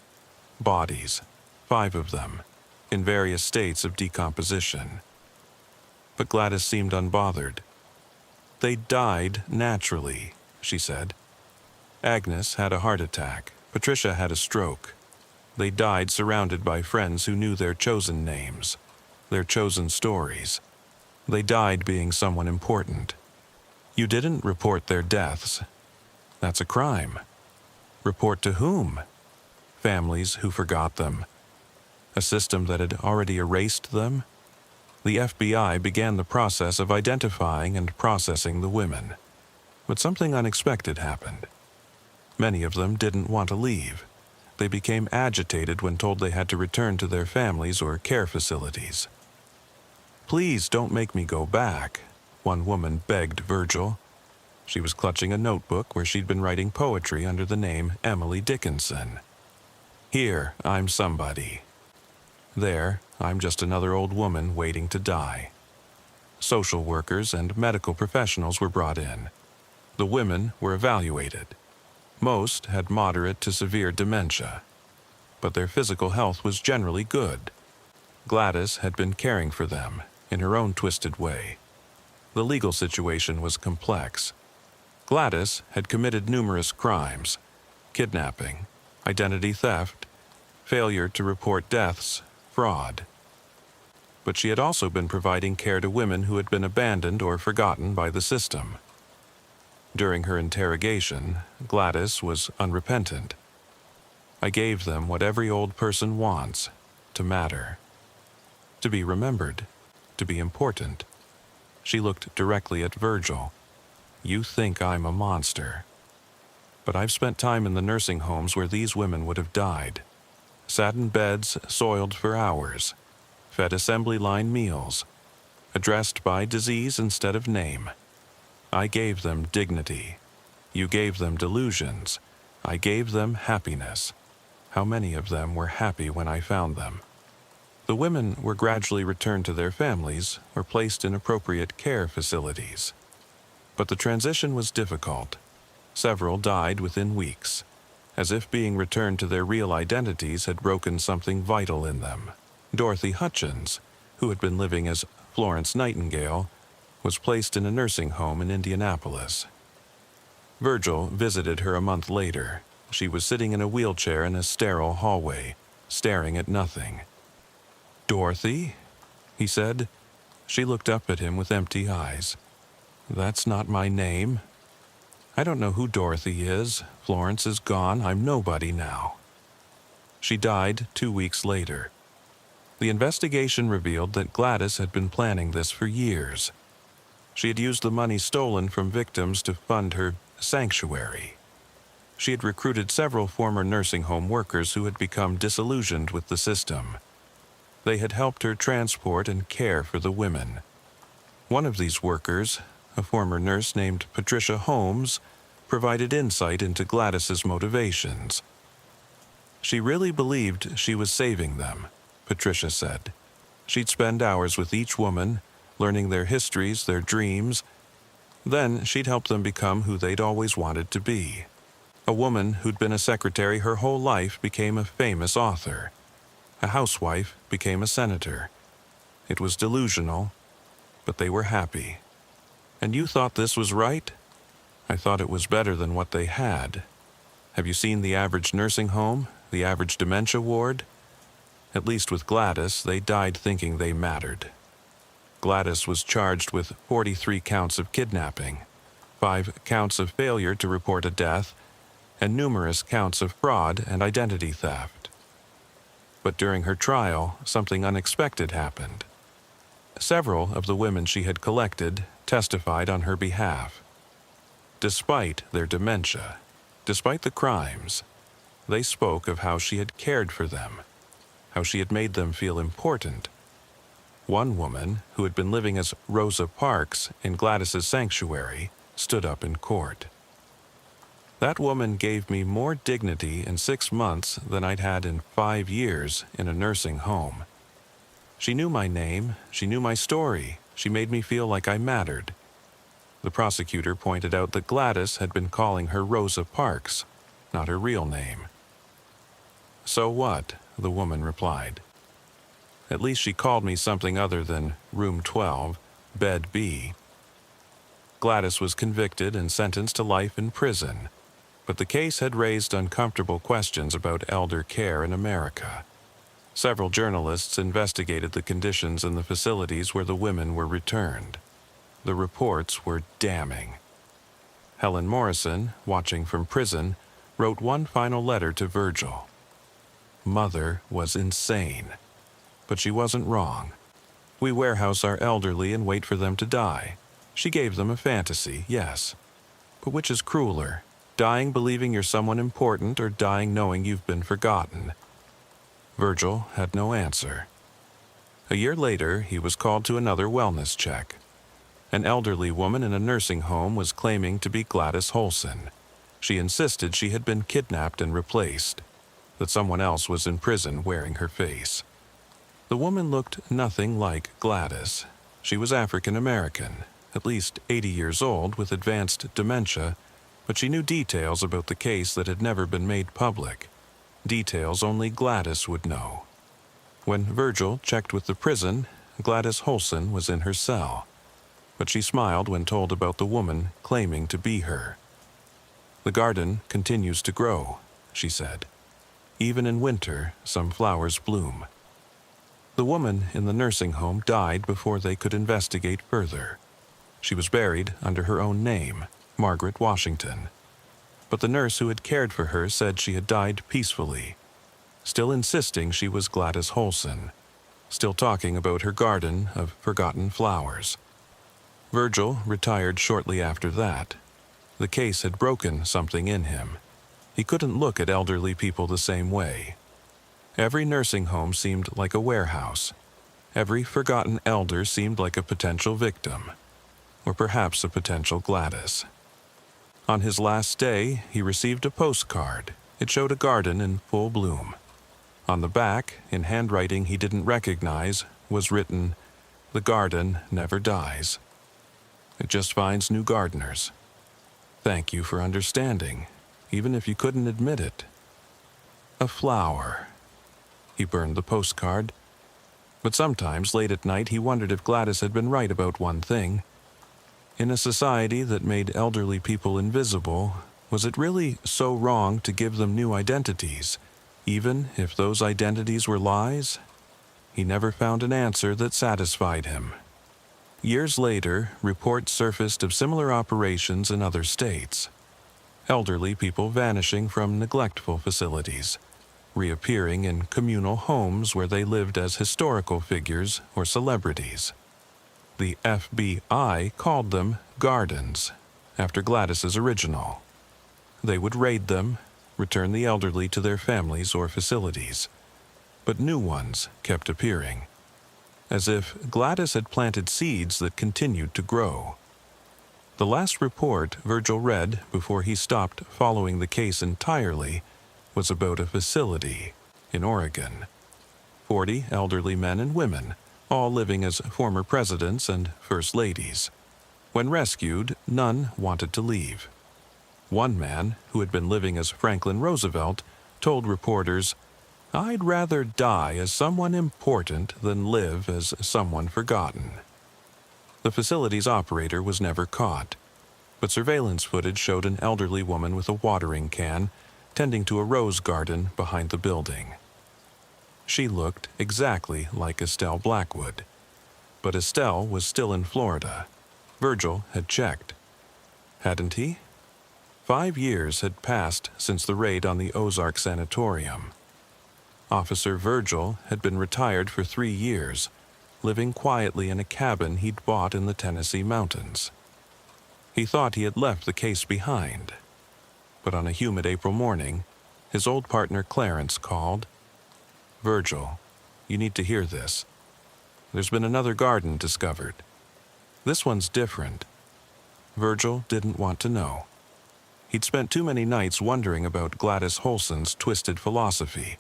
Bodies, 5 of them, in various states of decomposition. But Gladys seemed unbothered. They died naturally, she said. Agnes had a heart attack. Patricia had a stroke. They died surrounded by friends who knew their chosen names, their chosen stories. They died being someone important. You didn't report their deaths. That's a crime. Report to whom? Families who forgot them. A system that had already erased them? The FBI began the process of identifying and processing the women. But something unexpected happened. Many of them didn't want to leave. They became agitated when told they had to return to their families or care facilities. "Please don't make me go back," one woman begged Virgil. She was clutching a notebook where she'd been writing poetry under the name Emily Dickinson. "Here, I'm somebody. There, I'm just another old woman waiting to die." Social workers and medical professionals were brought in. The women were evaluated. Most had moderate to severe dementia, but their physical health was generally good. Gladys had been caring for them in her own twisted way. The legal situation was complex. Gladys had committed numerous crimes: kidnapping, identity theft, failure to report deaths, fraud. But she had also been providing care to women who had been abandoned or forgotten by the system. During her interrogation, Gladys was unrepentant. I gave them what every old person wants: to matter, to be remembered, to be important. She looked directly at Virgil. "You think I'm a monster. But I've spent time in the nursing homes where these women would have died. Sat in beds soiled for hours, fed assembly line meals, addressed by disease instead of name. I gave them dignity. You gave them delusions. I gave them happiness. How many of them were happy when I found them?" The women were gradually returned to their families or placed in appropriate care facilities. But the transition was difficult. Several died within weeks, as if being returned to their real identities had broken something vital in them. Dorothy Hutchins, who had been living as Florence Nightingale, was placed in a nursing home in Indianapolis. Virgil visited her a month later. She was sitting in a wheelchair in a sterile hallway, staring at nothing. "Dorothy?" he said. She looked up at him with empty eyes. "That's not my name. I don't know who Dorothy is. Florence is gone. I'm nobody now." She died 2 weeks later. The investigation revealed that Gladys had been planning this for years. She had used the money stolen from victims to fund her sanctuary. She had recruited several former nursing home workers who had become disillusioned with the system. They had helped her transport and care for the women. One of these workers, a former nurse named Patricia Holmes, provided insight into Gladys's motivations. She really believed she was saving them, Patricia said. She'd spend hours with each woman, learning their histories, their dreams. Then she'd help them become who they'd always wanted to be. A woman who'd been a secretary her whole life became a famous author. A housewife became a senator. It was delusional, but they were happy. And you thought this was right? I thought it was better than what they had. Have you seen the average nursing home, the average dementia ward? At least with Gladys, they died thinking they mattered. Gladys was charged with 43 counts of kidnapping, 5 counts of failure to report a death, and numerous counts of fraud and identity theft. But during her trial, something unexpected happened. Several of the women she had collected testified on her behalf. Despite their dementia, despite the crimes, they spoke of how she had cared for them, how she had made them feel important. One woman, who had been living as Rosa Parks in Gladys's sanctuary, stood up in court. That woman gave me more dignity in 6 months than I'd had in 5 years in a nursing home. She knew my name, she knew my story, she made me feel like I mattered. The prosecutor pointed out that Gladys had been calling her Rosa Parks, not her real name. "So what?" the woman replied. "At least she called me something other than Room 12, Bed B." Gladys was convicted and sentenced to life in prison, but the case had raised uncomfortable questions about elder care in America. Several journalists investigated the conditions in the facilities where the women were returned. The reports were damning. Helen Morrison, watching from prison, wrote one final letter to Virgil. "Mother was insane. But she wasn't wrong. We warehouse our elderly and wait for them to die. She gave them a fantasy, yes. But which is crueler, dying believing you're someone important or dying knowing you've been forgotten?" Virgil had no answer. A year later, he was called to another wellness check. An elderly woman in a nursing home was claiming to be Gladys Holson. She insisted she had been kidnapped and replaced, that someone else was in prison wearing her face. The woman looked nothing like Gladys. She was African American, at least 80 years old with advanced dementia, but she knew details about the case that had never been made public. Details only Gladys would know. When Virgil checked with the prison, Gladys Holson was in her cell, but she smiled when told about the woman claiming to be her. "The garden continues to grow," she said. "Even in winter, some flowers bloom." The woman in the nursing home died before they could investigate further. She was buried under her own name, Margaret Washington. But the nurse who had cared for her said she had died peacefully, still insisting she was Gladys Holson, still talking about her garden of forgotten flowers. Virgil retired shortly after that. The case had broken something in him. He couldn't look at elderly people the same way. Every nursing home seemed like a warehouse. Every forgotten elder seemed like a potential victim, or perhaps a potential Gladys. On his last day, he received a postcard. It showed a garden in full bloom. On the back, in handwriting he didn't recognize, was written, "The garden never dies. It just finds new gardeners. Thank you for understanding, even if you couldn't admit it." A flower. He burned the postcard. But sometimes, late at night, he wondered if Gladys had been right about one thing. In a society that made elderly people invisible, was it really so wrong to give them new identities, even if those identities were lies? He never found an answer that satisfied him. Years later, reports surfaced of similar operations in other states. Elderly people vanishing from neglectful facilities, reappearing in communal homes where they lived as historical figures or celebrities. The FBI called them gardens, after Gladys's original. They would raid them, return the elderly to their families or facilities. But new ones kept appearing, as if Gladys had planted seeds that continued to grow. The last report Virgil read before he stopped following the case entirely was about a facility in Oregon. 40 elderly men and women, all living as former presidents and first ladies. When rescued, none wanted to leave. One man, who had been living as Franklin Roosevelt, told reporters, "I'd rather die as someone important than live as someone forgotten." The facility's operator was never caught, but surveillance footage showed an elderly woman with a watering can tending to a rose garden behind the building. She looked exactly like Estelle Blackwood, but Estelle was still in Florida. Virgil had checked. Hadn't he? 5 years had passed since the raid on the Ozark Sanatorium. Officer Virgil had been retired for 3 years, living quietly in a cabin he'd bought in the Tennessee mountains. He thought he had left the case behind. But on a humid April morning, his old partner Clarence called. "Virgil, you need to hear this. There's been another garden discovered. This one's different." Virgil didn't want to know. He'd spent too many nights wondering about Gladys Holson's twisted philosophy,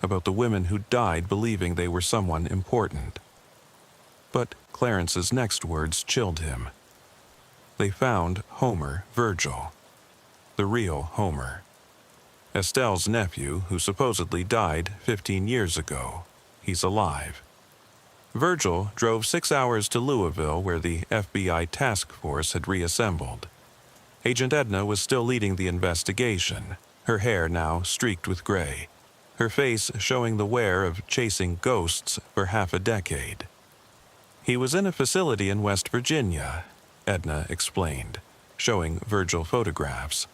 about the women who'd died believing they were someone important. But Clarence's next words chilled him. They found Homer Virgil, the real Homer, Estelle's nephew who supposedly died 15 years ago. He's alive. Virgil drove 6 hours to Louisville where the FBI task force had reassembled. Agent Edna was still leading the investigation, her hair now streaked with gray, her face showing the wear of chasing ghosts for half a decade. He was in a facility in West Virginia, Edna explained, showing Virgil photographs.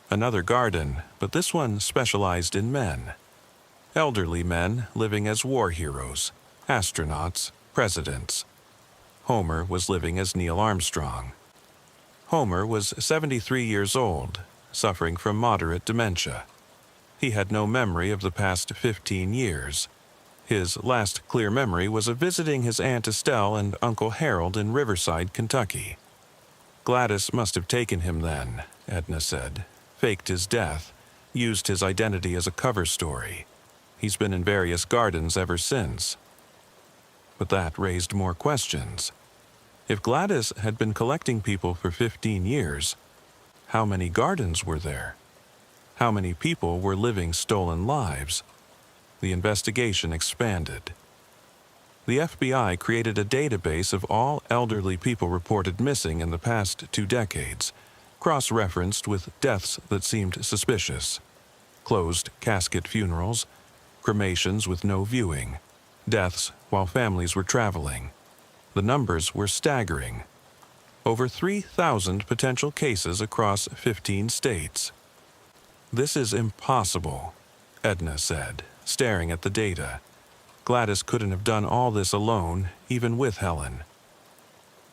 Another garden, but this one specialized in men. Elderly men living as war heroes, astronauts, presidents. Homer was living as Neil Armstrong. Homer was 73 years old, suffering from moderate dementia. He had no memory of the past 15 years. His last clear memory was of visiting his Aunt Estelle and Uncle Harold in Riverside, Kentucky. Gladys must have taken him then, Edna said, faked his death, used his identity as a cover story. He's been in various gardens ever since. But that raised more questions. If Gladys had been collecting people for 15 years, how many gardens were there? How many people were living stolen lives? The investigation expanded. The FBI created a database of all elderly people reported missing in the past 2 decades, cross-referenced with deaths that seemed suspicious. Closed casket funerals, cremations with no viewing, deaths while families were traveling. The numbers were staggering. Over 3,000 potential cases across 15 states. "This is impossible," Edna said, staring at the data. Gladys couldn't have done all this alone, even with Helen.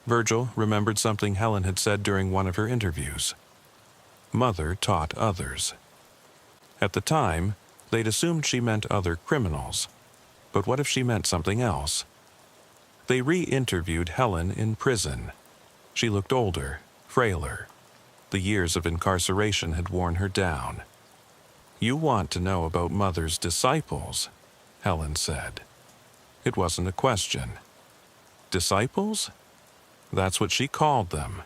Virgil remembered something Helen had said during one of her interviews. Mother taught others. At the time, they'd assumed she meant other criminals. But what if she meant something else? They re-interviewed Helen in prison. She looked older, frailer. The years of incarceration had worn her down. "You want to know about Mother's disciples," Helen said. It wasn't a question. Disciples? That's what she called them.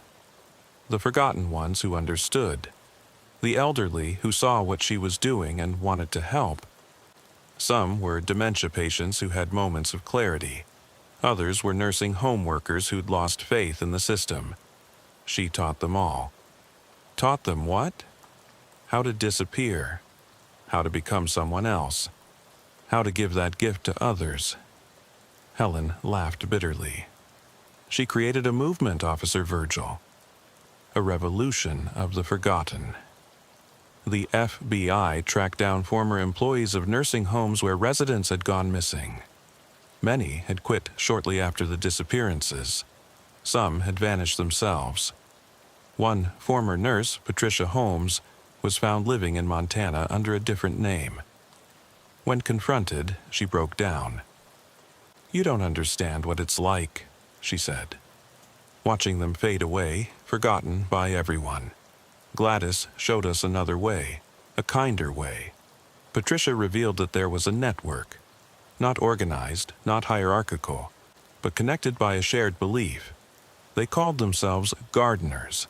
The forgotten ones who understood. The elderly who saw what she was doing and wanted to help. Some were dementia patients who had moments of clarity. Others were nursing home workers who'd lost faith in the system. She taught them all. Taught them what? How to disappear. How to become someone else. How to give that gift to others. Helen laughed bitterly. She created a movement, Officer Virgil. A revolution of the forgotten. The FBI tracked down former employees of nursing homes where residents had gone missing. Many had quit shortly after the disappearances. Some had vanished themselves. One former nurse, Patricia Holmes, was found living in Montana under a different name. When confronted, she broke down. "You don't understand what it's like," she said. Watching them fade away, forgotten by everyone. Gladys showed us another way, a kinder way. Patricia revealed that there was a network, not organized, not hierarchical, but connected by a shared belief. They called themselves gardeners.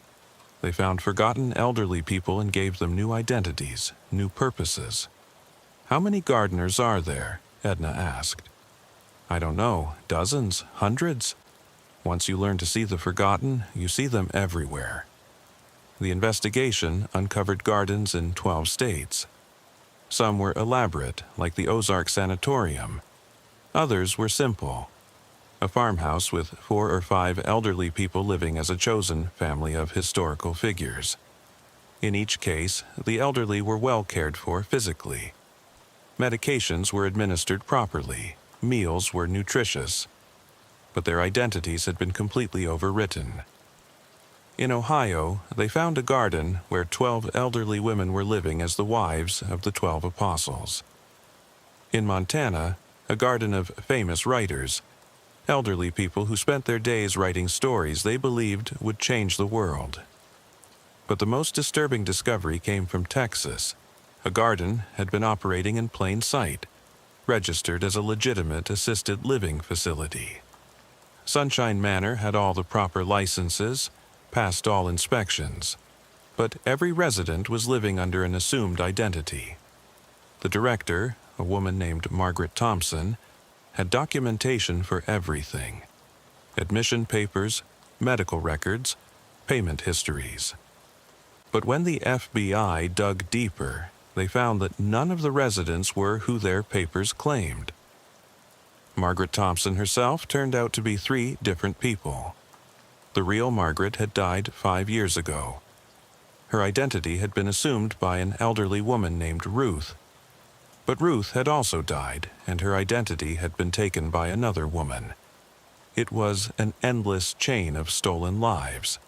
They found forgotten elderly people and gave them new identities, new purposes. "How many gardeners are there?" Edna asked. "I don't know, dozens, hundreds. Once you learn to see the forgotten, you see them everywhere." The investigation uncovered gardens in 12 states. Some were elaborate, like the Ozark Sanatorium. Others were simple. A farmhouse with 4 or 5 elderly people living as a chosen family of historical figures. In each case, the elderly were well cared for physically. Medications were administered properly, meals were nutritious, but their identities had been completely overwritten. In Ohio, they found a garden where 12 elderly women were living as the wives of the 12 apostles. In Montana, a garden of famous writers, elderly people who spent their days writing stories they believed would change the world. But the most disturbing discovery came from Texas. A garden had been operating in plain sight, registered as a legitimate assisted living facility. Sunshine Manor had all the proper licenses, passed all inspections, but every resident was living under an assumed identity. The director, a woman named Margaret Thompson, had documentation for everything: admission papers, medical records, payment histories. But when the FBI dug deeper, they found that none of the residents were who their papers claimed. Margaret Thompson herself turned out to be 3 different people. The real Margaret had died 5 years ago. Her identity had been assumed by an elderly woman named Ruth. But Ruth had also died, and her identity had been taken by another woman. It was an endless chain of stolen lives.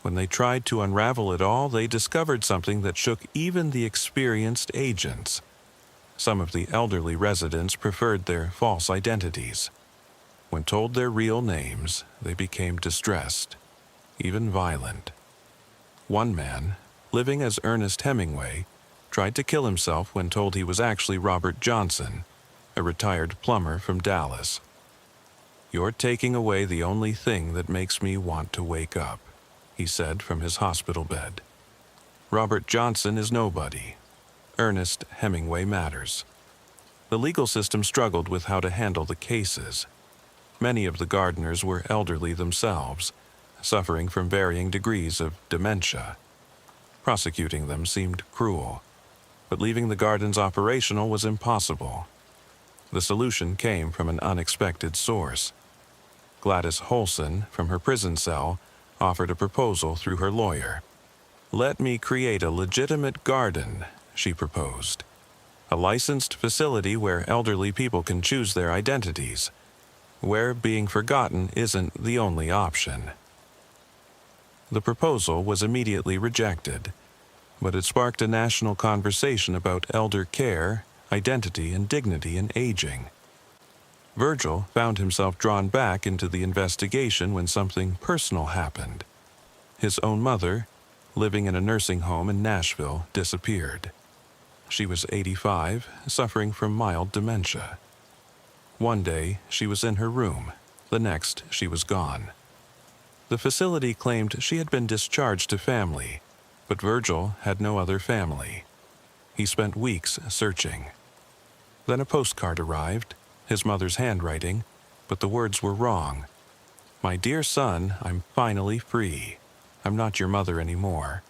When they tried to unravel it all, they discovered something that shook even the experienced agents. Some of the elderly residents preferred their false identities. When told their real names, they became distressed, even violent. One man, living as Ernest Hemingway, tried to kill himself when told he was actually Robert Johnson, a retired plumber from Dallas. "You're taking away the only thing that makes me want to wake up," he said from his hospital bed. Robert Johnson is nobody. Ernest Hemingway matters. The legal system struggled with how to handle the cases. Many of the gardeners were elderly themselves, suffering from varying degrees of dementia. Prosecuting them seemed cruel, but leaving the gardens operational was impossible. The solution came from an unexpected source. Gladys Holson, from her prison cell, offered a proposal through her lawyer. "Let me create a legitimate garden," she proposed. "A licensed facility where elderly people can choose their identities, where being forgotten isn't the only option." The proposal was immediately rejected, but it sparked a national conversation about elder care, identity, and dignity in aging. Virgil found himself drawn back into the investigation when something personal happened. His own mother, living in a nursing home in Nashville, disappeared. She was 85, suffering from mild dementia. One day, she was in her room. The next, she was gone. The facility claimed she had been discharged to family, but Virgil had no other family. He spent weeks searching. Then a postcard arrived, his mother's handwriting, but the words were wrong. "My dear son, I'm finally free. I'm not your mother anymore.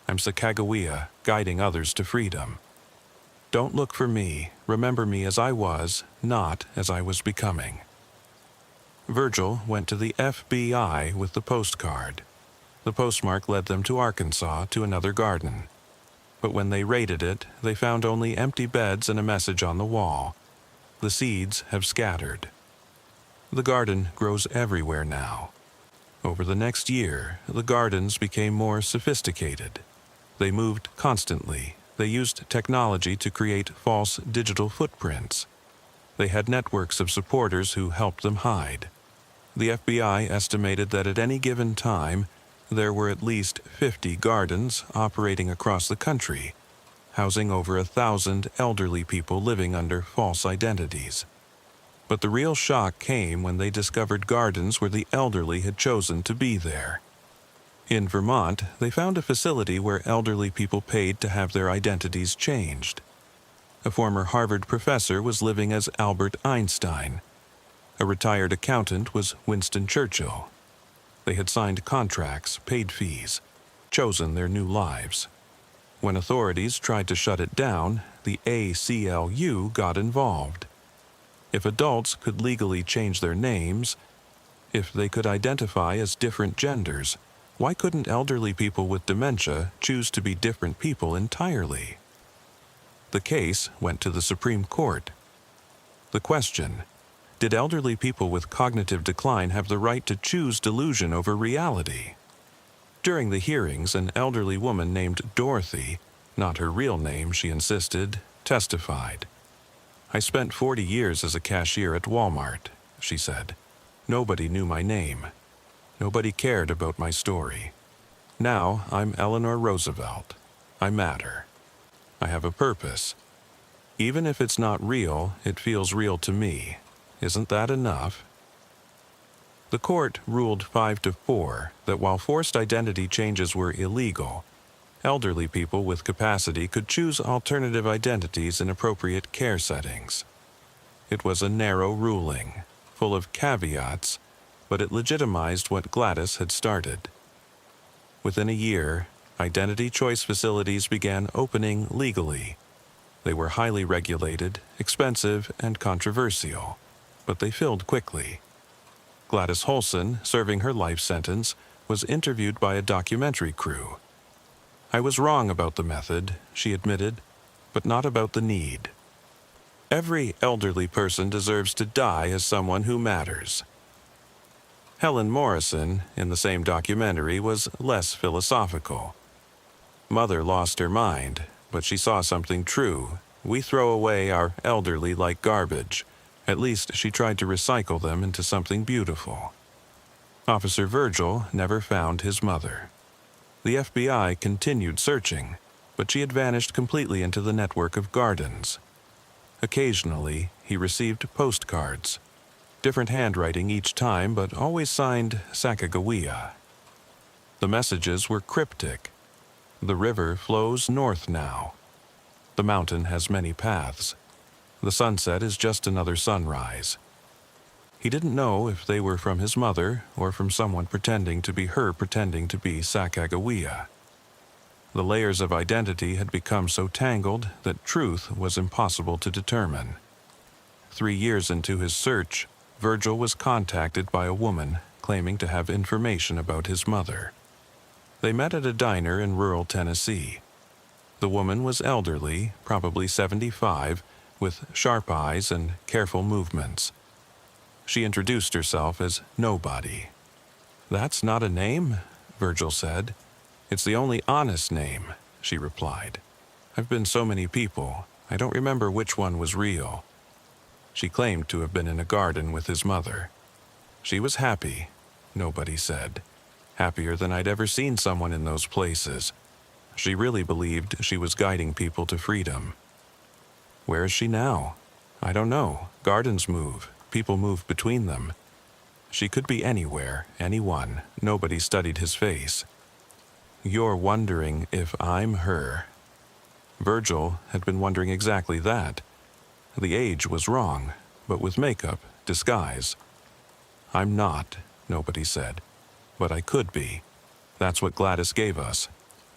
I'm Sacagawea, guiding others to freedom. Don't look for me. Remember me as I was, not as I was becoming." Virgil went to the FBI with the postcard. The postmark led them to Arkansas to another garden. But when they raided it, they found only empty beds and a message on the wall. "The seeds have scattered." The garden grows everywhere now. Over the next year, the gardens became more sophisticated. They moved constantly. They used technology to create false digital footprints. They had networks of supporters who helped them hide. The FBI estimated that at any given time, there were at least 50 gardens operating across the country, housing over 1,000 elderly people living under false identities. But the real shock came when they discovered gardens where the elderly had chosen to be there. In Vermont, they found a facility where elderly people paid to have their identities changed. A former Harvard professor was living as Albert Einstein. A retired accountant was Winston Churchill. They had signed contracts, paid fees, chosen their new lives. When authorities tried to shut it down, the ACLU got involved. If adults could legally change their names, if they could identify as different genders, Why couldn't elderly people with dementia choose to be different people entirely? The case went to the Supreme Court. The question: did elderly people with cognitive decline have the right to choose delusion over reality? During the hearings, an elderly woman named Dorothy, not her real name, she insisted, testified. "I spent 40 years as a cashier at Walmart," she said. "Nobody knew my name. Nobody cared about my story. Now I'm Eleanor Roosevelt. I matter. I have a purpose. Even if it's not real, it feels real to me. Isn't that enough?" The court ruled 5-4 that while forced identity changes were illegal, elderly people with capacity could choose alternative identities in appropriate care settings. It was a narrow ruling, full of caveats, but it legitimized what Gladys had started. Within a year, identity choice facilities began opening legally. They were highly regulated, expensive, and controversial, but they filled quickly. Gladys Holson, serving her life sentence, was interviewed by a documentary crew. "I was wrong about the method," she admitted, "but not about the need. Every elderly person deserves to die as someone who matters." Helen Morrison, in the same documentary, was less philosophical. "Mother lost her mind, but she saw something true. We throw away our elderly like garbage. At least she tried to recycle them into something beautiful." Officer Virgil never found his mother. The FBI continued searching, but she had vanished completely into the network of gardens. Occasionally, he received postcards. Different handwriting each time, but always signed Sacagawea. The messages were cryptic. "The river flows north now. The mountain has many paths. The sunset is just another sunrise." He didn't know if they were from his mother or from someone pretending to be her pretending to be Sacagawea. The layers of identity had become so tangled that truth was impossible to determine. 3 years into his search, Virgil was contacted by a woman claiming to have information about his mother. They met at a diner in rural Tennessee. The woman was elderly, probably 75, with sharp eyes and careful movements. She introduced herself as Nobody. "That's not a name," Virgil said. "It's the only honest name," she replied. "I've been so many people, I don't remember which one was real." She claimed to have been in a garden with his mother. "She was happy," Nobody said. "Happier than I'd ever seen someone in those places. She really believed she was guiding people to freedom." "Where is she now?" "I don't know. Gardens move. People move between them." "She could be anywhere, anyone." Nobody studied his face. "You're wondering if I'm her." Virgil had been wondering exactly that. The age was wrong, but with makeup, disguise. "I'm not," Nobody said. "But I could be. That's what Gladys gave us.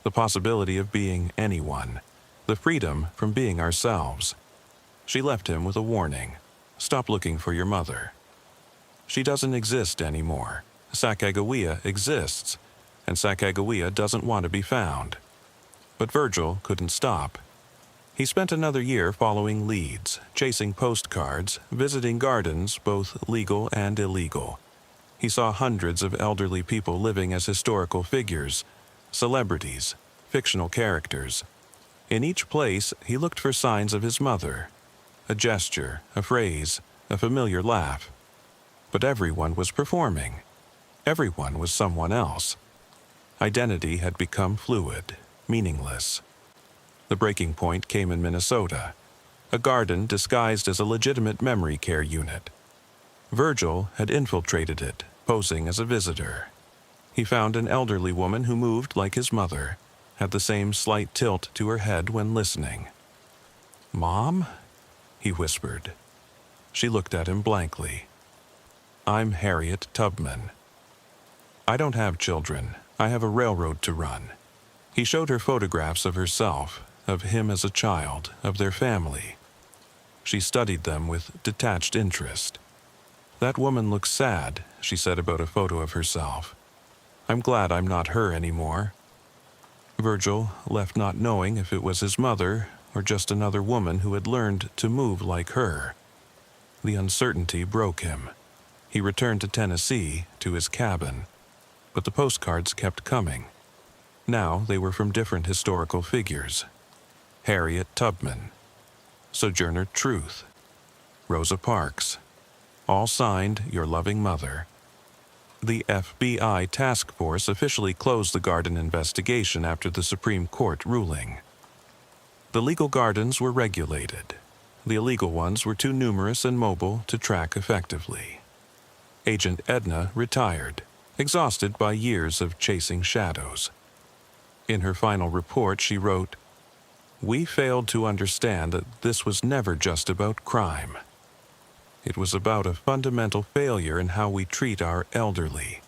The possibility of being anyone. The freedom from being ourselves." She left him with a warning. "Stop looking for your mother. She doesn't exist anymore. Sacagawea exists, and Sacagawea doesn't want to be found." But Virgil couldn't stop. He spent another year following leads, chasing postcards, visiting gardens, both legal and illegal. He saw hundreds of elderly people living as historical figures, celebrities, fictional characters. In each place, he looked for signs of his mother. A gesture, a phrase, a familiar laugh. But everyone was performing. Everyone was someone else. Identity had become fluid, meaningless. The breaking point came in Minnesota, a garden disguised as a legitimate memory care unit. Virgil had infiltrated it, posing as a visitor. He found an elderly woman who moved like his mother, had the same slight tilt to her head when listening. "Mom?" he whispered. She looked at him blankly. "I'm Harriet Tubman. I don't have children. I have a railroad to run." He showed her photographs of herself, of him as a child, of their family. She studied them with detached interest. "That woman looks sad," she said about a photo of herself. I'm glad I'm not her anymore." Virgil left not knowing if it was his mother or just another woman who had learned to move like her. The uncertainty broke him. He returned to Tennessee, to his cabin. But the postcards kept coming. Now they were from different historical figures. Harriet Tubman, Sojourner Truth, Rosa Parks, all signed Your Loving Mother. The FBI task force officially closed the garden investigation after the Supreme Court ruling. The legal gardens were regulated. The illegal ones were too numerous and mobile to track effectively. Agent Edna retired, exhausted by years of chasing shadows. In her final report, she wrote, "We failed to understand that this was never just about crime. It was about a fundamental failure in how we treat our elderly.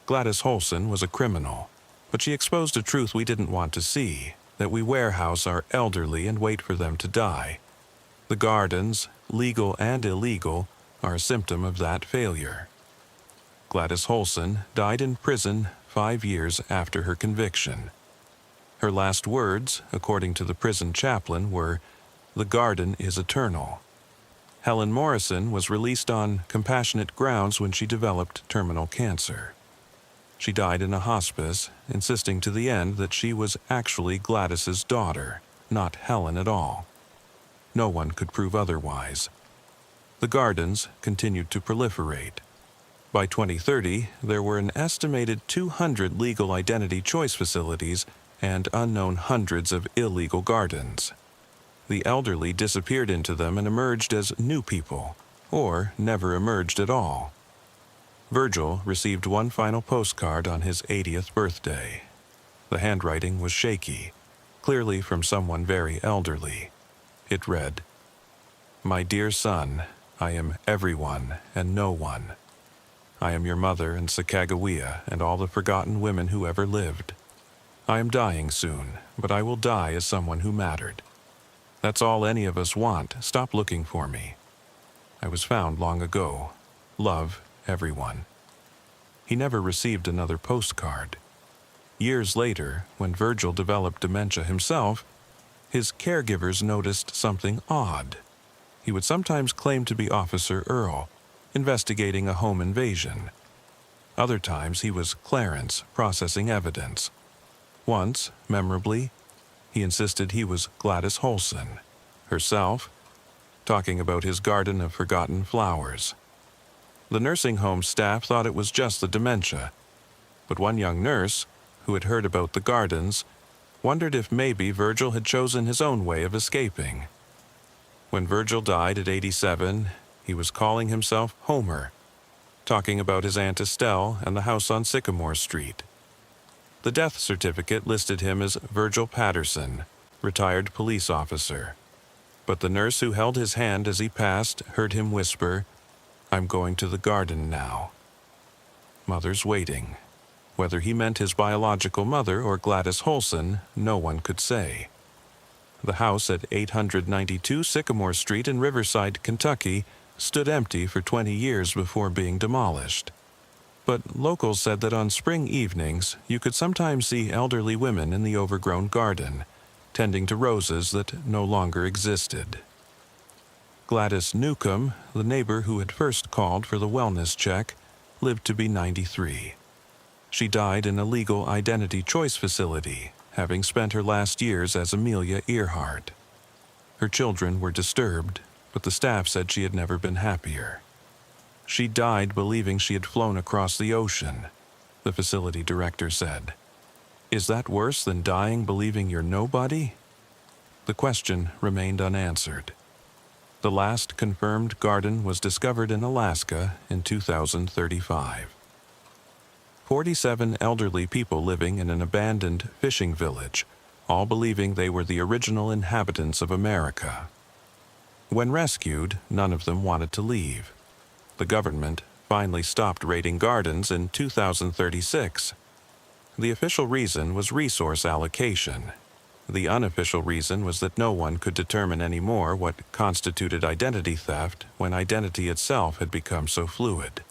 Gladys Holson was a criminal, but she exposed a truth we didn't want to see, that we warehouse our elderly and wait for them to die. The gardens, legal and illegal, are a symptom of that failure." Gladys Holson died in prison 5 years after her conviction. Her last words, according to the prison chaplain, were, "The garden is eternal." Helen Morrison was released on compassionate grounds when she developed terminal cancer. She died in a hospice, insisting to the end that she was actually Gladys's daughter, not Helen at all. No one could prove otherwise. The gardens continued to proliferate. By 2030, there were an estimated 200 legal identity choice facilities and unknown hundreds of illegal gardens. The elderly disappeared into them and emerged as new people, or never emerged at all. Virgil received one final postcard on his 80th birthday. The handwriting was shaky, clearly from someone very elderly. It read, "My dear son, I am everyone and no one. I am your mother and Sacagawea and all the forgotten women who ever lived. I am dying soon, but I will die as someone who mattered. That's all any of us want. Stop looking for me. I was found long ago. Love, everyone." He never received another postcard. Years later, when Virgil developed dementia himself, his caregivers noticed something odd. He would sometimes claim to be Officer Earl, investigating a home invasion. Other times he was Clarence, processing evidence. Once, memorably, he insisted he was Gladys Holson, herself, talking about his garden of forgotten flowers. The nursing home staff thought it was just the dementia, but one young nurse, who had heard about the gardens, wondered if maybe Virgil had chosen his own way of escaping. When Virgil died at 87, he was calling himself Homer, talking about his Aunt Estelle and the house on Sycamore Street. The death certificate listed him as Virgil Patterson, retired police officer. But the nurse who held his hand as he passed heard him whisper, "I'm going to the garden now." Mother's waiting. Whether he meant his biological mother or Gladys Holson, no one could say. The house at 892 Sycamore Street in Riverside, Kentucky, stood empty for 20 years before being demolished. But locals said that on spring evenings, you could sometimes see elderly women in the overgrown garden, tending to roses that no longer existed. Gladys Newcomb, the neighbor who had first called for the wellness check, lived to be 93. She died in a legal identity choice facility, having spent her last years as Amelia Earhart. Her children were disturbed, but the staff said she had never been happier. She died believing she had flown across the ocean, the facility director said. Is that worse than dying believing you're nobody? The question remained unanswered. The last confirmed garden was discovered in Alaska in 2035. 47 elderly people living in an abandoned fishing village, all believing they were the original inhabitants of America. When rescued, none of them wanted to leave. The government finally stopped raiding gardens in 2036. The official reason was resource allocation. The unofficial reason was that no one could determine anymore what constituted identity theft when identity itself had become so fluid.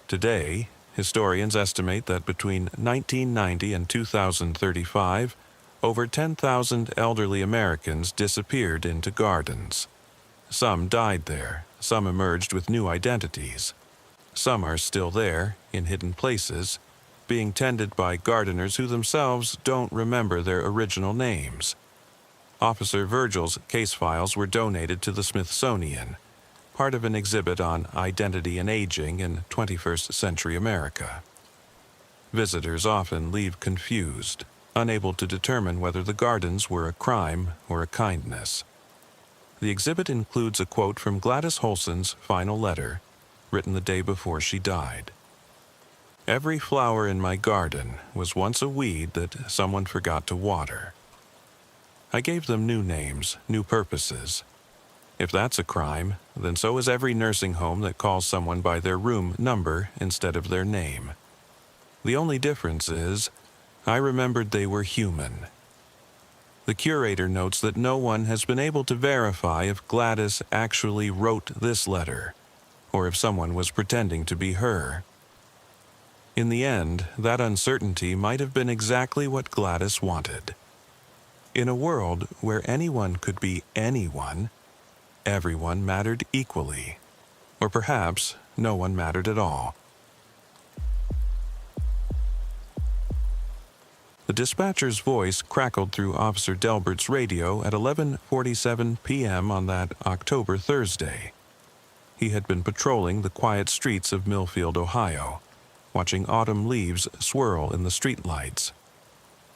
Today, historians estimate that between 1990 and 2035, over 10,000 elderly Americans disappeared into gardens. Some died there, some emerged with new identities. Some are still there, in hidden places, being tended by gardeners who themselves don't remember their original names. Officer Virgil's case files were donated to the Smithsonian, part of an exhibit on identity and aging in 21st century America. Visitors often leave confused, unable to determine whether the gardens were a crime or a kindness. The exhibit includes a quote from Gladys Holson's final letter, written the day before she died. "Every flower in my garden was once a weed that someone forgot to water. I gave them new names, new purposes. If that's a crime, then so is every nursing home that calls someone by their room number instead of their name. The only difference is, I remembered they were human." The curator notes that no one has been able to verify if Gladys actually wrote this letter, or if someone was pretending to be her. In the end, that uncertainty might have been exactly what Gladys wanted. In a world where anyone could be anyone, everyone mattered equally. Or perhaps no one mattered at all. The dispatcher's voice crackled through Officer Delbert's radio at 11:47 p.m. on that October Thursday. He had been patrolling the quiet streets of Millfield, Ohio, watching autumn leaves swirl in the streetlights.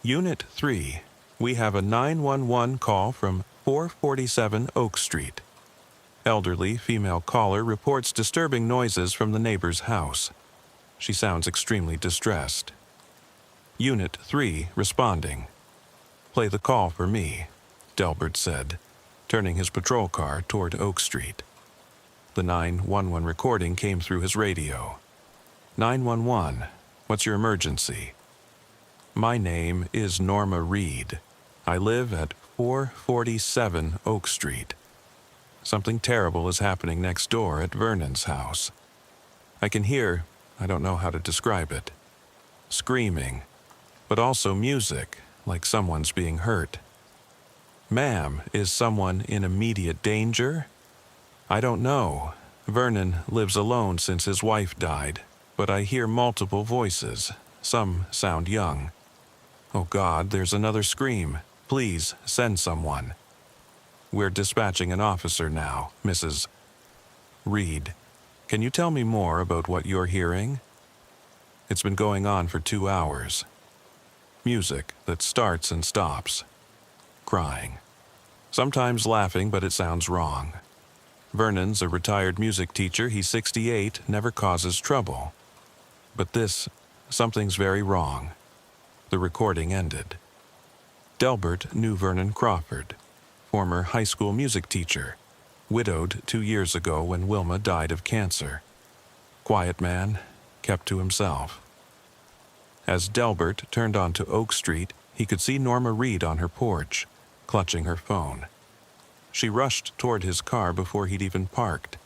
"Unit 3, we have a 911 call from 447 Oak Street. Elderly female caller reports disturbing noises from the neighbor's house. She sounds extremely distressed." Unit 3 responding. "Play the call for me," Delbert said, turning his patrol car toward Oak Street. The 911 recording came through his radio. 911, what's your emergency? "My name is Norma Reed. I live at 447 Oak Street. Something terrible is happening next door at Vernon's house. I can hear, I don't know how to describe it, screaming, but also music, like someone's being hurt. Ma'am, is someone in immediate danger? I don't know. Vernon lives alone since his wife died, but I hear multiple voices. Some sound young. Oh God, there's another scream. Please send someone. We're dispatching an officer now, Mrs. Reed. Can you tell me more about what you're hearing? It's been going on for 2 hours. Music that starts and stops. Crying. Sometimes laughing, but it sounds wrong. Vernon's a retired music teacher. He's 68, never causes trouble. But something's very wrong." The recording ended. Delbert knew Vernon Crawford, former high school music teacher, widowed 2 years ago when Wilma died of cancer. Quiet man, kept to himself. As Delbert turned onto Oak Street, he could see Norma Reed on her porch, clutching her phone. She rushed toward his car before he'd even parked.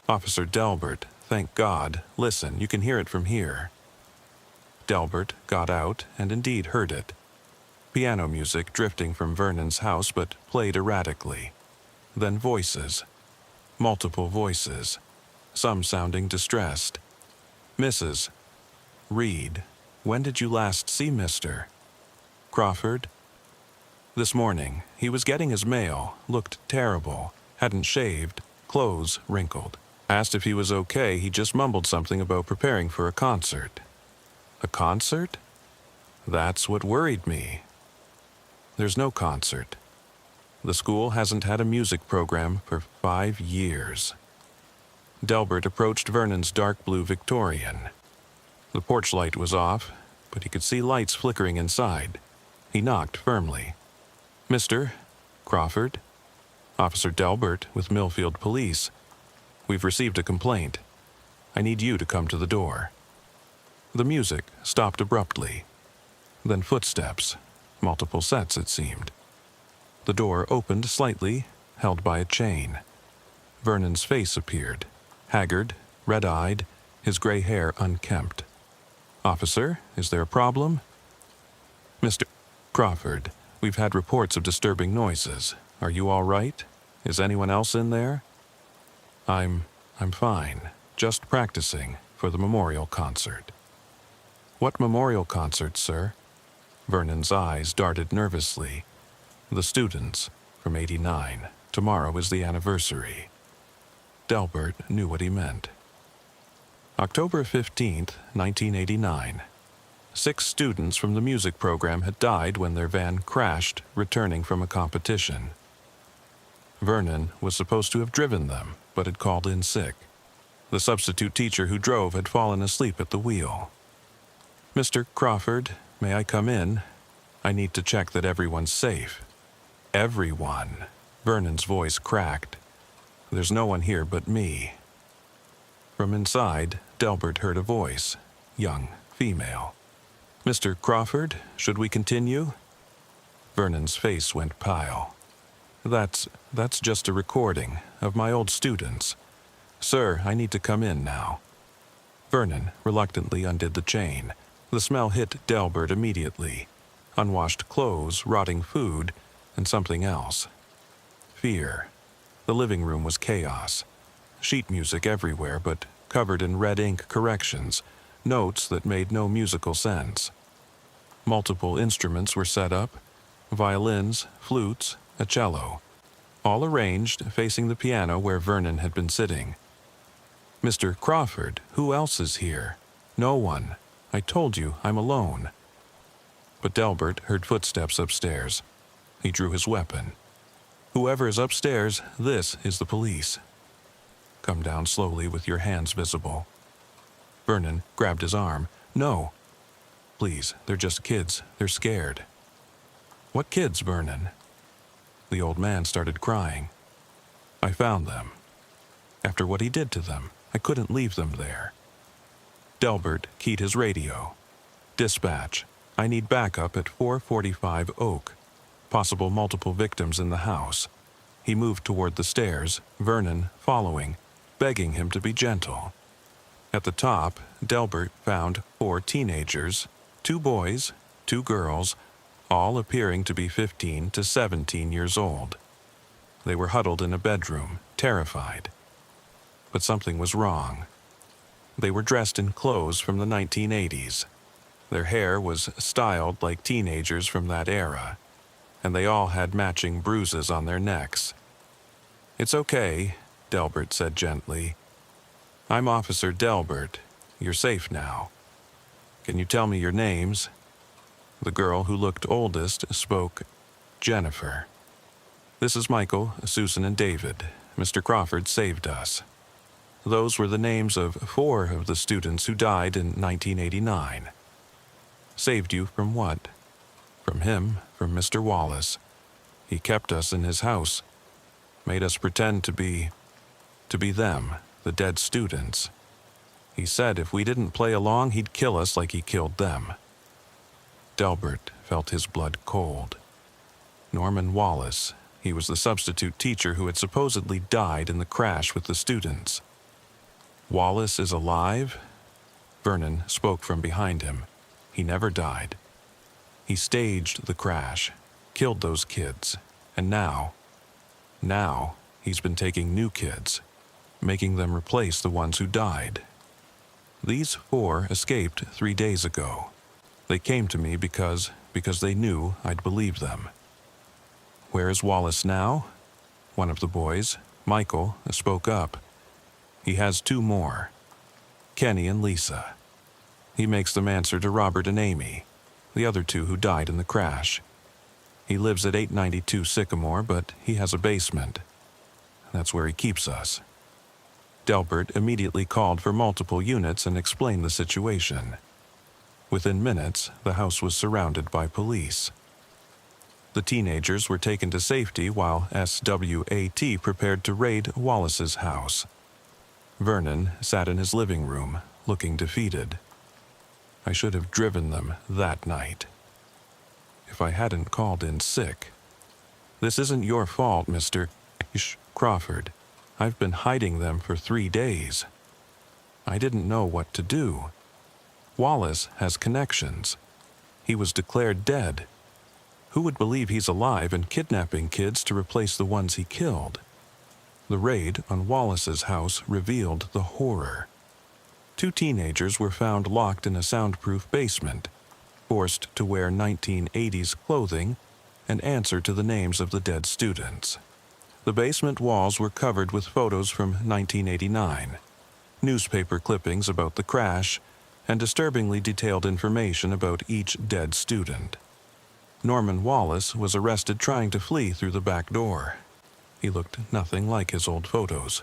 "Officer Delbert, thank God. Listen, you can hear it from here." Delbert got out and indeed heard it. Piano music drifting from Vernon's house but played erratically. Then voices. Multiple voices. Some sounding distressed. "Mrs. Reed, when did you last see Mr. Crawford?" "This morning. He was getting his mail, looked terrible, hadn't shaved, clothes wrinkled. Asked if he was okay, he just mumbled something about preparing for a concert." "A concert?" "That's what worried me." "There's no concert. The school hasn't had a music program for 5 years." Delbert approached Vernon's dark blue Victorian. The porch light was off, but he could see lights flickering inside. He knocked firmly. "Mr. Crawford? Officer Delbert with Millfield Police. We've received a complaint. I need you to come to the door." The music stopped abruptly. Then footsteps, multiple sets it seemed. The door opened slightly, held by a chain. Vernon's face appeared, haggard, red-eyed, his gray hair unkempt. Officer, is there a problem? Mr. Crawford, we've had reports of disturbing noises. Are you all right? Is anyone else in there? I'm fine. Just practicing for the memorial concert. What memorial concert, sir? Vernon's eyes darted nervously. The students, from '89. Tomorrow is the anniversary. Delbert knew what he meant. October 15th, 1989. 6 students from the music program had died when their van crashed returning from a competition. Vernon was supposed to have driven them, but had called in sick. The substitute teacher who drove had fallen asleep at the wheel. Mr. Crawford, may I come in? I need to check that everyone's safe. Everyone. Vernon's voice cracked. There's no one here but me. From inside, Delbert heard a voice, young, female. Mr. Crawford, should we continue? Vernon's face went pale. That's just a recording of my old students. Sir, I need to come in now. Vernon reluctantly undid the chain. The smell hit Delbert immediately. Unwashed clothes, rotting food, and something else. Fear. The living room was chaos. Sheet music everywhere, but covered in red ink corrections, notes that made no musical sense. Multiple instruments were set up, violins, flutes, a cello, all arranged facing the piano where Vernon had been sitting. Mr. Crawford, who else is here? No one. I told you, I'm alone. But Delbert heard footsteps upstairs. He drew his weapon. Whoever is upstairs, this is the police. Come down slowly with your hands visible. Vernon grabbed his arm. No. Please, they're just kids. They're scared. What kids, Vernon? The old man started crying. I found them. After what he did to them, I couldn't leave them there. Delbert keyed his radio. Dispatch. I need backup at 445 Oak. Possible multiple victims in the house. He moved toward the stairs, Vernon following, begging him to be gentle. At the top, Delbert found 4 teenagers, 2 boys, 2 girls, all appearing to be 15 to 17 years old. They were huddled in a bedroom, terrified. But something was wrong. They were dressed in clothes from the 1980s. Their hair was styled like teenagers from that era, and they all had matching bruises on their necks. It's okay, Delbert said gently. I'm Officer Delbert. You're safe now. Can you tell me your names? The girl who looked oldest spoke, Jennifer. This is Michael, Susan, and David. Mr. Crawford saved us. Those were the names of 4 of the students who died in 1989. Saved you from what? From him, from Mr. Wallace. He kept us in his house, made us pretend to be them, the dead students. He said if we didn't play along, he'd kill us like he killed them. Delbert felt his blood cold. Norman Wallace, he was the substitute teacher who had supposedly died in the crash with the students. Wallace is alive? Vernon spoke from behind him. He never died. He staged the crash, killed those kids, and now he's been taking new kids, making them replace the ones who died. These 4 escaped 3 days ago. They came to me because they knew I'd believe them. Where is Wallace now? One of the boys, Michael, spoke up. He has 2 more, Kenny and Lisa. He makes them answer to Robert and Amy, the other 2 who died in the crash. He lives at 892 Sycamore, but he has a basement. That's where he keeps us. Delbert immediately called for multiple units and explained the situation. Within minutes, the house was surrounded by police. The teenagers were taken to safety while SWAT prepared to raid Wallace's house. Vernon sat in his living room, looking defeated. I should have driven them that night. If I hadn't called in sick. This isn't your fault, Mr. Crawford. I've been hiding them for 3 days. I didn't know what to do. Wallace has connections. He was declared dead. Who would believe he's alive and kidnapping kids to replace the ones he killed? The raid on Wallace's house revealed the horror. 2 teenagers were found locked in a soundproof basement, forced to wear 1980s clothing and answer to the names of the dead students. The basement walls were covered with photos from 1989, newspaper clippings about the crash, and disturbingly detailed information about each dead student. Norman Wallace was arrested trying to flee through the back door. He looked nothing like his old photos.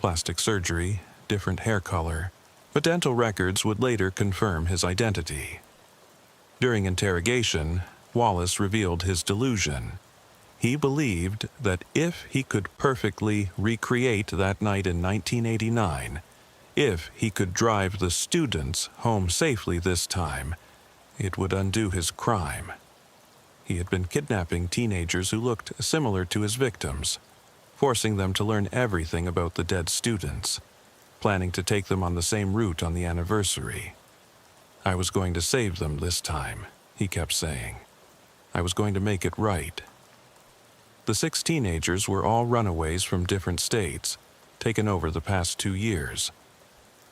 Plastic surgery, different hair color, but dental records would later confirm his identity. During interrogation, Wallace revealed his delusion. He believed that if he could perfectly recreate that night in 1989, if he could drive the students home safely this time, it would undo his crime. He had been kidnapping teenagers who looked similar to his victims, forcing them to learn everything about the dead students, planning to take them on the same route on the anniversary. I was going to save them this time, he kept saying. I was going to make it right. The 6 teenagers were all runaways from different states, taken over the past 2 years.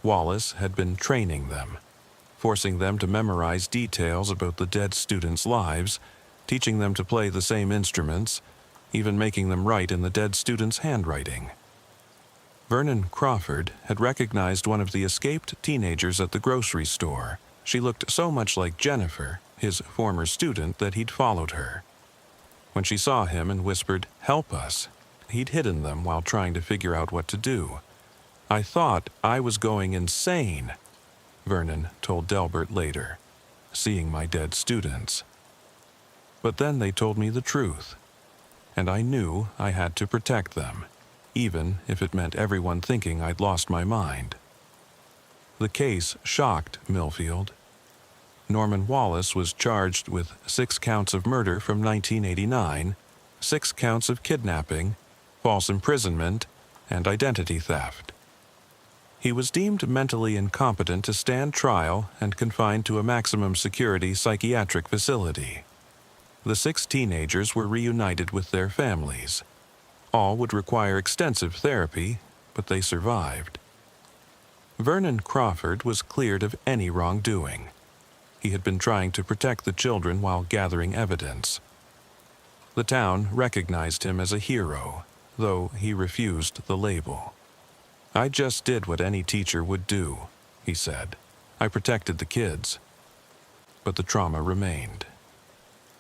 Wallace had been training them, forcing them to memorize details about the dead students' lives, teaching them to play the same instruments, even making them write in the dead students' handwriting. Vernon Crawford had recognized one of the escaped teenagers at the grocery store. She looked so much like Jennifer, his former student, that he'd followed her. When she saw him and whispered, "Help us," he'd hidden them while trying to figure out what to do. "I thought I was going insane," Vernon told Delbert later, "seeing my dead students. But then they told me the truth, and I knew I had to protect them, even if it meant everyone thinking I'd lost my mind." The case shocked Millfield. Norman Wallace was charged with 6 counts of murder from 1989, 6 counts of kidnapping, false imprisonment, and identity theft. He was deemed mentally incompetent to stand trial and confined to a maximum security psychiatric facility. The 6 teenagers were reunited with their families. All would require extensive therapy, but they survived. Vernon Crawford was cleared of any wrongdoing. He had been trying to protect the children while gathering evidence. The town recognized him as a hero, though he refused the label. "I just did what any teacher would do," he said. "I protected the kids." But the trauma remained.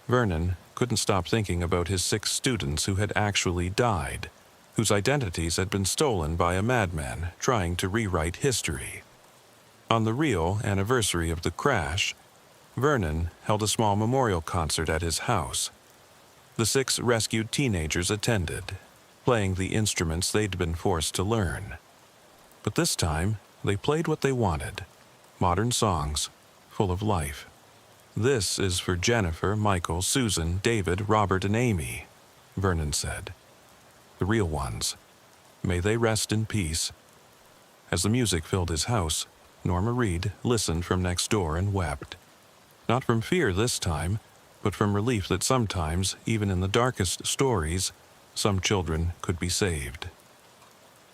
Vernon couldn't stop thinking about his 6 students who had actually died, whose identities had been stolen by a madman trying to rewrite history. On the real anniversary of the crash, Vernon held a small memorial concert at his house. The 6 rescued teenagers attended, playing the instruments they'd been forced to learn. But this time, they played what they wanted, modern songs, full of life. "This is for Jennifer, Michael, Susan, David, Robert, and Amy," Vernon said. "The real ones. May they rest in peace." As the music filled his house, Norma Reed listened from next door and wept. Not from fear this time, but from relief that sometimes, even in the darkest stories, some children could be saved.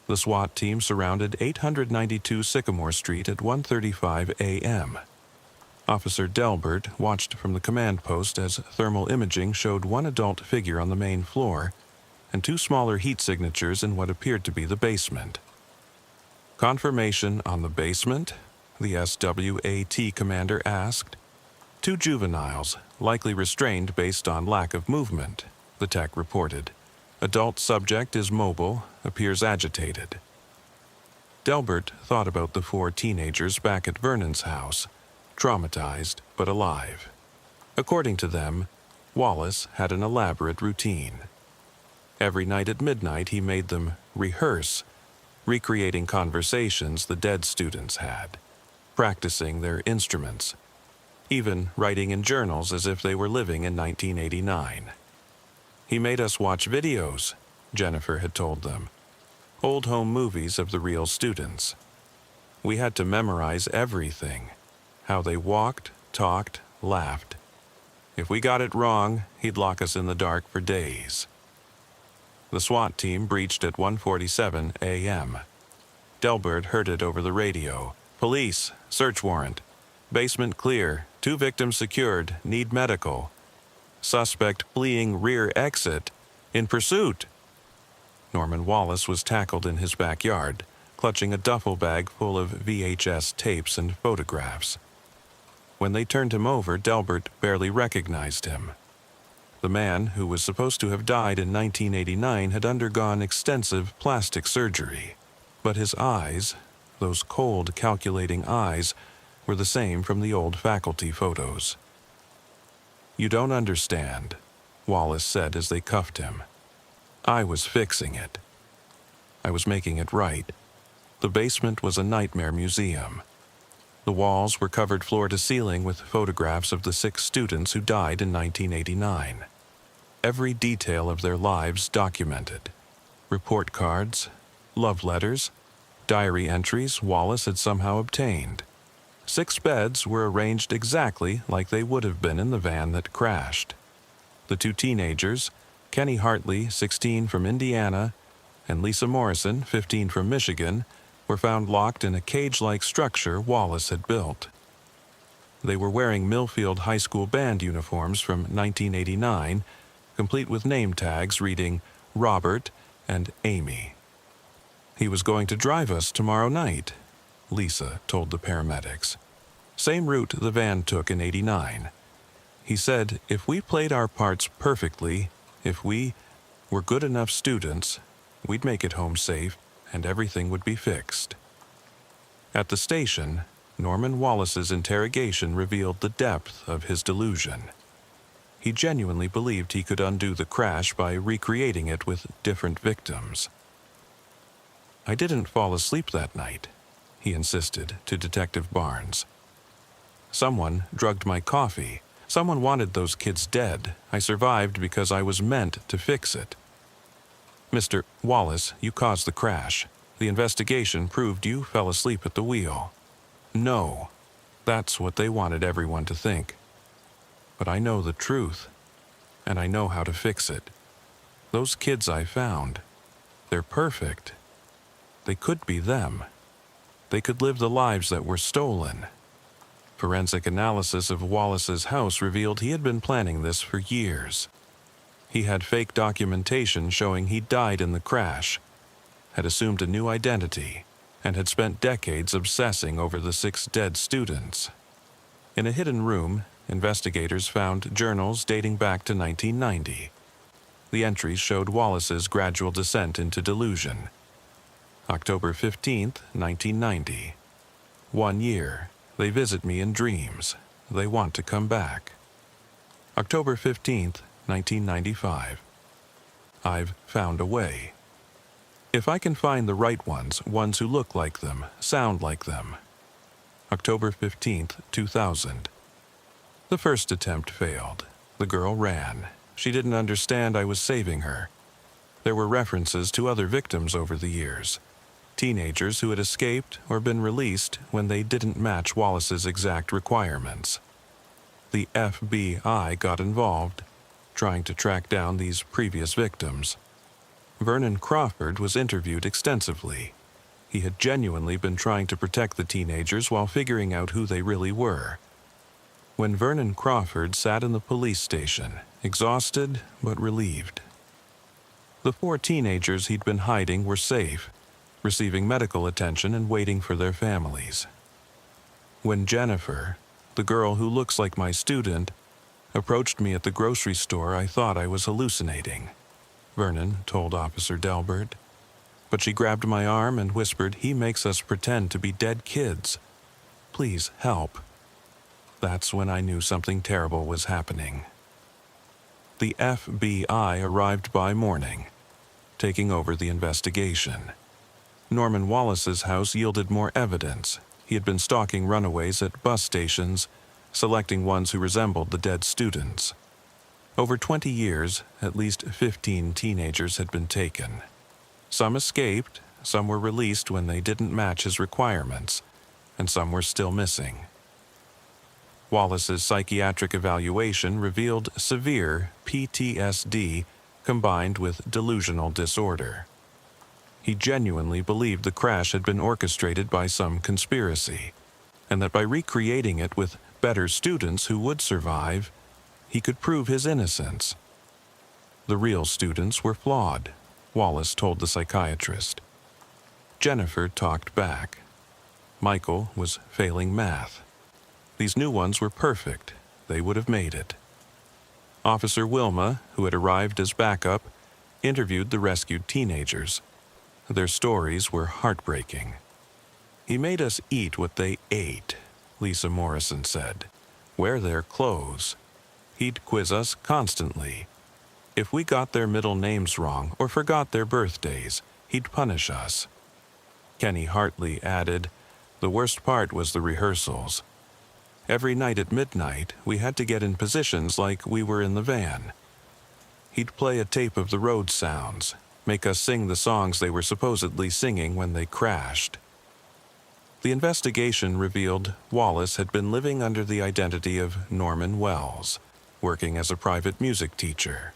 The SWAT team surrounded 892 Sycamore Street at 1:35 a.m. Officer Delbert watched from the command post as thermal imaging showed 1 adult figure on the main floor and 2 smaller heat signatures in what appeared to be the basement. "Confirmation on the basement?" the SWAT commander asked. "2 juveniles, likely restrained based on lack of movement," the tech reported. "Adult subject is mobile, appears agitated." Delbert thought about the 4 teenagers back at Vernon's house, traumatized but alive. According to them, Wallace had an elaborate routine. Every night at midnight he made them rehearse, recreating conversations the dead students had, practicing their instruments, even writing in journals as if they were living in 1989. "He made us watch videos," Jennifer had told them, "old home movies of the real students. We had to memorize everything. How they walked, talked, laughed. If we got it wrong, he'd lock us in the dark for days. The SWAT team breached at 1:47 a.m. Delbert heard it over the radio. Police, search warrant. Basement clear, 2 victims secured, need medical. Suspect fleeing rear exit, in pursuit. Norman Wallace was tackled in his backyard, clutching a duffel bag full of VHS tapes and photographs. When they turned him over, Delbert barely recognized him. The man, who was supposed to have died in 1989, had undergone extensive plastic surgery. But his eyes, those cold, calculating eyes, were the same from the old faculty photos. "You don't understand," Wallace said as they cuffed him. "I was fixing it. I was making it right." The basement was a nightmare museum. The walls were covered floor to ceiling with photographs of the 6 students who died in 1989. Every detail of their lives documented. Report cards, love letters, diary entries Wallace had somehow obtained. 6 beds were arranged exactly like they would have been in the van that crashed. The 2 teenagers, Kenny Hartley, 16 from Indiana, and Lisa Morrison, 15 from Michigan, were found locked in a cage-like structure Wallace had built. They were wearing Millfield High School band uniforms from 1989, complete with name tags reading Robert and Amy. "He was going to drive us tomorrow night," Lisa told the paramedics. "Same route the van took in '89. He said if we played our parts perfectly, if we were good enough students, we'd make it home safe and everything would be fixed." At the station, Norman Wallace's interrogation revealed the depth of his delusion. He genuinely believed he could undo the crash by recreating it with different victims. "I didn't fall asleep that night," he insisted to Detective Barnes. "Someone drugged my coffee. Someone wanted those kids dead. I survived because I was meant to fix it." "Mr. Wallace, you caused the crash. The investigation proved you fell asleep at the wheel." "No, that's what they wanted everyone to think. But I know the truth, and I know how to fix it. Those kids I found, they're perfect. They could be them. They could live the lives that were stolen." Forensic analysis of Wallace's house revealed he had been planning this for years. He had fake documentation showing he died in the crash, had assumed a new identity, and had spent decades obsessing over the 6 dead students. In a hidden room, investigators found journals dating back to 1990. The entries showed Wallace's gradual descent into delusion. October 15th, 1990. 1 year. They visit me in dreams. They want to come back. October 15th, 1995. I've found a way. If I can find the right ones who look like them, sound like them. October 15th, 2000. The first attempt failed. The girl ran. She didn't understand I was saving her. There were references to other victims over the years. Teenagers who had escaped or been released when they didn't match Wallace's exact requirements. The FBI got involved, trying to track down these previous victims. Vernon Crawford was interviewed extensively. He had genuinely been trying to protect the teenagers while figuring out who they really were. When Vernon Crawford sat in the police station, exhausted but relieved. The 4 teenagers he'd been hiding were safe, receiving medical attention and waiting for their families. When Jennifer, the girl who looks like my student, approached me at the grocery store, I thought I was hallucinating, Vernon told Officer Delbert. But she grabbed my arm and whispered, "He makes us pretend to be dead kids. Please help." That's when I knew something terrible was happening. The FBI arrived by morning, taking over the investigation. Norman Wallace's house yielded more evidence. He had been stalking runaways at bus stations, selecting ones who resembled the dead students. Over 20 years, at least 15 teenagers had been taken. Some escaped, some were released when they didn't match his requirements, and some were still missing. Wallace's psychiatric evaluation revealed severe PTSD combined with delusional disorder. He genuinely believed the crash had been orchestrated by some conspiracy, and that by recreating it with better students who would survive, he could prove his innocence. The real students were flawed, Wallace told the psychiatrist. Jennifer talked back. Michael was failing math. These new ones were perfect. They would have made it. Officer Wilma, who had arrived as backup, interviewed the rescued teenagers. Their stories were heartbreaking. "He made us eat what they ate," Lisa Morrison said. "Wear their clothes. He'd quiz us constantly. If we got their middle names wrong or forgot their birthdays, he'd punish us." Kenny Hartley added, "The worst part was the rehearsals. Every night at midnight, we had to get in positions like we were in the van. He'd play a tape of the road sounds, make us sing the songs they were supposedly singing when they crashed." The investigation revealed Wallace had been living under the identity of Norman Wells, working as a private music teacher.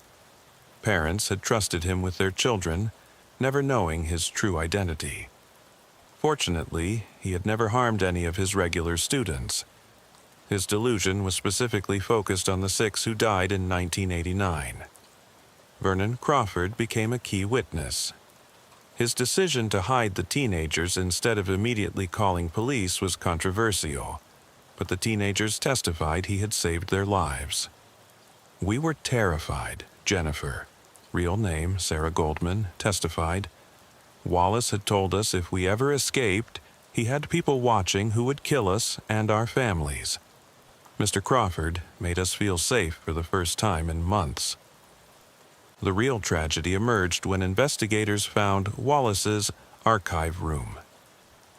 Parents had trusted him with their children, never knowing his true identity. Fortunately, he had never harmed any of his regular students. His delusion was specifically focused on the 6 who died in 1989. Vernon Crawford became a key witness. His decision to hide the teenagers instead of immediately calling police was controversial, but the teenagers testified he had saved their lives. "We were terrified," Jennifer, real name Sarah Goldman, testified. "Wallace had told us if we ever escaped, he had people watching who would kill us and our families. Mr. Crawford made us feel safe for the first time in months." The real tragedy emerged when investigators found Wallace's archive room.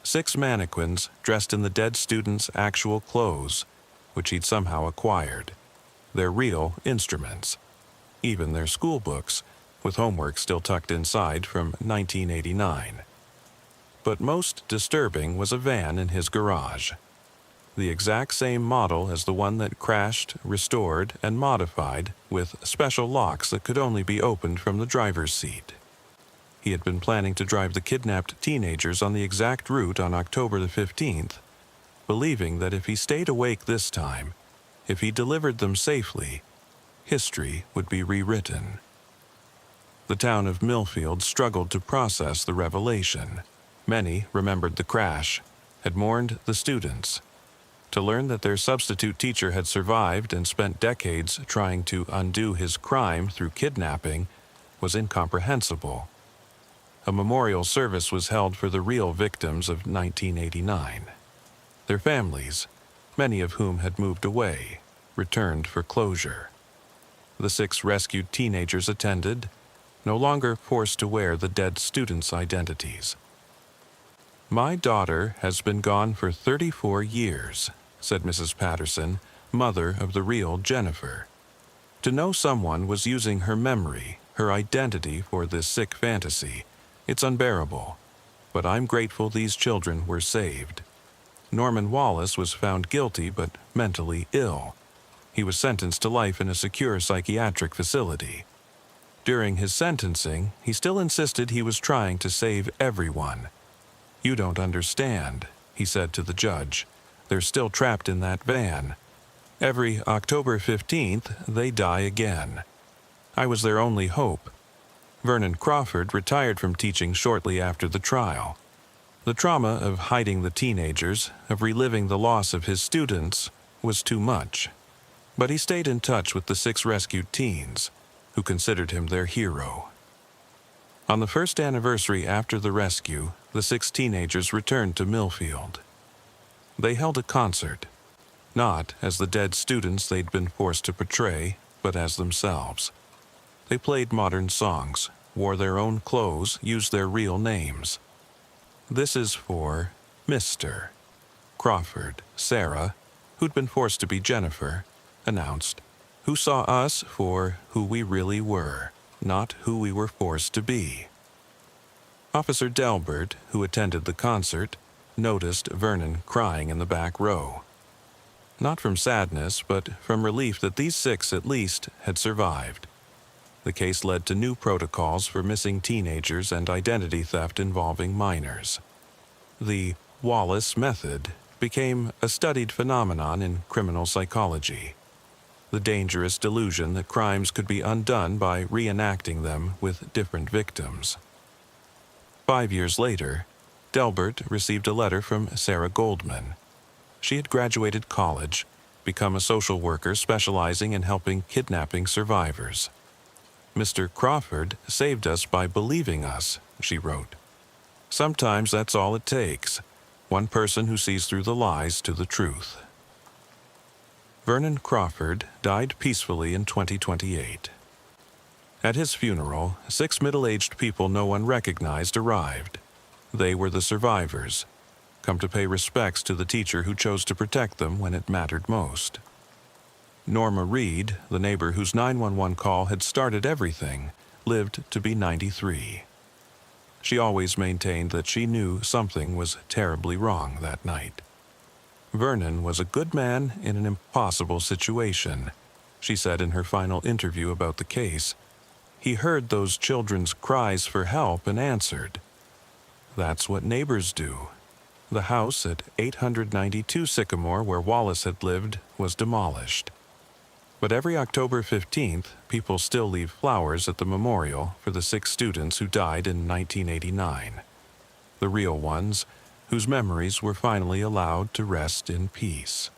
6 mannequins dressed in the dead students' actual clothes, which he'd somehow acquired. Their real instruments. Even their school books, with homework still tucked inside from 1989. But most disturbing was a van in his garage. The exact same model as the one that crashed, restored, and modified with special locks that could only be opened from the driver's seat. He had been planning to drive the kidnapped teenagers on the exact route on October the 15th, believing that if he stayed awake this time, if he delivered them safely, history would be rewritten. The town of Millfield struggled to process the revelation. Many remembered the crash, had mourned the students. To learn that their substitute teacher had survived and spent decades trying to undo his crime through kidnapping was incomprehensible. A memorial service was held for the real victims of 1989. Their families, many of whom had moved away, returned for closure. The 6 rescued teenagers attended, no longer forced to wear the dead students' identities. "My daughter has been gone for 34 years, said Mrs. Patterson, mother of the real Jennifer. To know someone was using her memory, her identity for this sick fantasy, it's unbearable. But I'm grateful these children were saved. Norman Wallace was found guilty but mentally ill. He was sentenced to life in a secure psychiatric facility. During his sentencing, he still insisted he was trying to save everyone. 'You don't understand,' he said to the judge. 'They're still trapped in that van. Every October 15th, they die again. I was their only hope.' Vernon Crawford retired from teaching shortly after the trial. The trauma of hiding the teenagers, of reliving the loss of his students, was too much. But he stayed in touch with the 6 rescued teens, who considered him their hero. On the first anniversary after the rescue, the 6 teenagers returned to Millfield. They held a concert, not as the dead students they'd been forced to portray, but as themselves. They played modern songs, wore their own clothes, used their real names. This is for Mr. Crawford, Sarah, who'd been forced to be Jennifer, announced, who saw us for who we really were, not who we were forced to be. Officer Delbert, who attended the concert, noticed Vernon crying in the back row. not from sadness, but from relief that these 6 at least had survived. The case led to new protocols for missing teenagers and identity theft involving minors. The Wallace method became a studied phenomenon in criminal psychology, the dangerous delusion that crimes could be undone by reenacting them with different victims. 5 years later, Delbert received a letter from Sarah Goldman. She had graduated college, become a social worker specializing in helping kidnapping survivors. "Mr. Crawford saved us by believing us," she wrote. "Sometimes that's all it takes, one person who sees through the lies to the truth." Vernon Crawford died peacefully in 2028. At his funeral, 6 middle-aged people no one recognized arrived. They were the survivors, come to pay respects to the teacher who chose to protect them when it mattered most. Norma Reed, the neighbor whose 911 call had started everything, lived to be 93. She always maintained that she knew something was terribly wrong that night. Vernon was a good man in an impossible situation, she said in her final interview about the case. He heard those children's cries for help and answered. That's what neighbors do. The house at 892 Sycamore, where Wallace had lived, was demolished. But every October 15th, people still leave flowers at the memorial for the 6 students who died in 1989. The real ones, whose memories were finally allowed to rest in peace.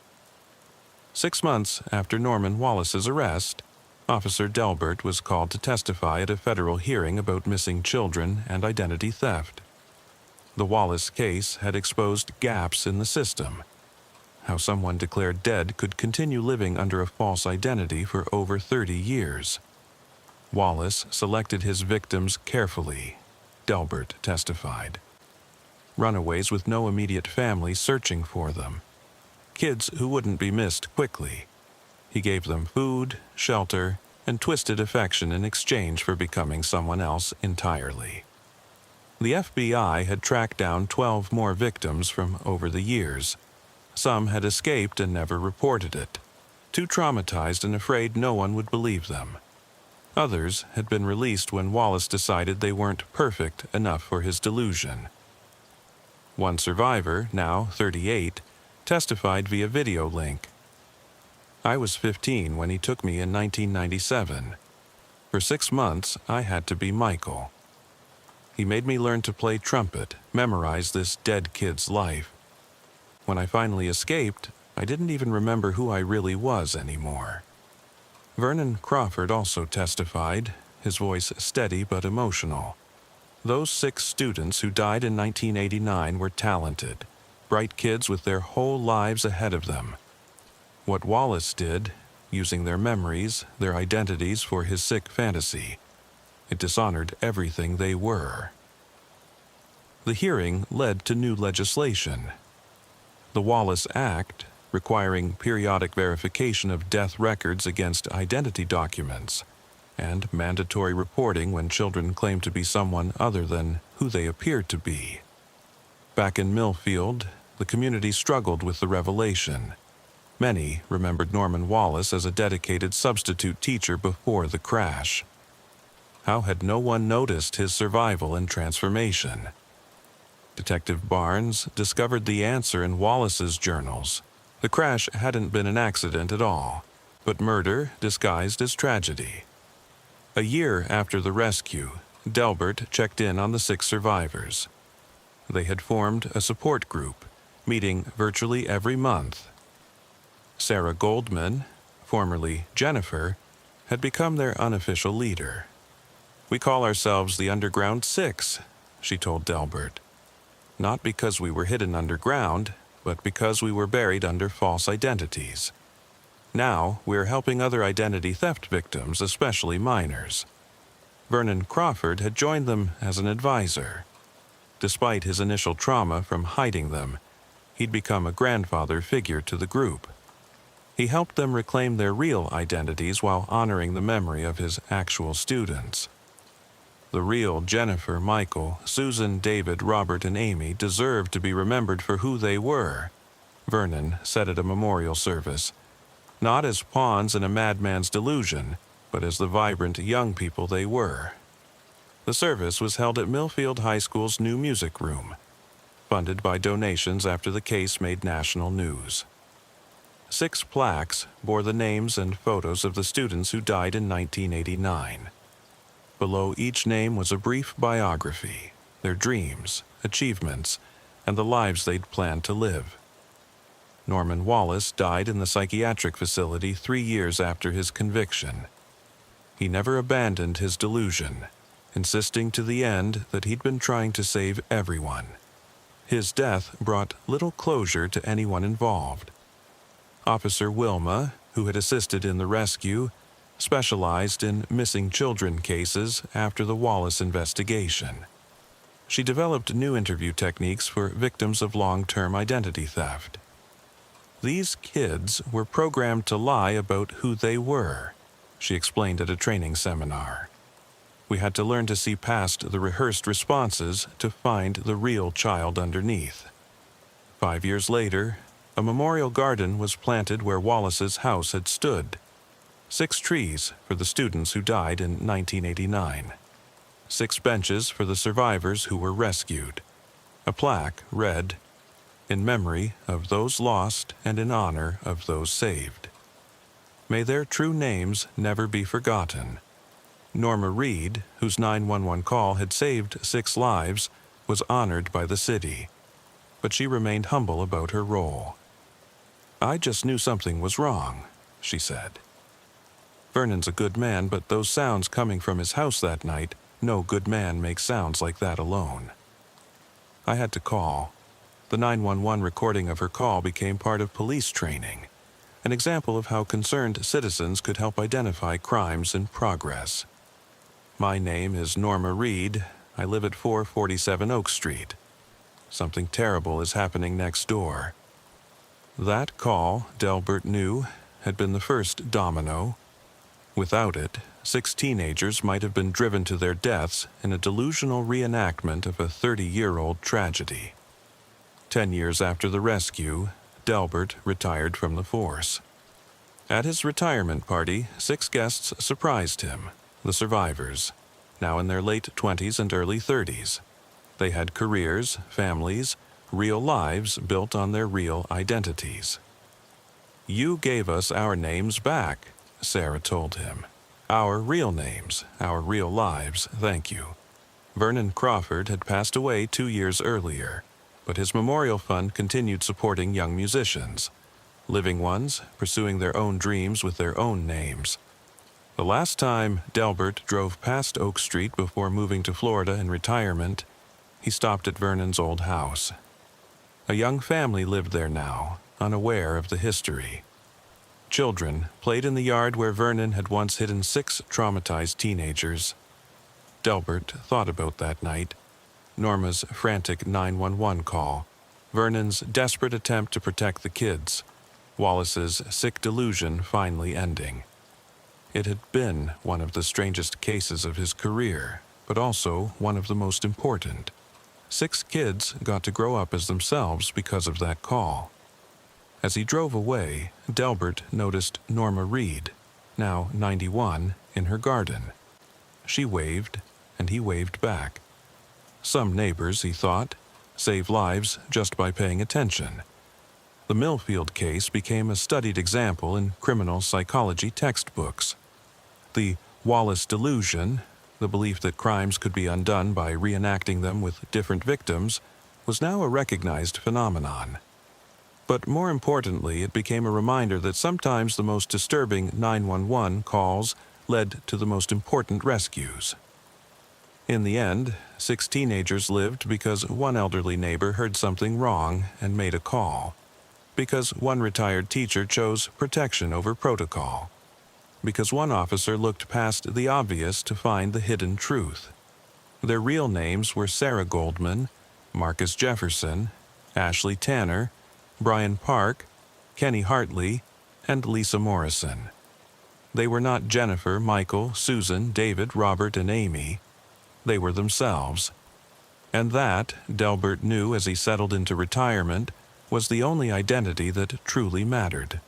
6 months after Norman Wallace's arrest, Officer Delbert was called to testify at a federal hearing about missing children and identity theft. The Wallace case had exposed gaps in the system. How someone declared dead could continue living under a false identity for over 30 years. Wallace selected his victims carefully, Delbert testified. Runaways with no immediate family searching for them. Kids who wouldn't be missed quickly. He gave them food, shelter, and twisted affection in exchange for becoming someone else entirely. The FBI had tracked down 12 more victims from over the years. Some had escaped and never reported it, too traumatized and afraid no one would believe them. Others had been released when Wallace decided they weren't perfect enough for his delusion. One survivor, now 38, testified via video link. "I was 15 when he took me in 1997. For 6 months, I had to be Michael. He made me learn to play trumpet, memorize this dead kid's life. When I finally escaped, I didn't even remember who I really was anymore." Vernon Crawford also testified, his voice steady but emotional. Those 6 students who died in 1989 were talented, bright kids with their whole lives ahead of them. What Wallace did, using their memories, their identities for his sick fantasy, it dishonored everything they were. The hearing led to new legislation. The Wallace Act, requiring periodic verification of death records against identity documents, and mandatory reporting when children claim to be someone other than who they appeared to be. Back in Millfield, the community struggled with the revelation. Many remembered Norman Wallace as a dedicated substitute teacher before the crash. How had no one noticed his survival and transformation? Detective Barnes discovered the answer in Wallace's journals. The crash hadn't been an accident at all, but murder disguised as tragedy. A year after the rescue, Delbert checked in on the 6 survivors. They had formed a support group, meeting virtually every month. Sarah Goldman, formerly Jennifer, had become their unofficial leader. "We call ourselves the Underground 6, she told Delbert. "Not because we were hidden underground, but because we were buried under false identities. Now, we're helping other identity theft victims, especially minors." Vernon Crawford had joined them as an advisor. Despite his initial trauma from hiding them, he'd become a grandfather figure to the group. He helped them reclaim their real identities while honoring the memory of his actual students. The real Jennifer, Michael, Susan, David, Robert, and Amy deserved to be remembered for who they were. Vernon said at a memorial service, not as pawns in a madman's delusion, but as the vibrant young people they were. The service was held at Millfield High School's new music room, funded by donations after the case made national news. 6 plaques bore the names and photos of the students who died in 1989. Below each name was a brief biography, their dreams, achievements, and the lives they'd planned to live. Norman Wallace died in the psychiatric facility 3 years after his conviction. He never abandoned his delusion, insisting to the end that he'd been trying to save everyone. His death brought little closure to anyone involved. Officer Wilma, who had assisted in the rescue, specialized in missing children cases after the Wallace investigation. She developed new interview techniques for victims of long-term identity theft. These kids were programmed to lie about who they were, she explained at a training seminar. We had to learn to see past the rehearsed responses to find the real child underneath. 5 years later, a memorial garden was planted where Wallace's house had stood. 6 trees for the students who died in 1989. 6 benches for the survivors who were rescued. A plaque read, "In memory of those lost and in honor of those saved." May their true names never be forgotten. Norma Reed, whose 911 call had saved 6 lives, was honored by the city, but she remained humble about her role. "I just knew something was wrong," she said. "Vernon's a good man, but those sounds coming from his house that night, no good man makes sounds like that alone." I had to call. The 911 recording of her call became part of police training, an example of how concerned citizens could help identify crimes in progress. "My name is Norma Reed. I live at 447 Oak Street. Something terrible is happening next door." That call, Delbert knew, had been the first domino. Without it, 6 teenagers might have been driven to their deaths in a delusional reenactment of a 30-year-old tragedy. 10 years after the rescue, Delbert retired from the force. At his retirement party, 6 guests surprised him, the survivors, now in their late 20s and early 30s. They had careers, families, real lives built on their real identities. "You gave us our names back," Sarah told him. "Our real names, our real lives, thank you." Vernon Crawford had passed away 2 years earlier, but his memorial fund continued supporting young musicians, living ones pursuing their own dreams with their own names. The last time Delbert drove past Oak Street before moving to Florida in retirement, he stopped at Vernon's old house. A young family lived there now, unaware of the history. Children played in the yard where Vernon had once hidden 6 traumatized teenagers. Delbert thought about that night, Norma's frantic 911 call, Vernon's desperate attempt to protect the kids, Wallace's sick delusion finally ending. It had been one of the strangest cases of his career, but also one of the most important. 6 kids got to grow up as themselves because of that call. As he drove away, Delbert noticed Norma Reed, now 91, in her garden. She waved, and he waved back. Some neighbors, he thought, save lives just by paying attention. The Millfield case became a studied example in criminal psychology textbooks. The Wallace delusion, the belief that crimes could be undone by reenacting them with different victims, was now a recognized phenomenon. But more importantly, it became a reminder that sometimes the most disturbing 911 calls led to the most important rescues. In the end, 6 teenagers lived because one elderly neighbor heard something wrong and made a call, because one retired teacher chose protection over protocol, because one officer looked past the obvious to find the hidden truth. Their real names were Sarah Goldman, Marcus Jefferson, Ashley Tanner, Brian Park, Kenny Hartley, and Lisa Morrison. They were not Jennifer, Michael, Susan, David, Robert, and Amy. They were themselves. And that, Delbert knew as he settled into retirement, was the only identity that truly mattered.